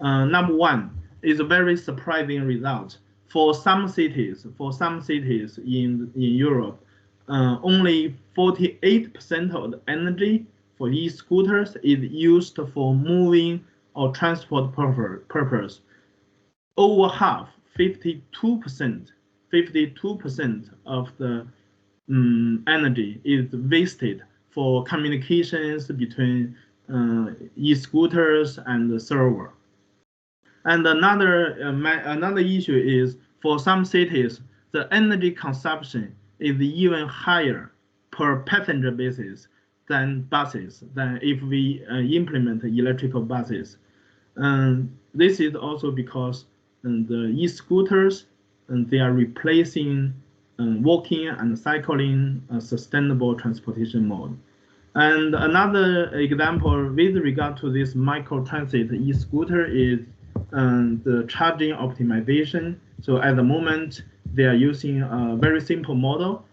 S9: Number one is a very surprising result. For some cities in Europe, only 48% of the energy for e-scooters is used for moving or transport purpose, over half, 52% of the energy is wasted for communications between e-scooters and the server. And another issue is, for some cities, the energy consumption is even higher per passenger basis than buses, than if we implement electrical buses. This is also because the e-scooters, they are replacing walking and cycling sustainable transportation mode. And another example with regard to this microtransit e-scooter is the charging optimization. So at the moment, they are using a very simple model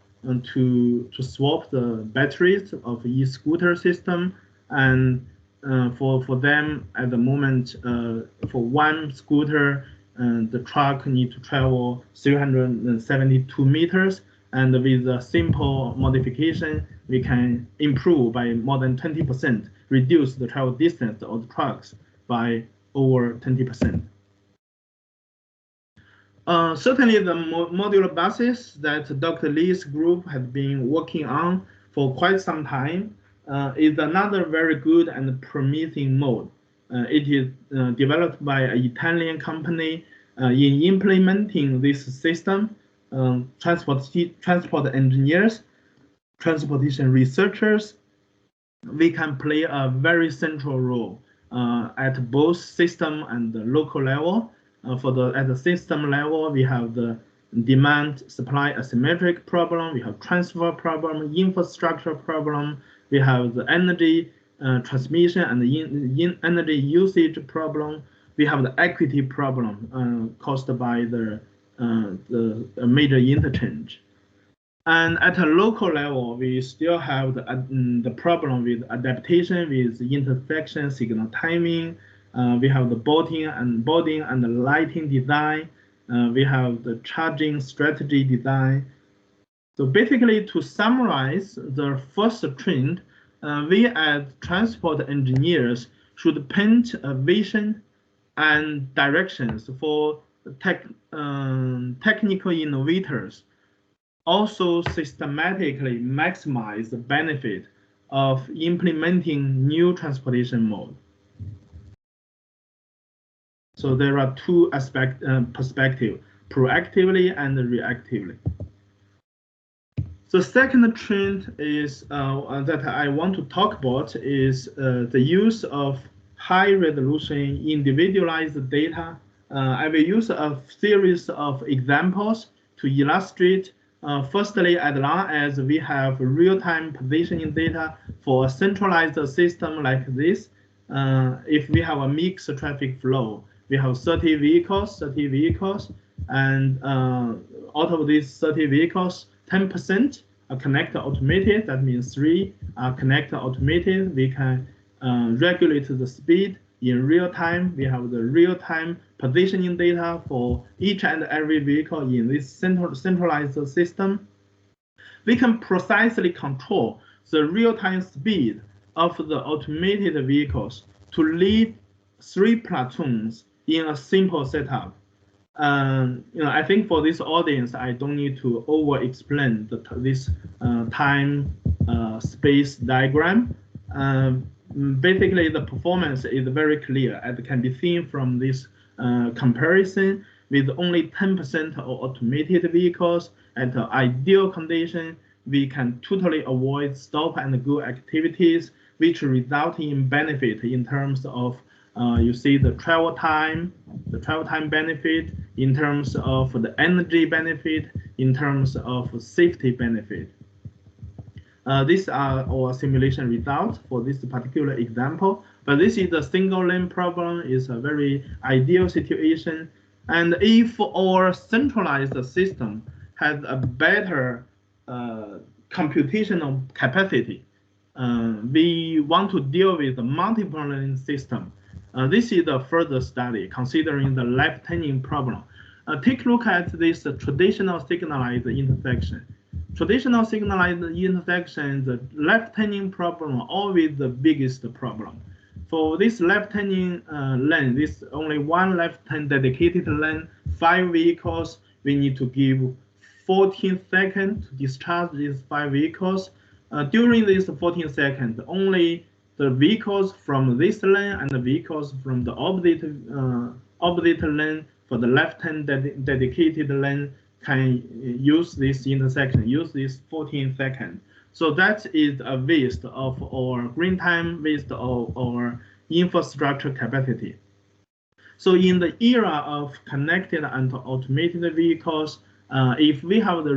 S9: to swap the batteries of e-scooter system. And for them, at the moment, for one scooter, the truck needs to travel 372 meters. And with a simple modification, we can improve by more than 20%, reduce the travel distance of the trucks by over 20%. Certainly, the modular buses that Dr. Lee's group has been working on for quite some time is another very good and promising mode. It is developed by an Italian company. In implementing this system, transport engineers, transportation researchers, we can play a very central role at both system and the local level. At the system level, we have the demand supply asymmetric problem, we have transfer problem, infrastructure problem, we have the energy transmission and the energy usage problem, we have the equity problem caused by the major interchange. And at a local level, we still have the problem with adaptation with intersection signal timing. We have the boarding and the lighting design. We have the charging strategy design. So basically, to summarize the first trend, we as transport engineers should paint a vision and directions for technical innovators, also systematically maximize the benefit of implementing new transportation mode. So there are two perspectives, proactively and reactively. The second trend is that I want to talk about is the use of high resolution individualized data. I will use a series of examples to illustrate. Firstly, as long as we have real-time positioning data for a centralized system like this, if we have a mixed traffic flow, we have 30 vehicles, and out of these 30 vehicles, 10% are connected automated. That means 3 are connected automated. We can regulate the speed in real time. We have the real-time positioning data for each and every vehicle in this centralized system. We can precisely control the real-time speed of the automated vehicles to lead 3 platoons in a simple setup. I think for this audience, I don't need to over-explain this time space diagram. Basically, the performance is very clear, as can be seen from this comparison. With only 10% of automated vehicles at the ideal condition, we can totally avoid stop and go activities, which result in benefit in terms of you see the travel time benefit, in terms of the energy benefit, in terms of safety benefit. These are our simulation results for this particular example, but this is a single lane problem, is a very ideal situation. And if our centralized system has a better computational capacity, we want to deal with the multiple lane system. This is a further study considering the left-turning problem. Take a look at this traditional signalized intersection. Traditional signalized intersection, the left-turning problem, always the biggest problem. For this left-turning lane, this only one left-turn dedicated lane, 5 vehicles, we need to give 14 seconds to discharge these 5 vehicles. During this 14 seconds, only the vehicles from this lane and the vehicles from the opposite lane for the left-turn dedicated lane can use this intersection, use this 14 seconds. So that is a waste of our green time, waste of our infrastructure capacity. So in the era of connected and automated vehicles, if we have the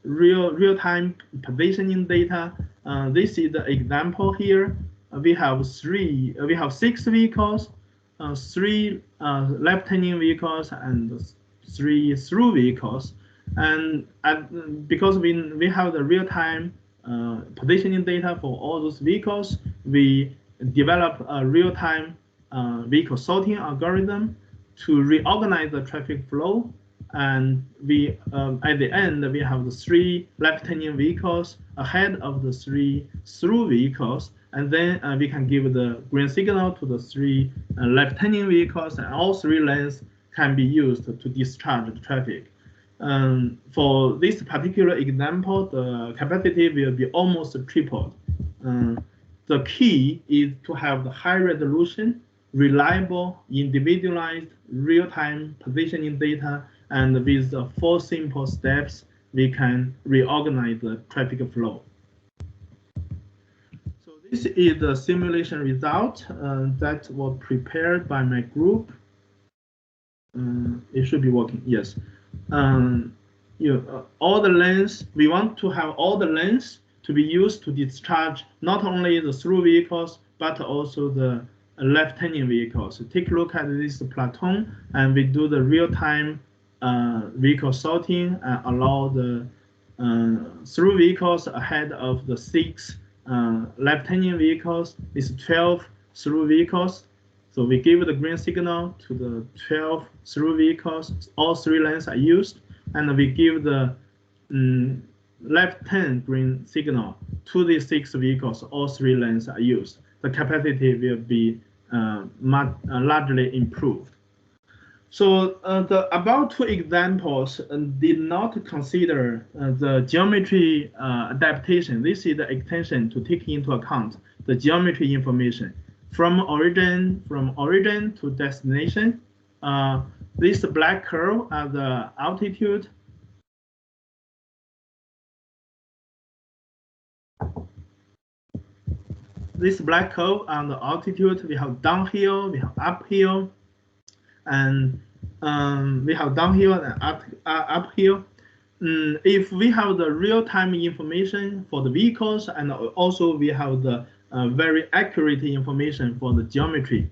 S9: real-time positioning data, this is the example here. We have 6 vehicles, 3 left-turning vehicles and 3 through vehicles. And because we have the real-time positioning data for all those vehicles, we develop a real-time vehicle sorting algorithm to reorganize the traffic flow. And we at the end, we have the 3 left-turning vehicles ahead of the 3 through vehicles, and then we can give the green signal to the 3 left-turning vehicles, and all 3 lanes can be used to discharge the traffic. For this particular example, the capacity will be almost tripled. The key is to have the high resolution, reliable, individualized, real-time positioning data, and with the 4 simple steps, we can reorganize the traffic flow. So this is the simulation result that was prepared by my group. It should be working, yes. All the lanes, we want to have all the lanes to be used to discharge not only the through vehicles, but also the left-turning vehicles. So take a look at this platoon, and we do the real-time vehicle sorting and allow the through vehicles ahead of the 6 left-turning vehicles. It's 12 through vehicles. So we give the green signal to the 12 through vehicles. All 3 lanes are used, and we give the left-turn green signal to the 6 vehicles. All 3 lanes are used. The capacity will be largely improved. So the about 2 examples did not consider the geometry adaptation. This is the extension to take into account the geometry information from origin to destination. This black curve are the altitude. This black curve on the altitude, we have downhill, we have uphill, and we have downhill and uphill. If we have the real-time information for the vehicles, and also we have the very accurate information for the geometry,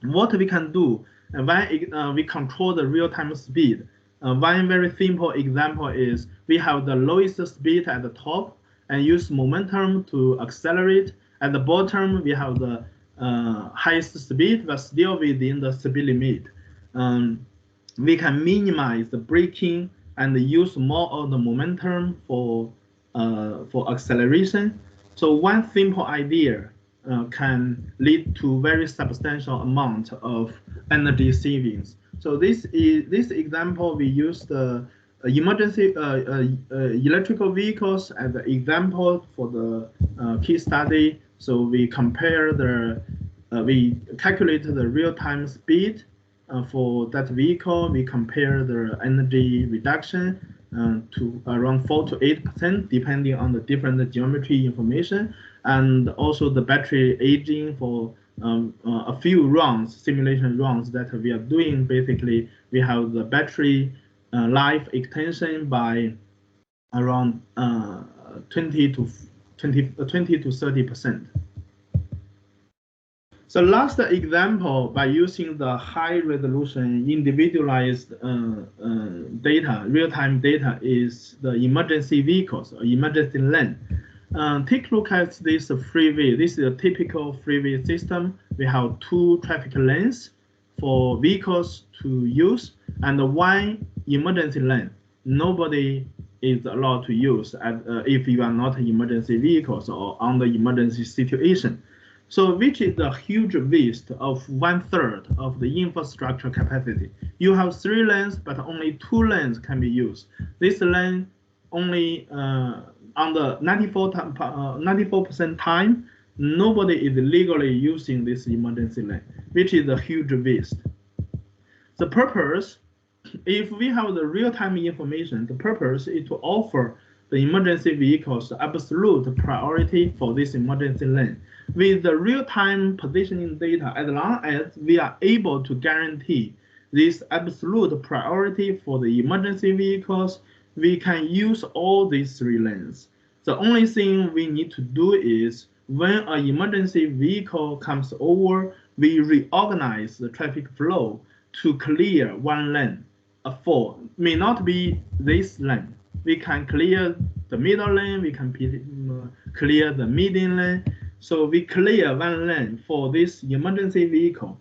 S9: what we can do when we control the real-time speed. One very simple example is we have the lowest speed at the top and use momentum to accelerate. At the bottom, we have the highest speed, but still within the speed limit. We can minimize the braking and use more of the momentum for acceleration. So one simple idea can lead to very substantial amount of energy savings. So this example, we use the emergency electrical vehicles as the example for the case study. So we compare we calculate the real-time speed for that vehicle. We compare the energy reduction to around 4 to 8%, depending on the different geometry information, and also the battery aging for a few rounds, simulation rounds that we are doing. Basically, we have the battery life extension by around 20 to 30%. So last example, by using the high resolution individualized data, real-time data, is the emergency vehicles or emergency lane. Take a look at this freeway. This is a typical freeway system. We have 2 traffic lanes for vehicles to use and 1 emergency lane. Nobody is allowed to use if you are not emergency vehicles or under emergency situation. So which is a huge waste of 1/3 of the infrastructure capacity. You have 3 lanes, but only 2 lanes can be used. This lane only on the 94% time, nobody is legally using this emergency lane, which is a huge waste. The purpose, if we have the real-time information, the purpose is to offer the emergency vehicles absolute priority for this emergency lane. With the real-time positioning data, as long as we are able to guarantee this absolute priority for the emergency vehicles, we can use all these 3 lanes. The only thing we need to do is when an emergency vehicle comes over, we reorganize the traffic flow to clear 1 lane. May not be this lane. We can clear the middle lane, we can clear the median lane. So we clear 1 lane for this emergency vehicle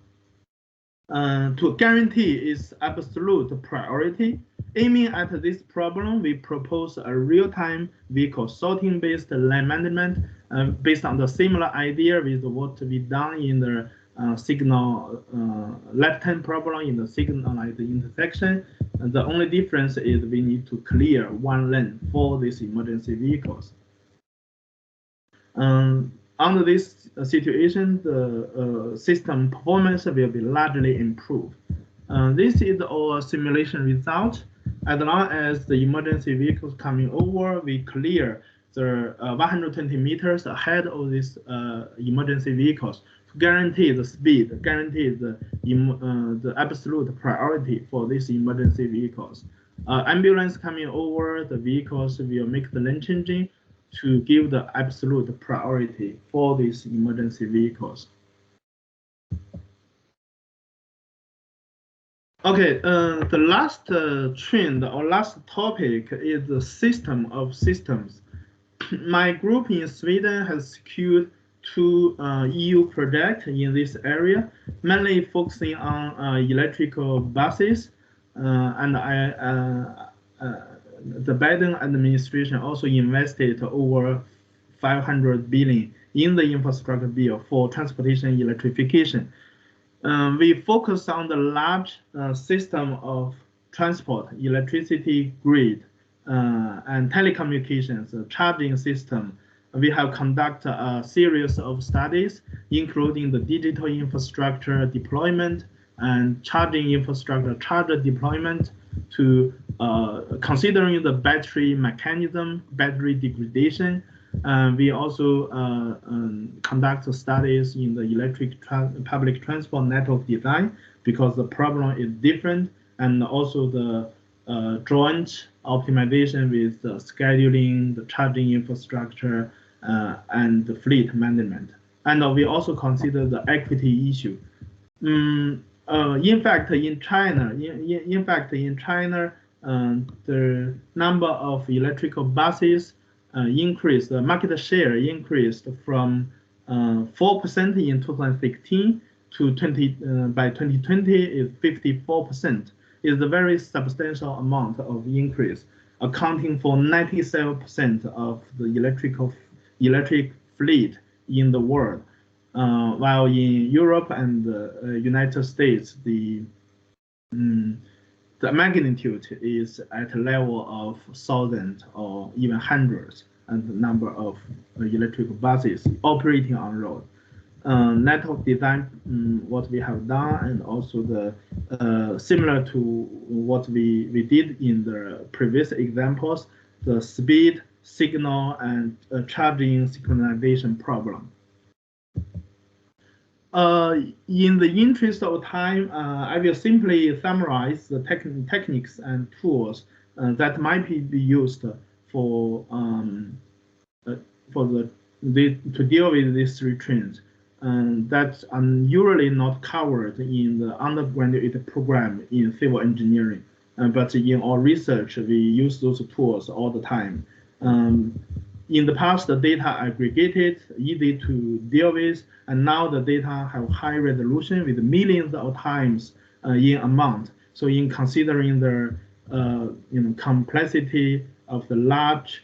S9: to guarantee its absolute priority. Aiming at this problem, we propose a real-time vehicle sorting-based lane management based on the similar idea with what we done in the signal left-hand problem in the signal light intersection. And the only difference is we need to clear 1 lane for these emergency vehicles. Under this situation, the system performance will be largely improved. This is our simulation result. As long as the emergency vehicles coming over, we clear the 120 meters ahead of these emergency vehicles to guarantee the speed, guarantee the absolute priority for these emergency vehicles. Ambulance coming over, the vehicles will make the lane changing to give the absolute priority for these emergency vehicles. Okay, the last trend or last topic is the system of systems. My group in Sweden has secured 2 EU projects in this area, mainly focusing on electrical buses, and the Biden administration also invested over 500 billion in the infrastructure bill for transportation electrification. We focus on the large system of transport, electricity grid, and telecommunications, charging system. We have conducted a series of studies, including the digital infrastructure deployment and charging infrastructure charger deployment to considering the battery mechanism, battery degradation. We also conduct studies in the electric public transport network design because the problem is different, and also the joint optimization with the scheduling, the charging infrastructure, and the fleet management. And we also consider the equity issue. In fact, in China, the number of electrical buses increased, the market share increased from 4% in 2016 to by 2020 is 54%. Is a very substantial amount of increase, accounting for 97% of the electric fleet in the world. While in Europe and the United States, the magnitude is at a level of thousands or even hundreds, and the number of electric buses operating on road. Network design, what we have done, and also the similar to what we did in the previous examples, the speed, signal, and charging synchronization problem. In the interest of time, I will simply summarize the techniques and tools that might be used to deal with these 3 trends. That are usually not covered in the undergraduate program in civil engineering. But in our research, we use those tools all the time. In the past, the data aggregated, easy to deal with, and now the data have high resolution with millions of times in amount. So in considering the complexity of the large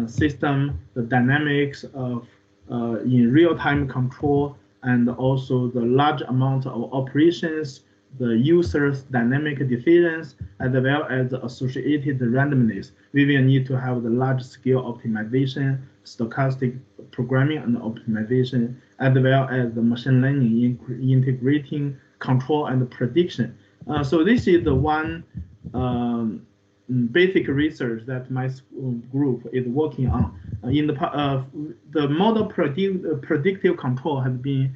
S9: system, the dynamics of in real-time control, and also the large amount of operations, the user's dynamic decisions, as well as the associated randomness. We will need to have the large-scale optimization, stochastic programming and optimization, as well as the machine learning integrating control and prediction. So this is the one basic research that my group is working on. In the model predictive control has been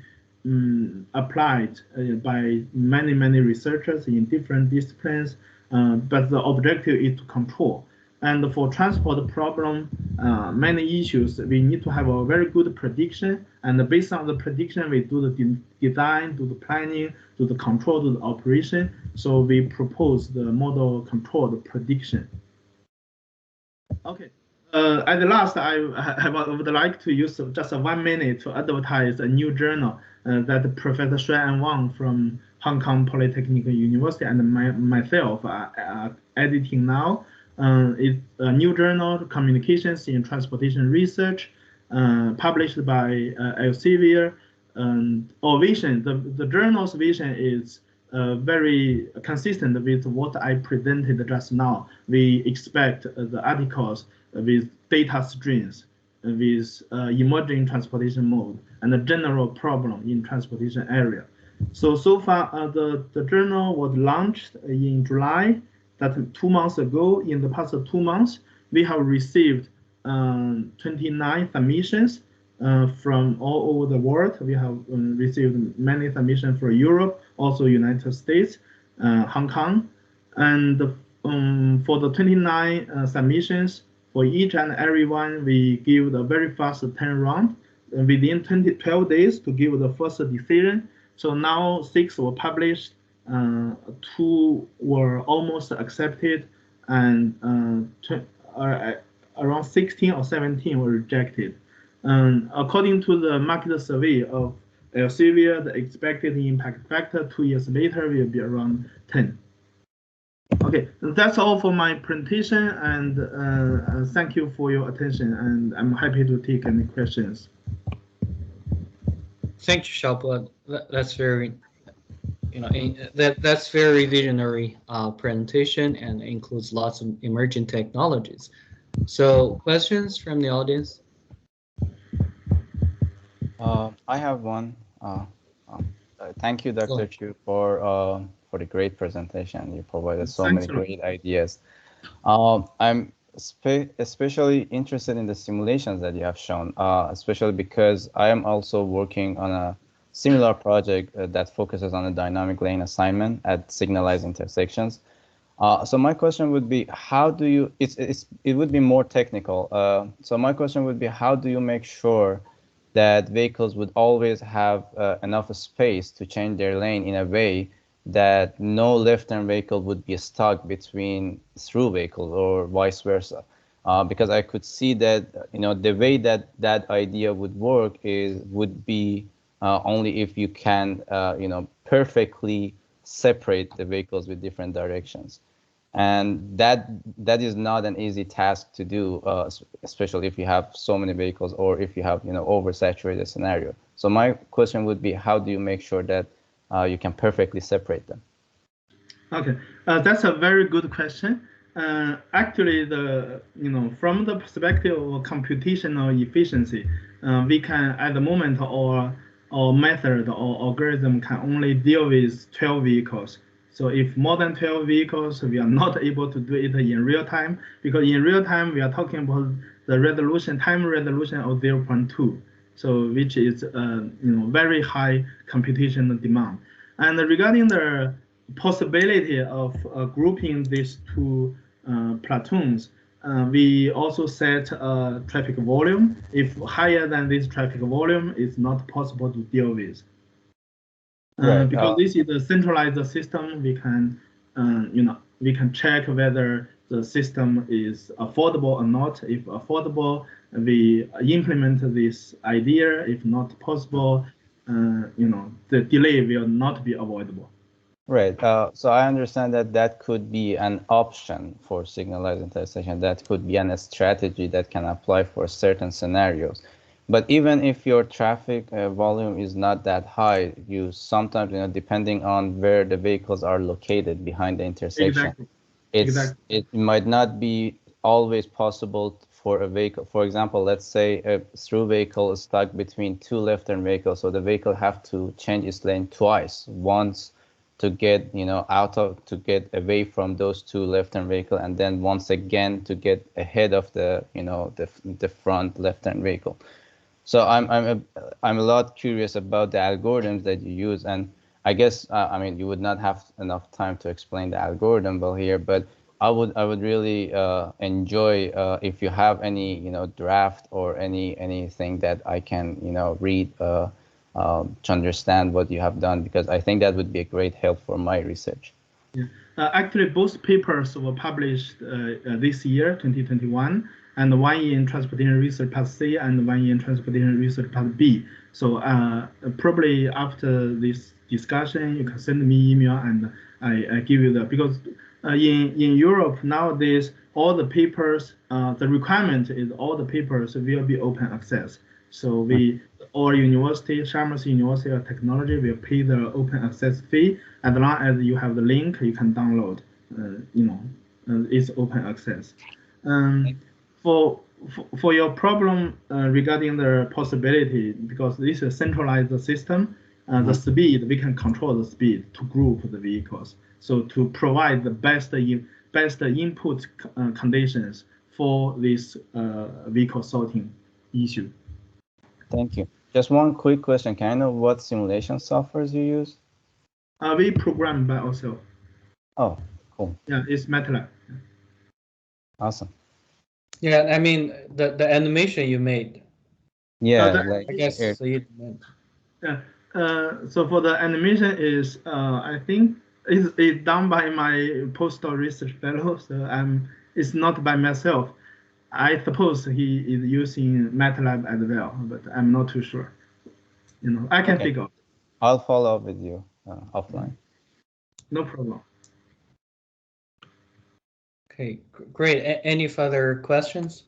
S9: applied by many researchers in different disciplines, but the objective is to control. And for transport problem, many issues, we need to have a very good prediction. And based on the prediction, we do the design, do the planning, do the control, do the operation. So we propose the model controlled prediction. Okay. At the last, I would like to use just 1 minute to advertise a new journal that Professor Xuan Wang from Hong Kong Polytechnic University and myself are editing now. It's a new journal, Communications in Transportation Research, published by Elsevier. Our vision, the journal's vision is very consistent with what I presented just now. We expect the articles with data streams, with emerging transportation mode, and a general problem in transportation area. So far, the journal was launched in July. That's 2 months ago. In the past 2 months, we have received 29 submissions from all over the world. We have received many submissions from Europe, also United States, Hong Kong. And for the 29 submissions, for each and every one, we give a very fast turnaround within 12 days to give the first decision. So now 6 were published, 2 were almost accepted, and around 16 or 17 were rejected. According to the market survey of Elsevier, the expected impact factor 2 years later will be around 10. Okay, that's all for my presentation, and thank you for your attention, and I'm happy to take any questions.
S1: Thank you, Xiaobo. That's very, that's very visionary presentation and includes lots of emerging technologies. So, questions from the audience?
S10: I have one. Thank you, Dr. Qu, for the great presentation. You provided so many great ideas. I'm especially interested in the simulations that you have shown, especially because I am also working on a similar project that focuses on a dynamic lane assignment at signalized intersections. So my question would be, how do you, it would be more technical. So my question would be, how do you make sure that vehicles would always have enough space to change their lane in a way that no left-turn vehicle would be stuck between through vehicles or vice versa? Because I could see that, the way that idea would work would be only if you can, perfectly separate the vehicles with different directions. And that is not an easy task to do, especially if you have so many vehicles or if you have, oversaturated scenario. So my question would be, how do you make sure that you can perfectly separate them? Okay,
S9: that's a very good question. Actually, from the perspective of computational efficiency, we can, at the moment, our method or algorithm can only deal with 12 vehicles. So if more than 12 vehicles, we are not able to do it in real time, because in real time, we are talking about the time resolution of 0.2. So which is, very high computational demand. And regarding the possibility of grouping these 2 platoons, we also set traffic volume. If higher than this traffic volume, it's not possible to deal with. Right. Because this is a centralized system, we can, we can check whether the system is affordable or not. If affordable, we implement this idea. If not possible, the delay will not be avoidable.
S10: Right. So I understand that could be an option for signalized intersection. That could be a strategy that can apply for certain scenarios. But even if your traffic volume is not that high, you sometimes, depending on where the vehicles are located behind the intersection, it might not be always possible for a vehicle. For example, let's say a through vehicle is stuck between two left-turn vehicles, so the vehicle have to change its lane twice, once to get to get away from those two left-turn vehicle, and then once again to get ahead of the the front left-turn vehicle. So I'm a lot curious about the algorithms that you use, and I guess I mean you would not have enough time to explain the algorithm well here, but I would really enjoy if you have any draft or anything that I can read to understand what you have done, because I think that would be a great help for my research.
S9: Yeah. Actually, both papers were published this year, 2021, and one in Transportation Research Part C and one in Transportation Research Part B. So probably after this discussion, you can send me email and I give you because in Europe nowadays, all the papers, the requirement is all the papers will be open access. So all university, Chalmers University of Technology will pay the open access fee. As long as you have the link, you can download. It's open access. For your problem regarding the possibility, because this is a centralized system, the speed, we can control the speed to group the vehicles. So to provide the best input conditions for this vehicle sorting issue.
S10: Thank you. Just one quick question. Can I know what simulation softwares you use?
S9: We program by ourselves.
S10: Oh, cool.
S9: Yeah, it's MATLAB.
S10: Awesome.
S1: Yeah, I mean the animation you made.
S10: Yeah,
S1: I guess so you meant.
S9: Yeah. So for the animation is I think it's done by my postdoc research fellow. So it's not by myself. I suppose he is using MATLAB as well, but I'm not too sure. I can figure out.
S10: I'll follow up with you offline.
S9: No problem.
S1: Okay, great. Any further questions?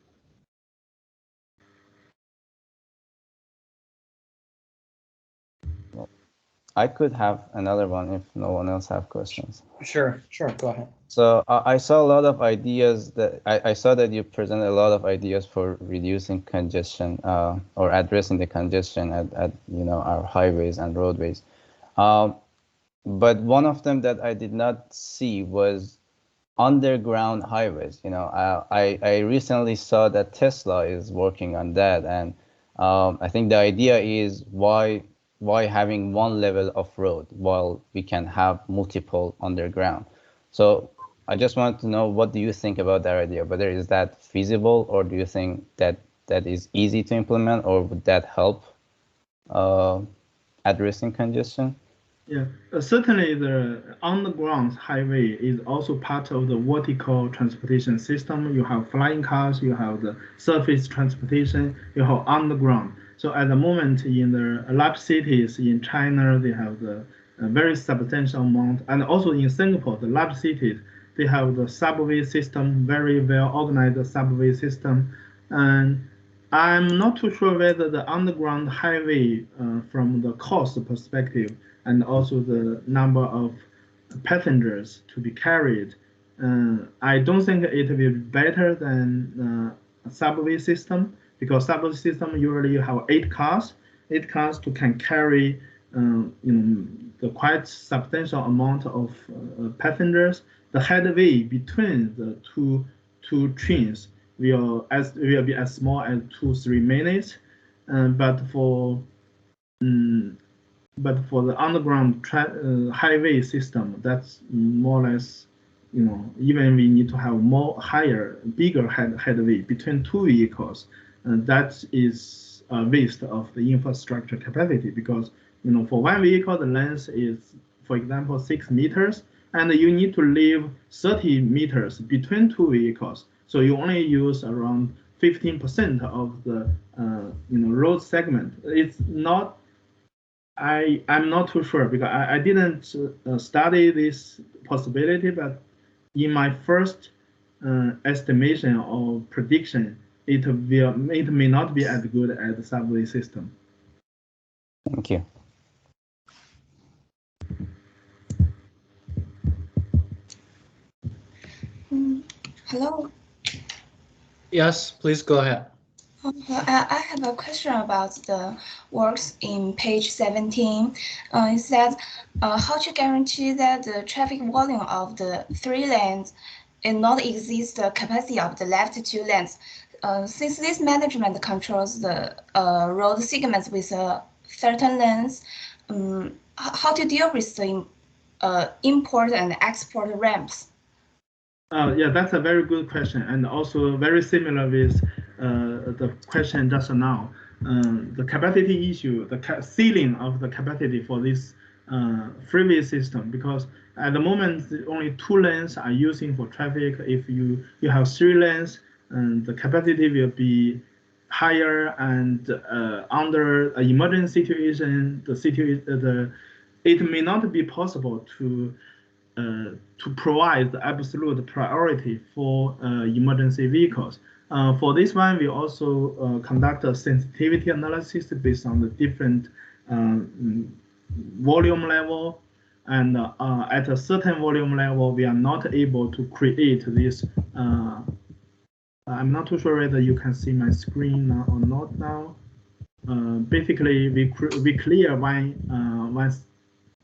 S10: I could have another one if no one else have questions.
S1: Sure, go ahead.
S10: So I saw a lot of ideas that I saw that you presented a lot of ideas for reducing congestion or addressing the congestion at our highways and roadways. But one of them that I did not see was underground highways. I recently saw that Tesla is working on that, and I think the idea is why having one level of road while we can have multiple underground. So I just want to know, what do you think about that idea? Whether is that feasible, or do you think that is easy to implement, or would that help addressing congestion?
S9: Yeah, certainly the underground highway is also part of the vertical transportation system. You have flying cars, you have the surface transportation, you have underground. So at the moment in the large cities in China, they have the very substantial amount, and also in Singapore, the large cities, they have the subway system, very well organized subway system. And I'm not too sure whether the underground highway from the cost perspective and also the number of passengers to be carried, I don't think it will be better than a subway system, because subway system usually you have 8 cars to can carry the quite substantial amount of passengers. The headway between the two trains will be as small as 2-3 minutes, but for the underground highway system, that's more or less, even we need to have bigger headway between two vehicles. That is a waste of the infrastructure capacity, because for one vehicle the length is, for example, 6 meters, and you need to leave 30 meters between two vehicles. So you only use around 15% of the road segment. It's not. I'm not too sure, because I didn't study this possibility, but in my first estimation or prediction, it may not be as good as the subway system.
S10: Thank you.
S11: Hello.
S1: Yes, please go ahead.
S11: I have a question about the works in page 17. It says, how to guarantee that the traffic volume of the 3 lanes will not exceed the capacity of the left 2 lanes. Since this management controls the road segments with a certain length, how to deal with the import and export ramps?
S9: Yeah, that's a very good question, and also very similar with the question just now. The capacity issue, the ceiling of the capacity for this freeway system, because at the moment only 2 lanes are using for traffic. If you have 3 lanes, the capacity will be higher, and under an emergency situation, it may not be possible to provide the absolute priority for emergency vehicles. For this one, we also conduct a sensitivity analysis based on the different volume level, and at a certain volume level, we are not able to create this. I'm not too sure whether you can see my screen now or not now. Basically, we clear one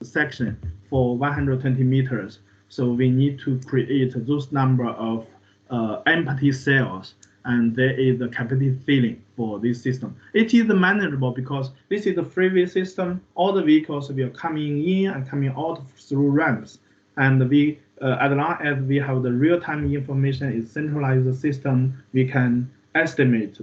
S9: section for 120 meters. So we need to create those number of empty cells, and there is the capacity ceiling for this system. It is manageable because this is a freeway system. All the vehicles will coming in and coming out through ramps, and we as long as we have the real-time information, is centralized system, we can estimate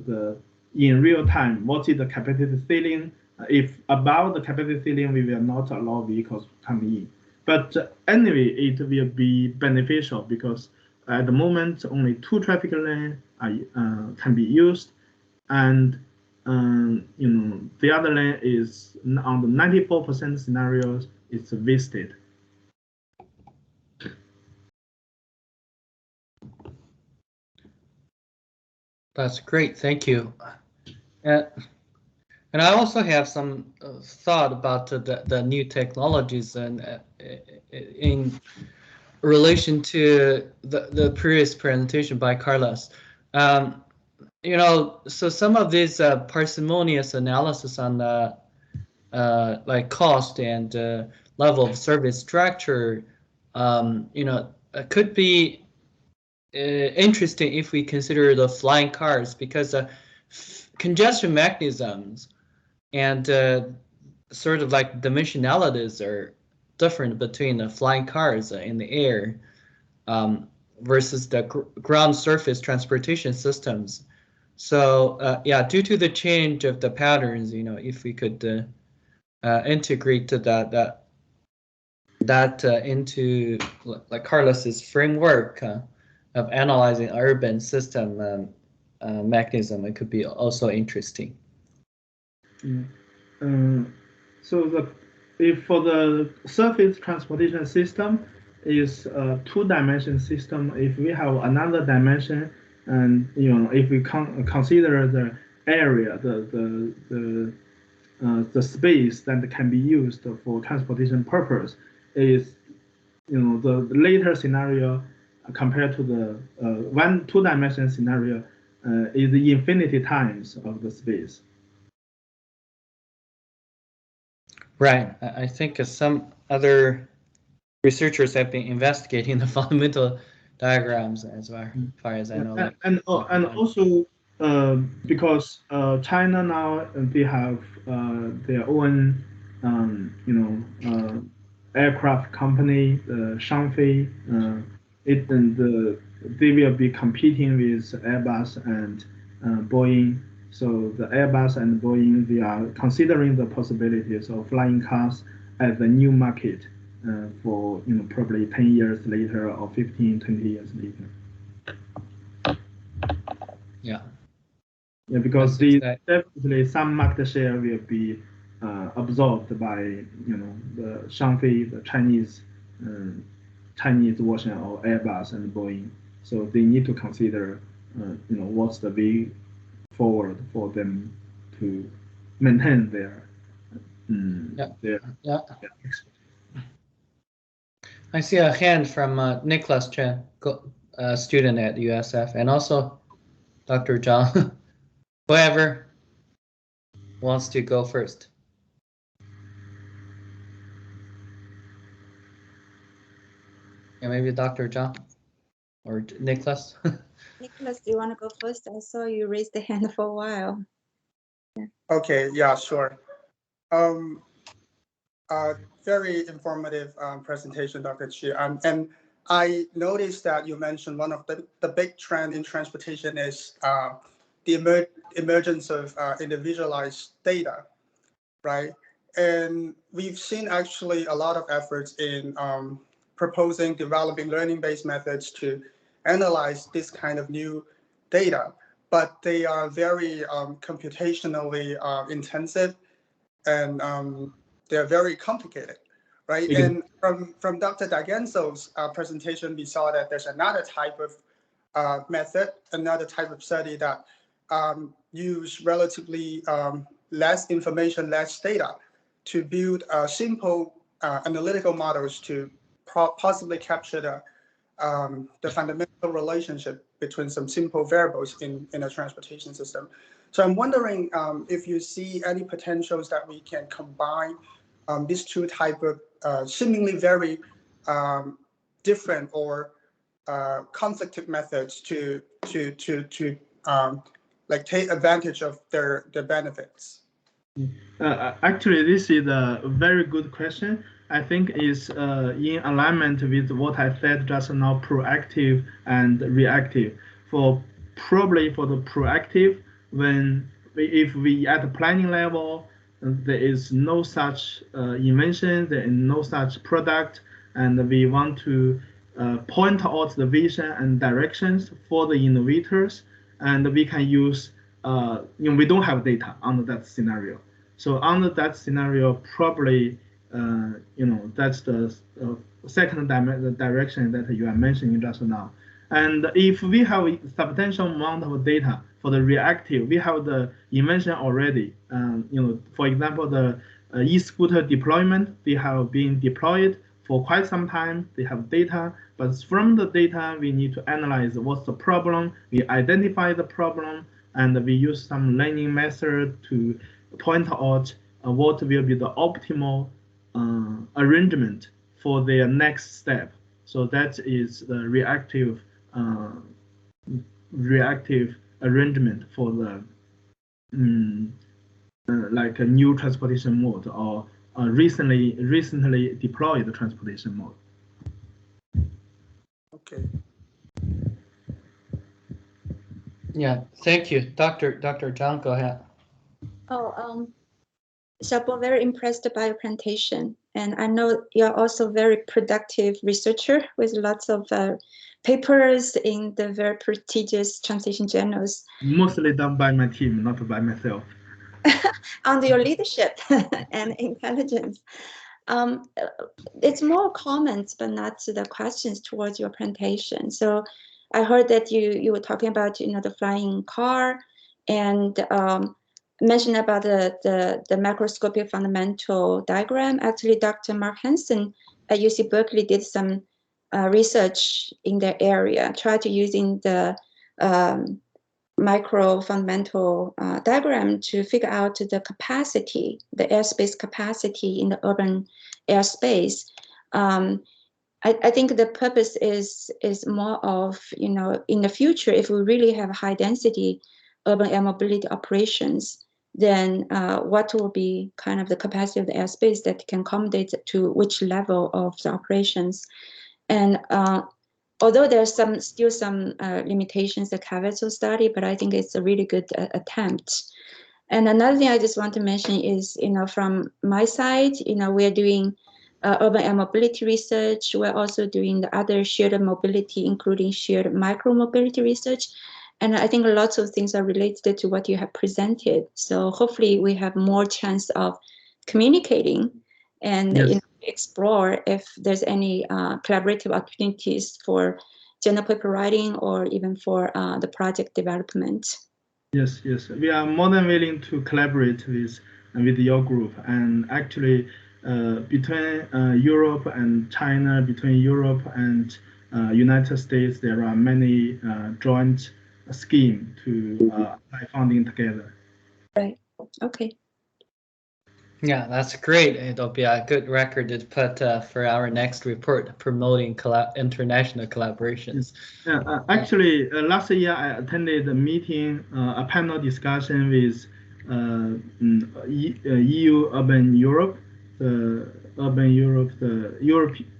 S9: in real time what is the capacity ceiling. If above the capacity ceiling, we will not allow vehicles to come in. But anyway, it will be beneficial because at the moment only 2 traffic lanes can be used, and the other lane is on the 94% scenarios it's wasted.
S1: That's great, thank you. And I also have some thought about the new technologies and in relation to the previous presentation by Carlos. So some of these parsimonious analysis on the like cost and level of service structure, could be interesting if we consider the flying cars, because congestion mechanisms and sort of like dimensionalities are different between the flying cars in the air versus the ground surface transportation systems. So yeah, due to the change of the patterns, if we could integrate that into like Carlos's framework of analyzing urban system mechanism, it could be also interesting.
S9: So if for the surface transportation system is a 2-dimension system, if we have another dimension, and if we consider the area, the space that can be used for transportation purpose, is the later scenario compared to the 2-dimension scenario is the infinity times of the space.
S1: Right. I think some other researchers have been investigating the fundamental diagrams as far as I know.
S9: And also because China now, they have their own aircraft company, Shangfei. They will be competing with Airbus and Boeing. So the Airbus and Boeing, they are considering the possibilities of flying cars as the new market for probably 10 years later or 15, 20 years later.
S1: Yeah.
S9: Yeah, because definitely some market share will be absorbed by the Shangfei, the Chinese version of Airbus and Boeing. So they need to consider what's the forward for them to maintain their expertise.
S1: I see a hand from Nicholas Chen, student at USF, and also Dr. Zhang. Whoever wants to go first. Yeah, maybe Dr. Zhang or Nicholas.
S4: Nicholas, do you want to go first? I saw you raise the hand for a while. Yeah.
S12: Okay, yeah, sure. Very informative presentation, Dr. Qu. And I noticed that you mentioned one of the big trend in transportation is the emergence of individualized data, right? And we've seen actually a lot of efforts in developing learning-based methods to analyze this kind of new data, but they are very computationally intensive, and they're very complicated, right? And from Dr. Daganzo's presentation, we saw that there's another type of method, another type of study that use relatively less information, less data to build simple analytical models to possibly capture the fundamental relationship between some simple variables in a transportation system. So I'm wondering if you see any potentials that we can combine these two type of seemingly very different or conflicted methods to like take advantage of their benefits.
S9: Actually, this is a very good question. I think is in alignment with what I said just now, proactive and reactive. Probably for the proactive, if we at the planning level, there is no such invention, there is no such product, and we want to point out the vision and directions for the innovators, and we can use, we don't have data under that scenario. So under that scenario, probably, that's the second direction that you are mentioning just now. And if we have a substantial amount of data for the reactive, we have the invention already. For example, the e-scooter deployment, they have been deployed for quite some time. They have data, but from the data, we need to analyze what's the problem. We identify the problem, and we use some learning method to point out what will be the optimal arrangement for their next step. So that is the reactive arrangement for the like a new transportation mode or recently deployed transportation mode.
S12: Okay.
S1: Yeah, thank you, Dr. Zhang. Go ahead.
S4: Xiaobo, very impressed by your presentation, and I know you're also very productive researcher with lots of papers in the very prestigious translation journals.
S9: Mostly done by my team, not by myself.
S4: Under your leadership and intelligence. It's more comments, but not the questions towards your presentation. So I heard that you were talking about the flying car, and mentioned about the macroscopic fundamental diagram. Actually, Dr. Mark Hansen at UC Berkeley did some research in the area, tried to using the micro fundamental diagram to figure out the capacity, the airspace capacity in the urban airspace. I think the purpose is more of, in the future, if we really have high density urban air mobility operations, then what will be kind of the capacity of the airspace that can accommodate to which level of the operations. And although there's still some limitations, the caveats of study, but I think it's a really good attempt. And another thing I just want to mention is, from my side, we're doing urban air mobility research. We're also doing the other shared mobility, including shared micro mobility research. And I think lots of things are related to what you have presented. So hopefully we have more chance of communicating and
S9: yes.
S4: Explore if there's any collaborative opportunities for journal paper writing or even for the project development.
S9: Yes, yes, we are more than willing to collaborate with your group. And actually, between Europe and China, between Europe and United States, there are many joint schemes to apply funding together.
S4: Right. Okay.
S1: Yeah, that's great. It'll be a good record to put for our next report promoting international collaborations.
S9: Actually, last year I attended a meeting, a panel discussion with EU Urban Europe, the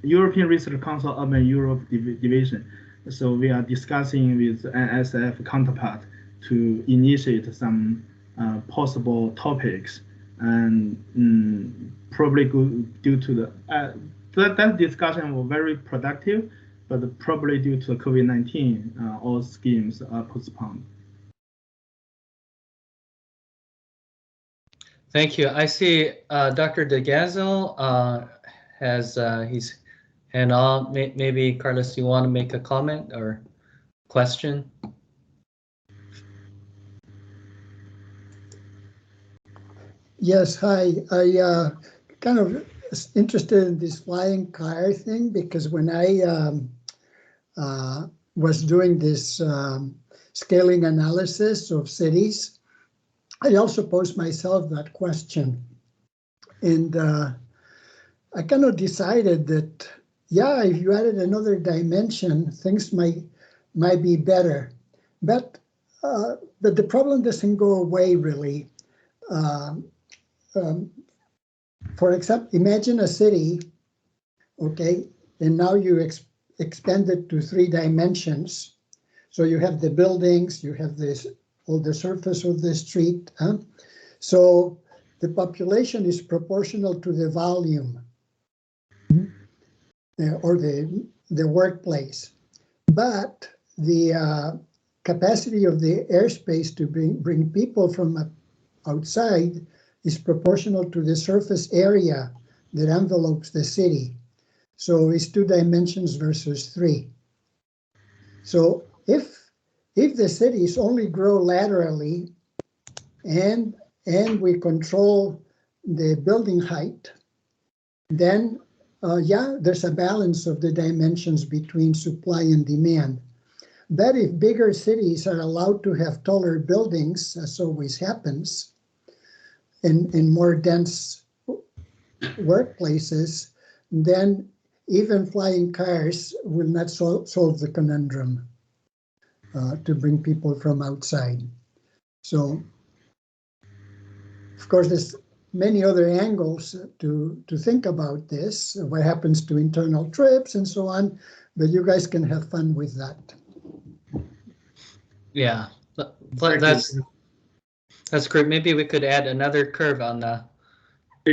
S9: European Research Council Urban Europe Division. So we are discussing with NSF counterpart to initiate some possible topics, and probably due to the that discussion was very productive, but probably due to COVID-19, all schemes are postponed.
S1: Thank you. I see Dr. Daganzo has his hand on. Maybe Carlos, you want to make a comment or question?
S8: Yes, hi. I kind of interested in this flying car thing because when I was doing this scaling analysis of cities, I also posed myself that question. And I kind of decided that, yeah, if you added another dimension, things might be better. But the problem doesn't go away, really. For example, imagine a city, okay, and now you expand it to 3 dimensions. So you have the buildings, you have all the surface of the street. So the population is proportional to the volume or the workplace. But the capacity of the airspace to bring people from outside is proportional to the surface area that envelopes the city. So it's 2 dimensions versus 3. So if the cities only grow laterally and we control the building height, then yeah, there's a balance of the dimensions between supply and demand. But if bigger cities are allowed to have taller buildings, as always happens, in more dense workplaces, then even flying cars will not solve the conundrum to bring people from outside. So, of course, there's many other angles to think about this, what happens to internal trips and so on, but you guys can have fun with that.
S1: Yeah, that's great. Maybe we could add another curve on the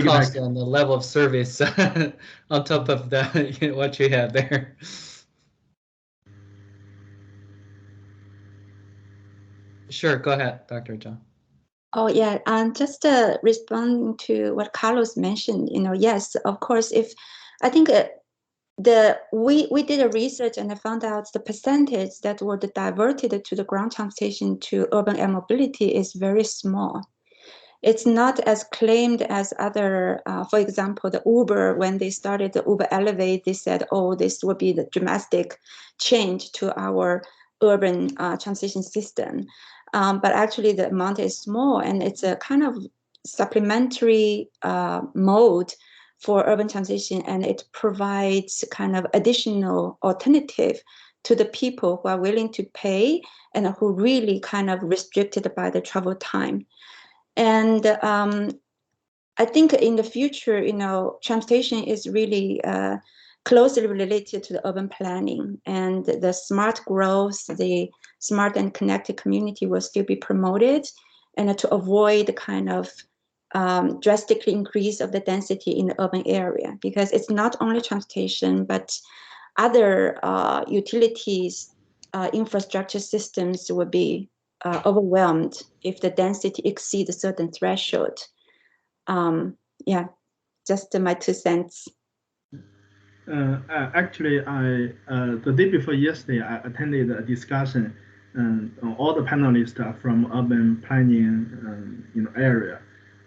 S1: cost and the level of service on top of the what you have there. Sure, go ahead, Dr. John.
S4: Oh yeah, and just responding to what Carlos mentioned, yes, of course, if I think we did a research and I found out the percentage that were diverted to the ground transportation to urban air mobility is very small. It's not as claimed as other, for example, the Uber, when they started the Uber Elevate, they said, oh, this will be the dramatic change to our urban transportation system. But actually the amount is small, and it's a kind of supplementary mode for urban transition, and it provides kind of additional alternative to the people who are willing to pay and who really kind of restricted by the travel time. And I think in the future, transportation is really closely related to the urban planning, and the smart growth, the smart and connected community will still be promoted, and to avoid the kind of drastically increase of the density in the urban area, because it's not only transportation, but other utilities, infrastructure systems will be overwhelmed if the density exceeds a certain threshold. Yeah, just my 2 cents.
S9: Actually, the day before yesterday, I attended a discussion all the panelists are from urban planning area.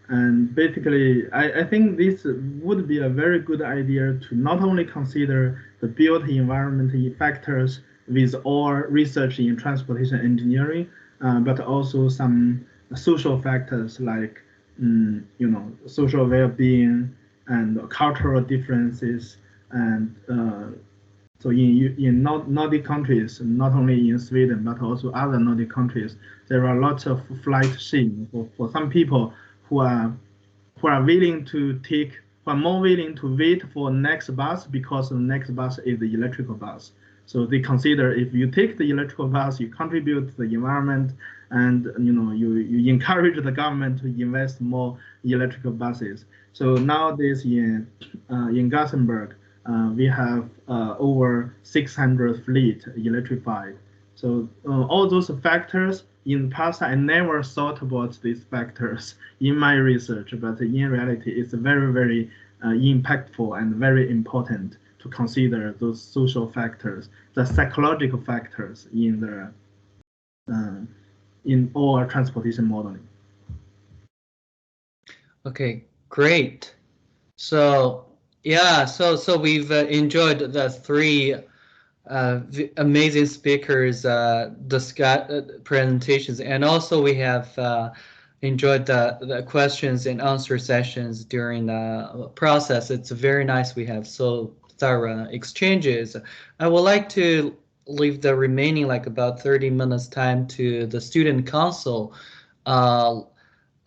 S9: And basically, I think this would be a very good idea to not only consider the built environment factors with all research in transportation engineering, but also some social factors like, social well-being and cultural differences. And so in Nordic countries, not only in Sweden, but also other Nordic countries, there are lots of flight shame for some people who are willing to take, who are more willing to wait for next bus because the next bus is the electrical bus. So they consider if you take the electrical bus, you contribute to the environment, and you encourage the government to invest more electrical buses. So nowadays in Gothenburg, we have over 600 fleet electrified. So all those factors, in the past, I never thought about these factors in my research, but in reality, it's very, very impactful and very important to consider those social factors, the psychological factors in all transportation modeling.
S1: Okay, great. So yeah, so we've enjoyed the three amazing speakers presentations, and also we have enjoyed the questions and answer sessions during the process. It's very nice we have so thorough exchanges. I would like to leave the remaining about 30 minutes time to the student council,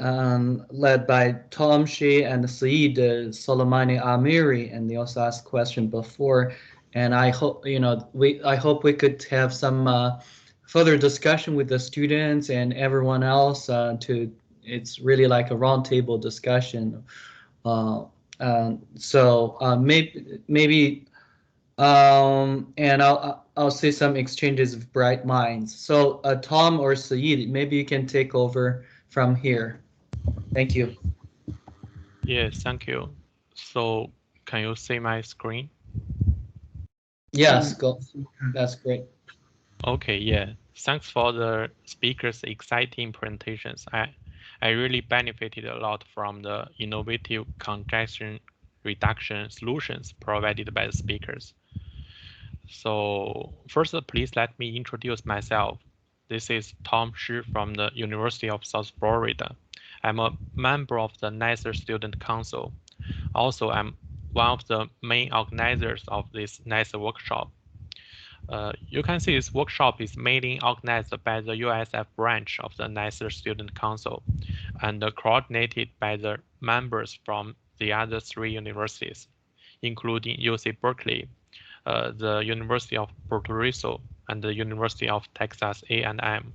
S1: led by Tom Shi and Saeed Soleimani Amiri, and they also asked a question before. And I hope I hope we could have some further discussion with the students and everyone else. It's really like a roundtable discussion. So maybe and I'll say some exchanges of bright minds. So Tom or Saeed, maybe you can take over from here. Thank you.
S7: Yes, thank you. So can you see my screen?
S1: Yes, go. That's great.
S7: Okay, yeah. Thanks for the speakers' exciting presentations. I really benefited a lot from the innovative congestion reduction solutions provided by the speakers. So first, please let me introduce myself. This is Tom Shi from the University of South Florida. I'm a member of the NICR Student Council. Also, I'm one of the main organizers of this NICR workshop. You can see this workshop is mainly organized by the USF branch of the NICR Student Council and coordinated by the members from the other three universities, including UC Berkeley, the University of Puerto Rico, and the University of Texas A&M.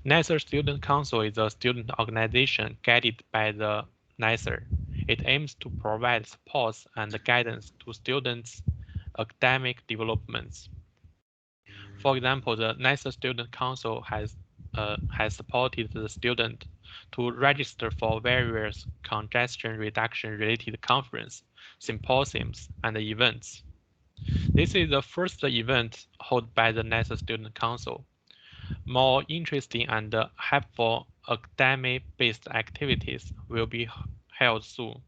S7: NICR Student Council is a student organization guided by the NICR. It aims to provide support and guidance to students' academic developments. For example, the NICR Student Council has supported the student to register for various congestion reduction related conferences, symposiums, and events. This is the first event held by the NICR Student Council. More interesting and helpful academic-based activities will be held soon.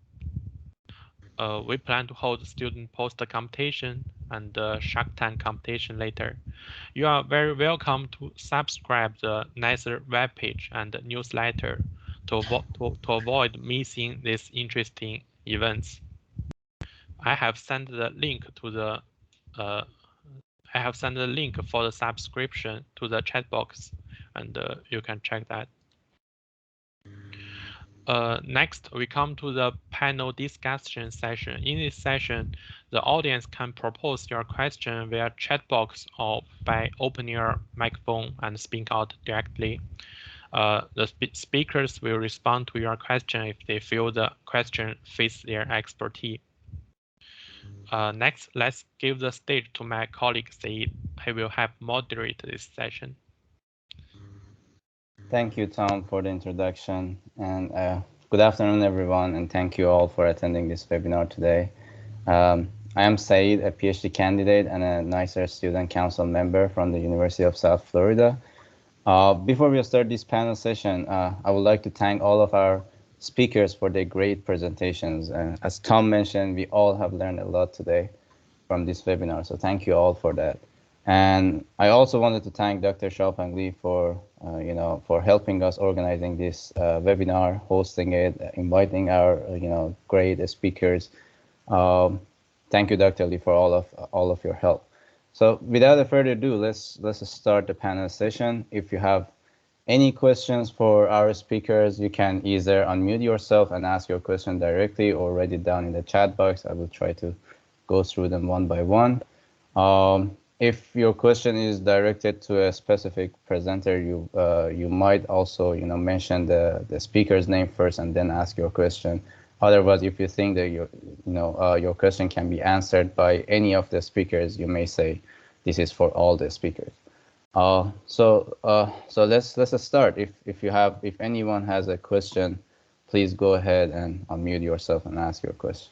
S7: We plan to hold student poster competition and Shark Tank competition later. You are very welcome to subscribe the NICR webpage and newsletter to avoid missing these interesting events. I have sent the link to the for the subscription to the chat box, and you can check that. Next, we come to the panel discussion session. In this session, the audience can propose your question via chat box or by opening your microphone and speak out directly. The speakers will respond to your question if they feel the question fits their expertise. Next, let's give the stage to my colleague Saeed. He will help moderate this session.
S10: Thank you, Tom, for the introduction. And good afternoon, everyone, and thank you all for attending this webinar today. I am Saeed, a PhD candidate and a NICR Student Council member from the University of South Florida. Before we start this panel session, I would like to thank all of our speakers for their great presentations. And as Tom mentioned, we all have learned a lot today from this webinar. So thank you all for that. And I also wanted to thank Dr. Xiaobo Qu for, for helping us organizing this webinar, hosting it, inviting our, great speakers. Thank you, Dr. Lee, for all of your help. So without further ado, let's start the panel session. If you have any questions for our speakers, you can either unmute yourself and ask your question directly or write it down in the chat box. I will try to go through them one by one. If your question is directed to a specific presenter, you might also mention the speaker's name first and then ask your question. Otherwise, if you think that your question can be answered by any of the speakers, you may say this is for all the speakers. So let's start. If anyone has a question, please go ahead and unmute yourself and ask your question.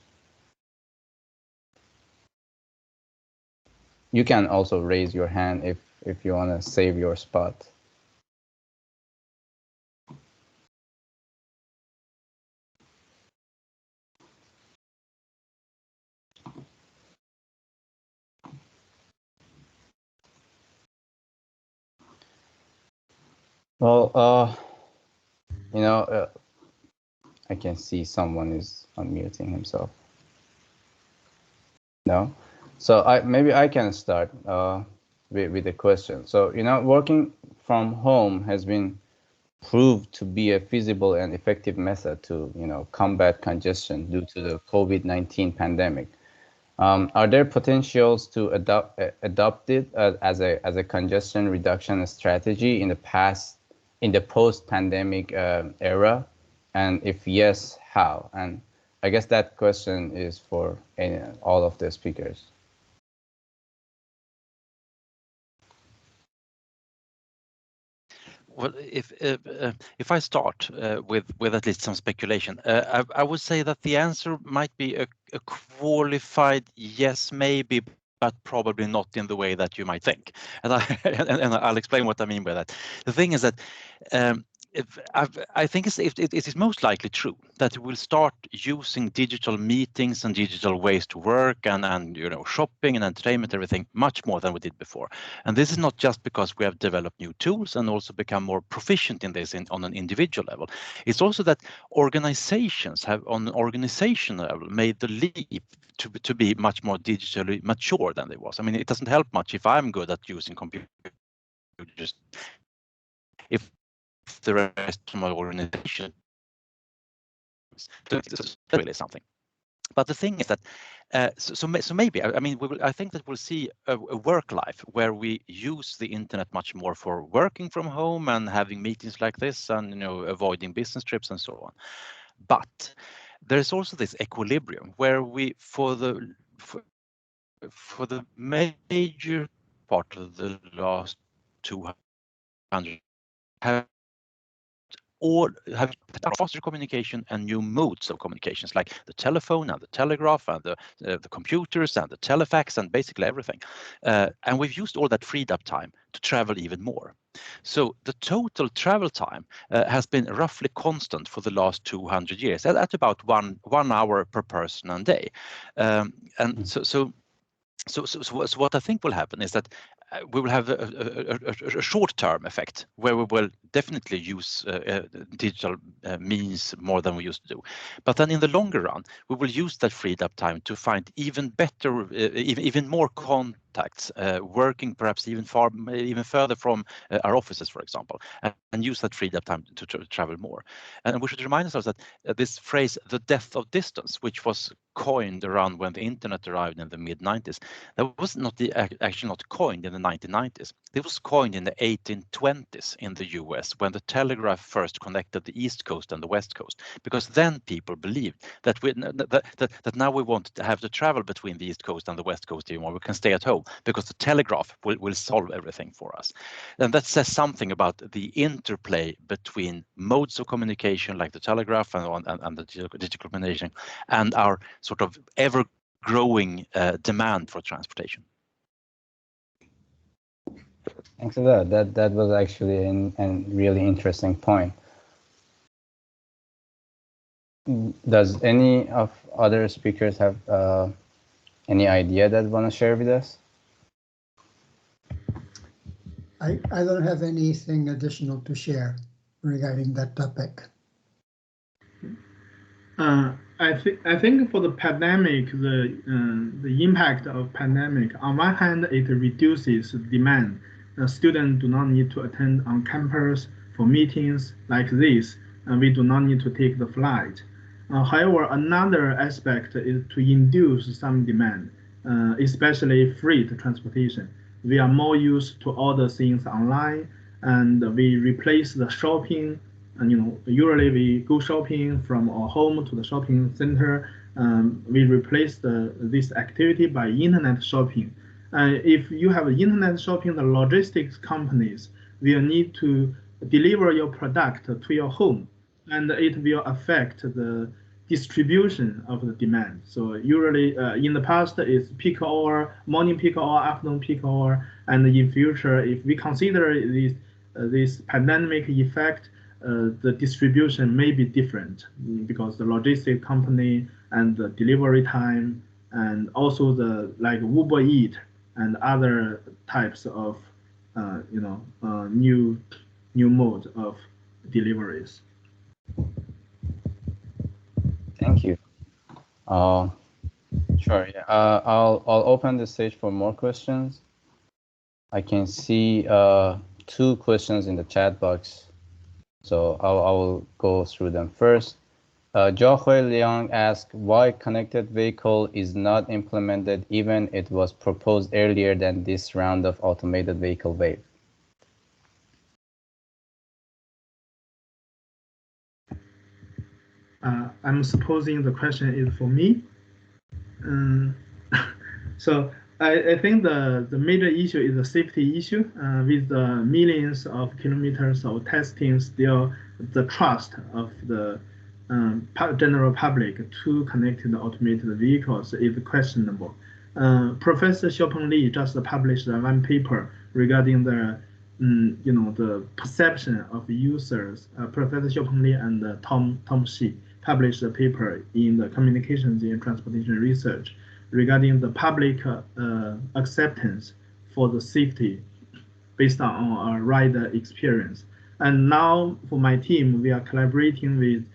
S10: You can also raise your hand if you want to save your spot. Well, I can see someone is unmuting himself. No? So maybe I can start with a question. So, working from home has been proved to be a feasible and effective method to, combat congestion due to the COVID-19 pandemic. Are there potentials to adopt it as a congestion reduction strategy in the post-pandemic era? And if yes, how? And I guess that question is for all of the speakers.
S3: Well, if I start with at least some speculation, I would say that the answer might be a qualified yes, maybe, but probably not in the way that you might think. And I'll explain what I mean by that. The thing is that I think it is most likely true that we'll start using digital meetings and digital ways to work and shopping and entertainment, everything much more than we did before. And this is not just because we have developed new tools and also become more proficient in this on an individual level. It's also that organizations have on an organizational level made the leap to be much more digitally mature than they was. I mean, it doesn't help much if I'm good at using computers if the rest of my organization is really something. But the thing is that so maybe I mean I think that we'll see a work life where we use the internet much more for working from home and having meetings like this and avoiding business trips and so on. But there's also this equilibrium where we for the major part of the last 200 have faster communication and new modes of communications like the telephone and the telegraph and the computers and the telefax and basically everything. And we've used all that freed up time to travel even more. So the total travel time has been roughly constant for the last 200 years at about one hour per person a day. And so what I think will happen is that we will have a short-term effect where we will definitely use digital means more than we used to do. But then in the longer run, we will use that freed up time to find even better, even more contacts, working perhaps even further from our offices, for example, and use that freed up time to travel more. And we should remind ourselves that this phrase, the death of distance, which was coined around when the internet arrived in the mid-90s, that was actually not coined in the 1990s. It was coined in the 1820s in the US when the telegraph first connected the East Coast and the West Coast, because then people believed that that now we want to have to travel between the East Coast and the West Coast anymore. We can stay at home because the telegraph will solve everything for us. And that says something about the interplay between modes of communication like the telegraph and the digital communication and our sort of ever-growing demand for transportation.
S10: Thanks a lot. That was actually a really interesting point. Does any of other speakers have any idea that want to share with us?
S8: I don't have anything additional to share regarding that topic.
S9: I think for the pandemic, the impact of pandemic, on one hand, it reduces demand. The students do not need to attend on campus for meetings like this, and we do not need to take the flight. However, another aspect is to induce some demand, especially freight transportation. We are more used to order things online, and we replace the shopping. And usually we go shopping from our home to the shopping center. We replace this activity by internet shopping. If you have internet shopping, the logistics companies will need to deliver your product to your home, and it will affect the distribution of the demand. So usually in the past it's peak hour, morning peak hour, afternoon peak hour, and in future, if we consider this pandemic effect, the distribution may be different because the logistic company and the delivery time, and also the like Uber Eats and other types of new mode of deliveries.
S10: Thank you. Sure. Yeah. I'll open the stage for more questions. I can see 2 questions in the chat box, so I will go through them first. Zhaohui Liang asked why connected vehicle is not implemented even it was proposed earlier than this round of automated vehicle wave.
S9: I'm supposing the question is for me. So I think the major issue is the safety issue. With the millions of kilometers of testing, still the trust of the general public to connected automated vehicles is questionable. Professor Xiaobo Qu just published one paper regarding the the perception of users. Professor Xiaobo Qu and Tom Shi published a paper in the Communications in Transportation Research regarding the public acceptance for the safety based on a rider experience. And now for my team, we are collaborating with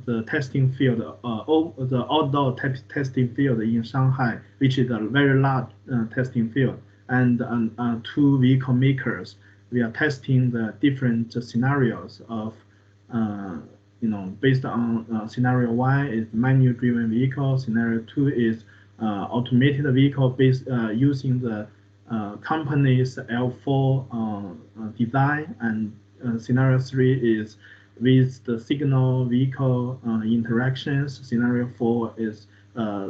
S9: the testing field, the outdoor testing field in Shanghai, which is a very large testing field, and 2 vehicle makers. We are testing the different scenarios of based on scenario 1 is manual driven vehicle, scenario 2 is automated vehicle based using the company's L4 design, and scenario 3 is with the signal vehicle interactions. Scenario 4 is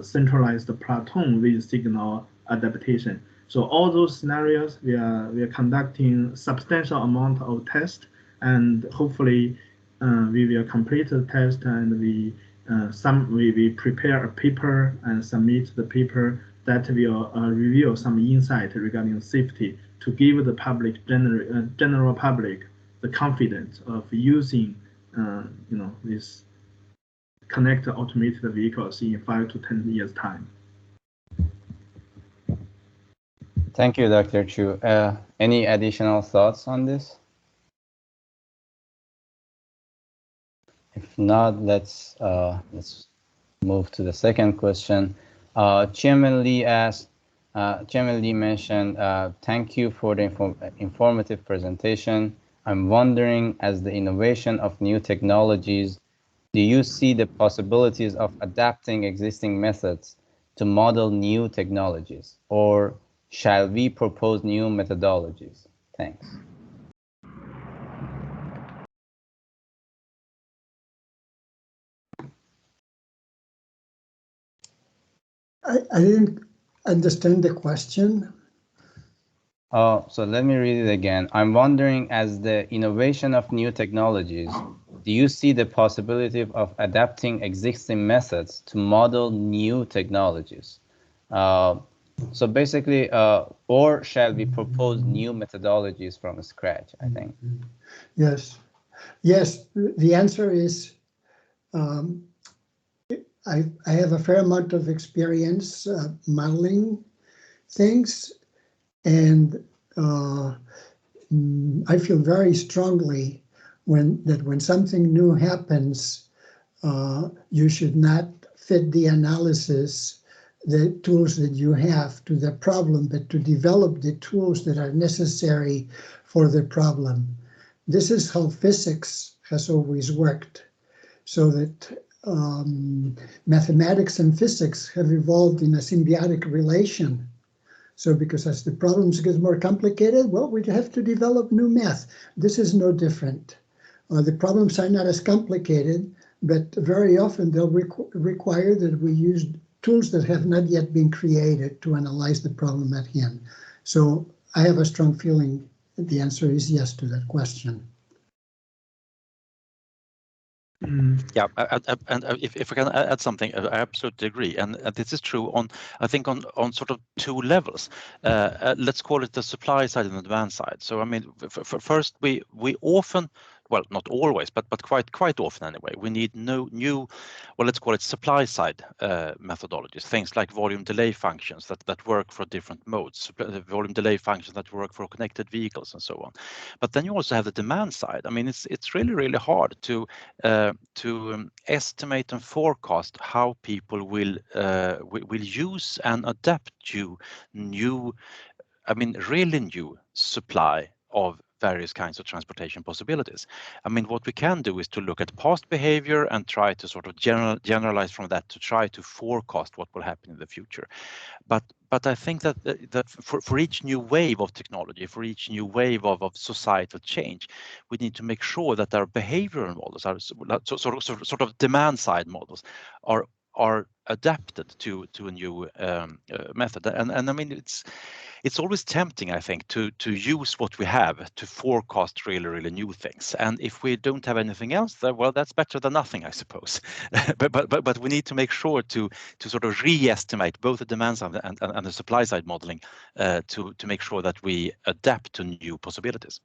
S9: centralized platoon with signal adaptation. So all those scenarios, we are conducting substantial amount of tests, and hopefully we will complete the test, and we prepare a paper and submit the paper that will reveal some insight regarding safety to give the public general public the confidence of using this connected automated vehicles in 5 to 10 years time.
S10: Thank you, Dr. Qu. Any additional thoughts on this? If not, let's move to the second question. Chairman Lee asked, Chairman Lee mentioned, thank you for the informative presentation. I'm wondering, as the innovation of new technologies, do you see the possibilities of adapting existing methods to model new technologies, or shall we propose new methodologies? Thanks.
S8: I didn't understand the question.
S10: So let me read it again. I'm wondering, as the innovation of new technologies, do you see the possibility of adapting existing methods to model new technologies? So basically, or shall we propose new methodologies from scratch, I think.
S8: Yes. Yes, the answer is I have a fair amount of experience modeling things, and I feel very strongly when something new happens, you should not fit the analysis, the tools that you have to the problem, but to develop the tools that are necessary for the problem. This is how physics has always worked, so that mathematics and physics have evolved in a symbiotic relation. So because as the problems get more complicated, well, we have to develop new math. This is no different. The problems are not as complicated, but very often they'll require that we use tools that have not yet been created to analyze the problem at hand. So I have a strong feeling that the answer is yes to that question.
S3: Yeah, and if I can add something, I absolutely agree, and this is true on, I think, on sort of two levels. Let's call it the supply side and the demand side. So I mean, first we often, well, not always, but quite often anyway, we need new, well, let's call it supply side methodologies, things like volume delay functions that work for different modes, volume delay functions that work for connected vehicles and so on. But then you also have the demand side. I mean, it's really hard to estimate and forecast how people will use and adapt to new, I mean, really new supply of various kinds of transportation possibilities. I mean, what we can do is to look at past behavior and try to sort of generalize from that to try to forecast what will happen in the future. But I think that for each new wave of technology, for each new wave of societal change, we need to make sure that our behavioral models, our sort of demand side models, are adapted to a new method. And I mean, it's always tempting, I think, to use what we have to forecast really new things. And if we don't have anything else, then, well, that's better than nothing, I suppose. but we need to make sure to sort of re-estimate both the demand side and the supply side modeling to make sure that we adapt to new possibilities.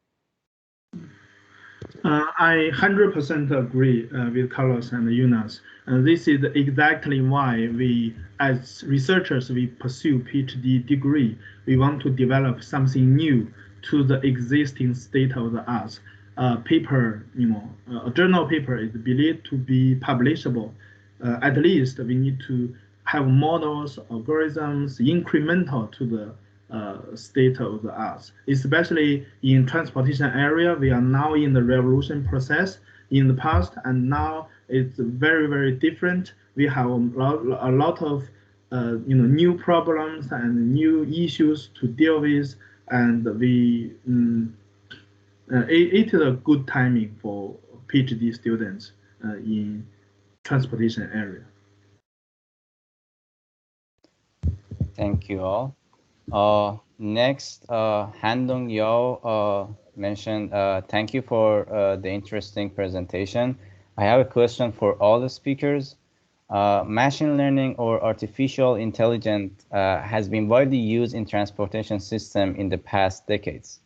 S9: I 100% agree with Carlos and Jonas. This is exactly why we, as researchers, we pursue PhD degree. We want to develop something new to the existing state of the art. Paper, a journal paper is believed to be publishable. At least we need to have models, algorithms, incremental to the state of the art, especially in transportation area. We are now in the revolution process in the past, and now it's very different. We have a lot of new problems and new issues to deal with, and we it is a good timing for PhD students in transportation area.
S10: Thank you all. Next, Han-Dong Yao mentioned, thank you for the interesting presentation. I have a question for all the speakers. Machine learning or artificial intelligence has been widely used in transportation system in the past decades.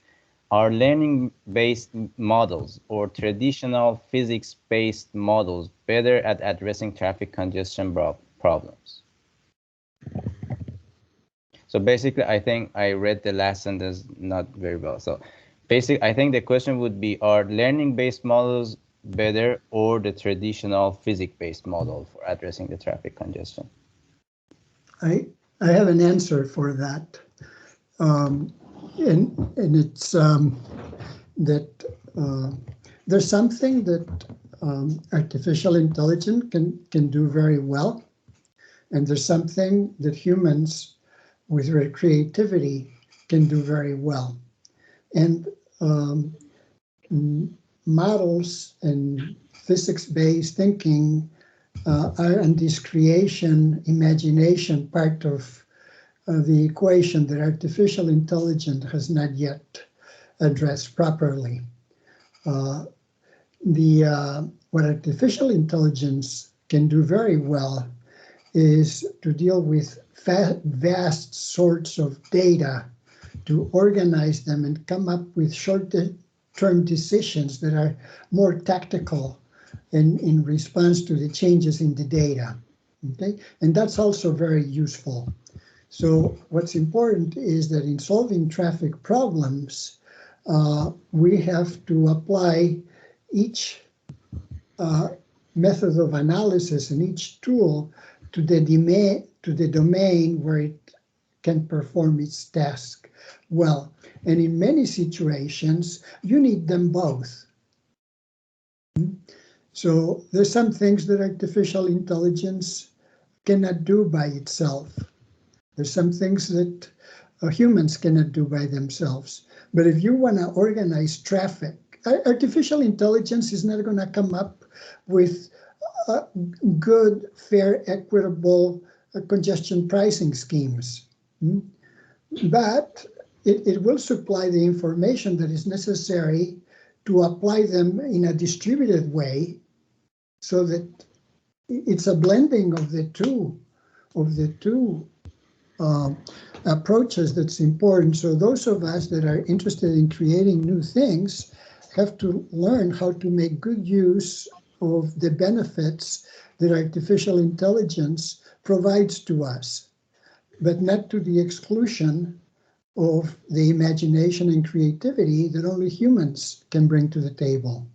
S10: Are learning-based models or traditional physics-based models better at addressing traffic congestion problems? So basically, I think I read the last sentence not very well. So basically, I think the question would be, are learning-based models better or the traditional physics-based model for addressing the traffic congestion?
S8: I have an answer for that. And it's that there's something that artificial intelligence can do very well. And there's something that humans with their creativity can do very well. And models and physics-based thinking are in this creation, imagination part of the equation that artificial intelligence has not yet addressed properly. What artificial intelligence can do very well is to deal with vast sorts of data to organize them and come up with short-term decisions that are more tactical in response to the changes in the data. Okay, and that's also very useful. So what's important is that in solving traffic problems, we have to apply each method of analysis and each tool to the domain where it can perform its task well. And in many situations, you need them both. So there's some things that artificial intelligence cannot do by itself. There's some things that humans cannot do by themselves. But if you want to organize traffic, artificial intelligence is not going to come up with good, fair, equitable congestion pricing schemes. But it will supply the information that is necessary to apply them in a distributed way, so that it's a blending of the two approaches that's important. So those of us that are interested in creating new things have to learn how to make good use of the benefits that artificial intelligence provides to us, but not to the exclusion of the imagination and creativity that only humans can bring to the table.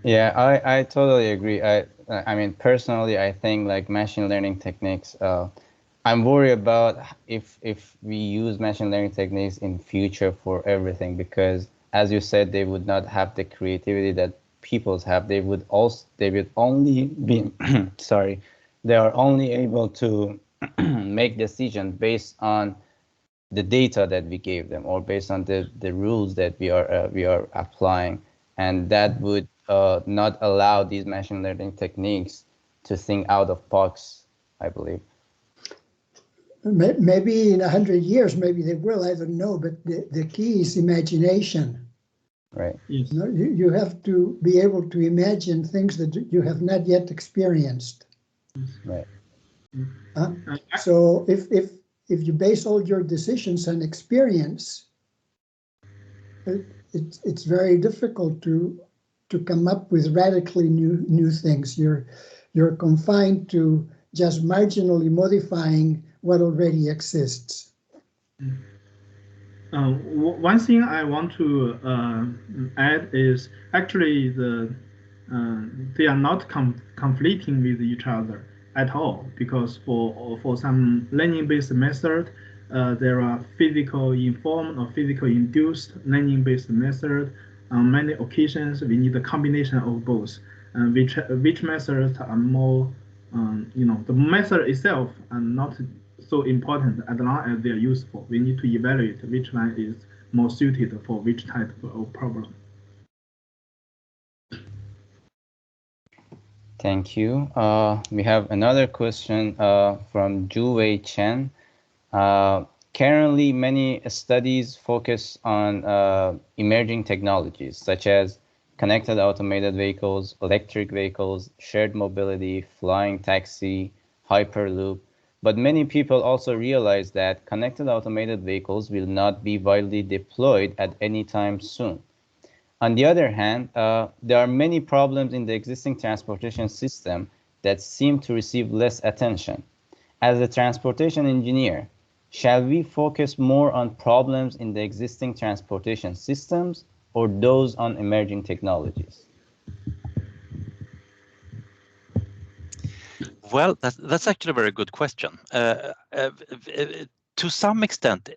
S10: Yeah, I totally agree. I mean, personally, I think like machine learning techniques, I'm worried about if we use machine learning techniques in future for everything, because as you said, they would not have the creativity that peoples have. They would only be sorry, they are only able to make decisions based on the data that we gave them, or based on the rules that we are applying, and that would not allow these machine learning techniques to think out of box, I believe.
S8: Maybe in 100 years, maybe they will, I don't know, but the key is imagination.
S10: Right.
S9: Yes.
S8: You have to be able to imagine things that you have not yet experienced.
S10: Right.
S8: So if you base all your decisions on experience, it's very difficult to come up with radically new things. You're confined to just marginally modifying what already exists.
S9: One thing I want to add is actually they are not conflicting with each other at all, because for some learning-based method, there are physical informed or physical induced learning-based method. On many occasions, we need a combination of both. Which methods are more, the method itself are not so important as long as they are useful. We need to evaluate which one is more suited for which type of problem.
S10: Thank you. We have another question from Ju-Wei Chen. Currently, many studies focus on emerging technologies such as connected automated vehicles, electric vehicles, shared mobility, flying taxi, hyperloop. But many people also realize that connected automated vehicles will not be widely deployed at any time soon. On the other hand, there are many problems in the existing transportation system that seem to receive less attention. As a transportation engineer, shall we focus more on problems in the existing transportation systems or those on emerging technologies?
S3: Well, that's actually a very good question. To some extent,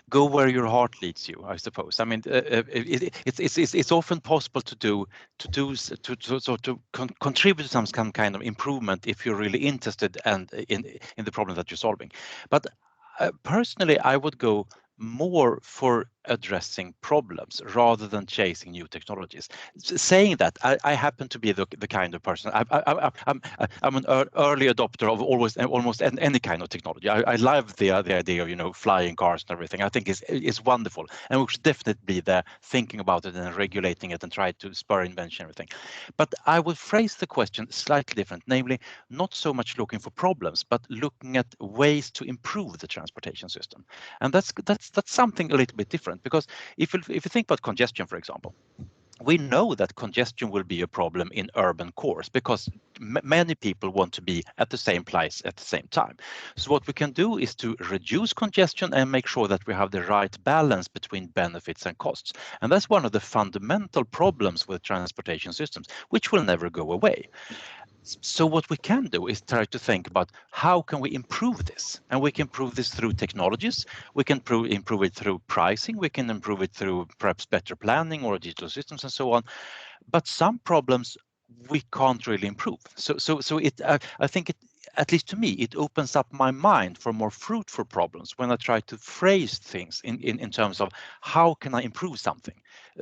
S3: go where your heart leads you, I suppose. I mean, it's often possible to contribute to some kind of improvement if you're really interested and in the problem that you're solving. But personally, I would go more for addressing problems rather than chasing new technologies. Saying that, I happen to be the kind of person. I'm an early adopter of almost any kind of technology. I love the idea of flying cars and everything. I think is wonderful, and we should definitely be there thinking about it and regulating it and try to spur invention and everything. But I would phrase the question slightly different, namely not so much looking for problems, but looking at ways to improve the transportation system. And that's something a little bit different, because if you think about congestion, for example, we know that congestion will be a problem in urban cores because many people want to be at the same place at the same time. So what we can do is to reduce congestion and make sure that we have the right balance between benefits and costs. And that's one of the fundamental problems with transportation systems, which will never go away. So what we can do is try to think about how can we improve this, and we can improve this through technologies, we can improve it through pricing, we can improve it through perhaps better planning or digital systems and so on. But some problems we can't really improve. So I think it, at least to me, it opens up my mind for more fruitful problems when I try to phrase things in terms of how can I improve something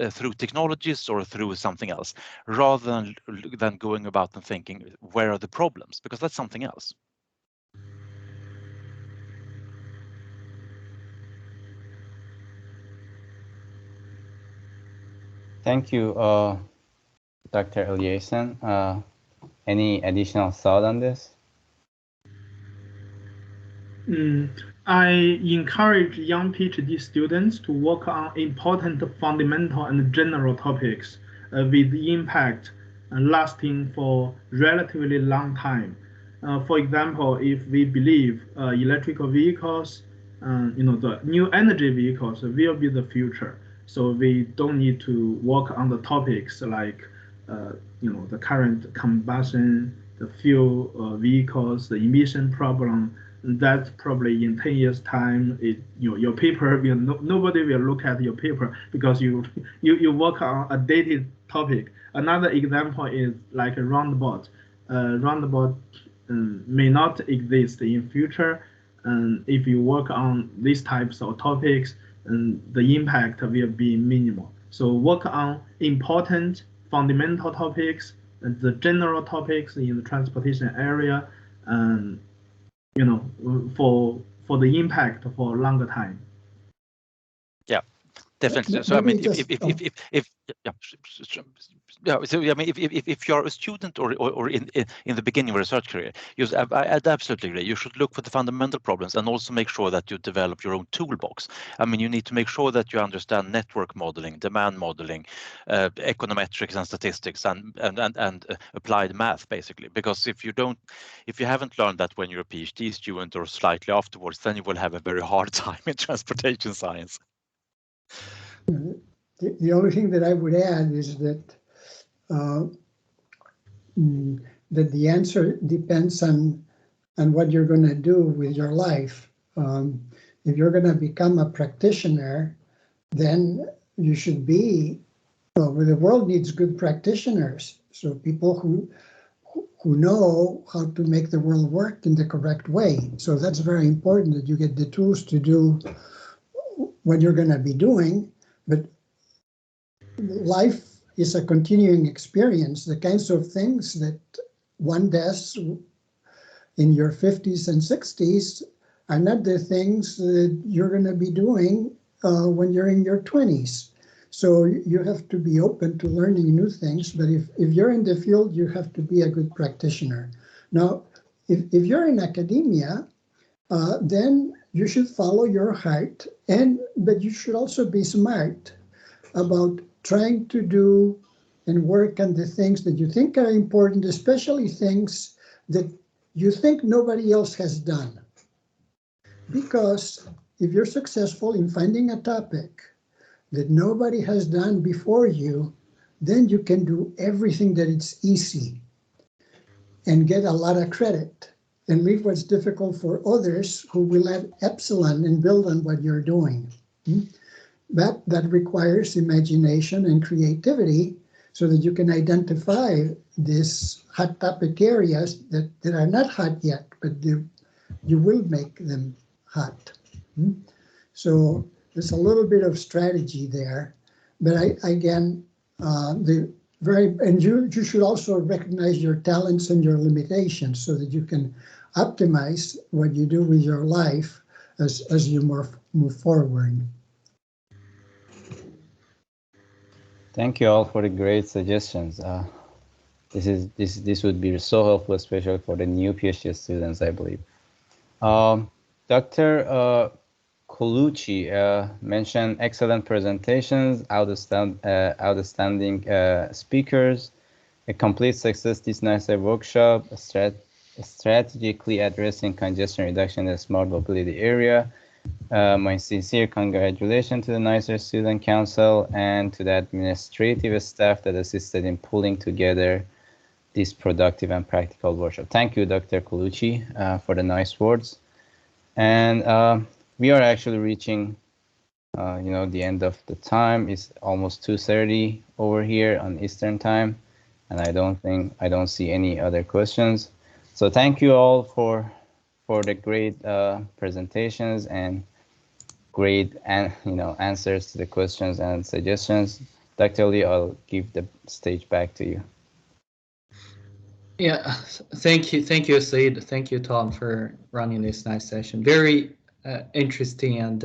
S3: through technologies or through something else, rather than going about and thinking where are the problems, because that's something else.
S10: Thank you, Dr. Eliasson. Any additional thought on this?
S9: I encourage young PhD students to work on important fundamental and general topics with impact lasting for relatively long time. For example, if we believe electrical vehicles, the new energy vehicles will be the future. So we don't need to work on the topics like, the current combustion, the fuel vehicles, the emission problem. That probably in 10 years time, your paper will nobody will look at your paper because you work on a dated topic. Another example is like a roundabout. Roundabout may not exist in future, and if you work on these types of topics, the impact will be minimal. So work on important fundamental topics, the general topics in the transportation area, and for the impact for a longer time.
S3: Yeah, definitely. So I mean, if you're a student or in the beginning of a research career, I'd absolutely agree. You should look for the fundamental problems and also make sure that you develop your own toolbox. I mean, you need to make sure that you understand network modeling, demand modeling, econometrics and statistics, and applied math, basically. Because if you haven't learned that when you're a PhD student or slightly afterwards, then you will have a very hard time in transportation science.
S8: The only thing that I would add is that that the answer depends on what you're going to do with your life. If you're going to become a practitioner, then you should be. Well, the world needs good practitioners, so people who know how to make the world work in the correct way. So that's very important that you get the tools to do what you're going to be doing. But life is a continuing experience. The kinds of things that one does in your 50s and 60s are not the things that you're going to be doing when you're in your 20s. So you have to be open to learning new things. But if you're in the field, you have to be a good practitioner. Now, if you're in academia, then you should follow your heart, but you should also be smart about trying to do and work on the things that you think are important, especially things that you think nobody else has done. Because if you're successful in finding a topic that nobody has done before you, then you can do everything that it's easy and get a lot of credit and leave what's difficult for others who will add epsilon and build on what you're doing. That requires imagination and creativity so that you can identify these hot topic areas that are not hot yet, but you will make them hot. So there's a little bit of strategy there, but again, and you should also recognize your talents and your limitations so that you can optimize what you do with your life as you move forward.
S10: Thank you all for the great suggestions. This would be so helpful, especially for the new PhD students, I believe. Dr. Colucci mentioned excellent presentations, outstanding speakers, a complete success this NICR workshop, strategically addressing congestion reduction in the smart mobility area. My sincere congratulations to the NICR Student Council and to the administrative staff that assisted in pulling together this productive and practical workshop. Thank you, Dr. Colucci, for the nice words. And we are actually reaching, the end of the time. It's almost 2:30 over here on Eastern time, and I don't see any other questions. So thank you all for the great presentations and great answers to the questions and suggestions. Dr. Lee, I'll give the stage back to you.
S1: Yeah, thank you, Said. Thank you, Tom, for running this nice session. Very interesting and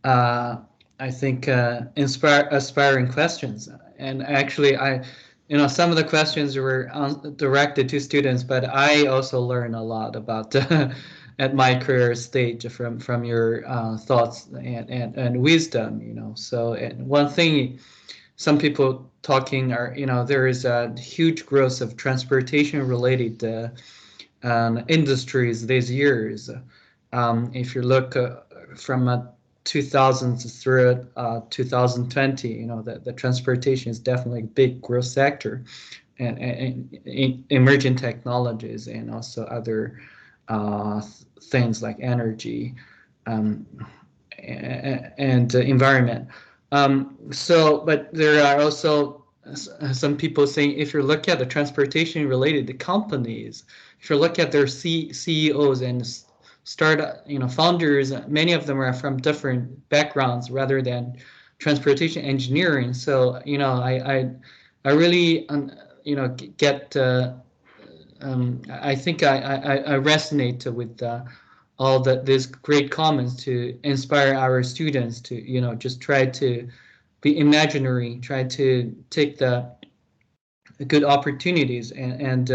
S1: I think inspiring questions. And actually, some of the questions were directed to students, but I also learned a lot about at my career stage from your thoughts and wisdom. So, and one thing, some people talking are, there is a huge growth of transportation related industries these years. If you look from 2000 through 2020, the transportation is definitely a big growth sector, and emerging technologies and also other things like energy and environment. But there are also some people saying, if you look at the transportation related companies, if you look at their CEOs and founders, many of them are from different backgrounds rather than transportation engineering. So I really get I think I resonate with all these great comments to inspire our students to just try to be imaginary, try to take the good opportunities and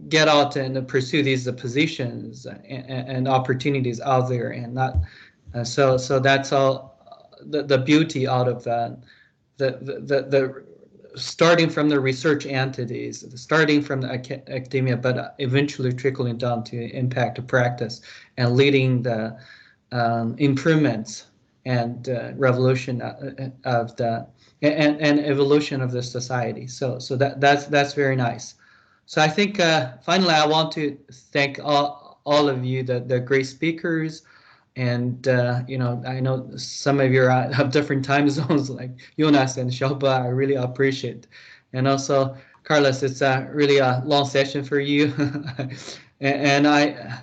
S1: get out and pursue these positions and opportunities out there, and not so that's all the beauty out of the starting from the research entities, starting from the academia, but eventually trickling down to impact practice and leading the improvements and revolution of the and evolution of the society. So that's very nice. So I think finally I want to thank all of you, the great speakers, and I know some of you have different time zones like Jonas and Xiaobo. I really appreciate, and also Carlos, it's really a long session for you, and I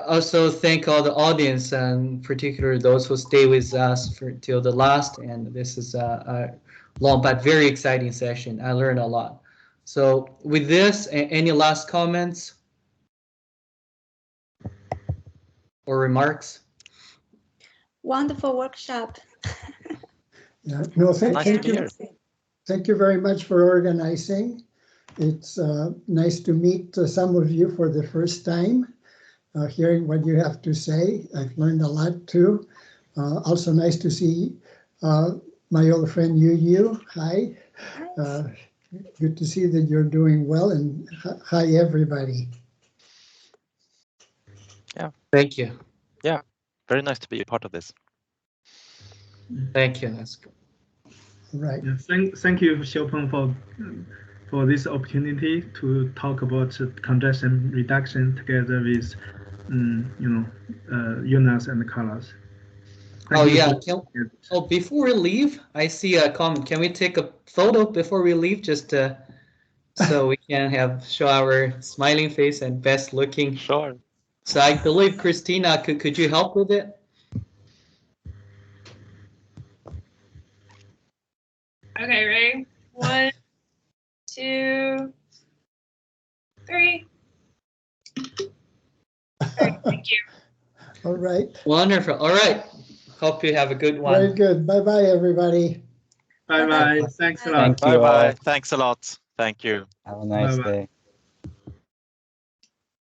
S1: also thank all the audience, and particularly those who stay with us till the last. And this is a long but very exciting session. I learned a lot. So with this, any last comments or remarks?
S4: Wonderful workshop.
S8: Yeah, no, thank you. Thank you very much for organizing. It's nice to meet some of you for the first time, hearing what you have to say. I've learned a lot too. Also nice to see my old friend Yu. Hi. Good to see that you're doing well, and hi everybody.
S3: Yeah.
S1: Thank you.
S3: Yeah. Very nice to be a part of this.
S1: Thank you. That's good.
S8: Right.
S9: Yeah, thank you, Xiaobo, for this opportunity to talk about congestion reduction together with Jonas and Carlos.
S1: Before we leave, I see a comment. Can we take a photo before we leave, just so we can show our smiling face and best looking?
S3: Sure.
S1: So I believe Christina, could you help with it?
S13: Okay, ready? 1, 2, 3. Thank you.
S8: All right.
S1: Wonderful. All right. Hope you have a good one.
S8: Very good. Bye-bye, everybody.
S9: Bye bye. Thanks a lot.
S10: Thank you
S3: Bye bye.
S10: all.
S3: Thanks a lot. Thank you.
S10: Have a nice
S9: Bye-bye.
S10: day.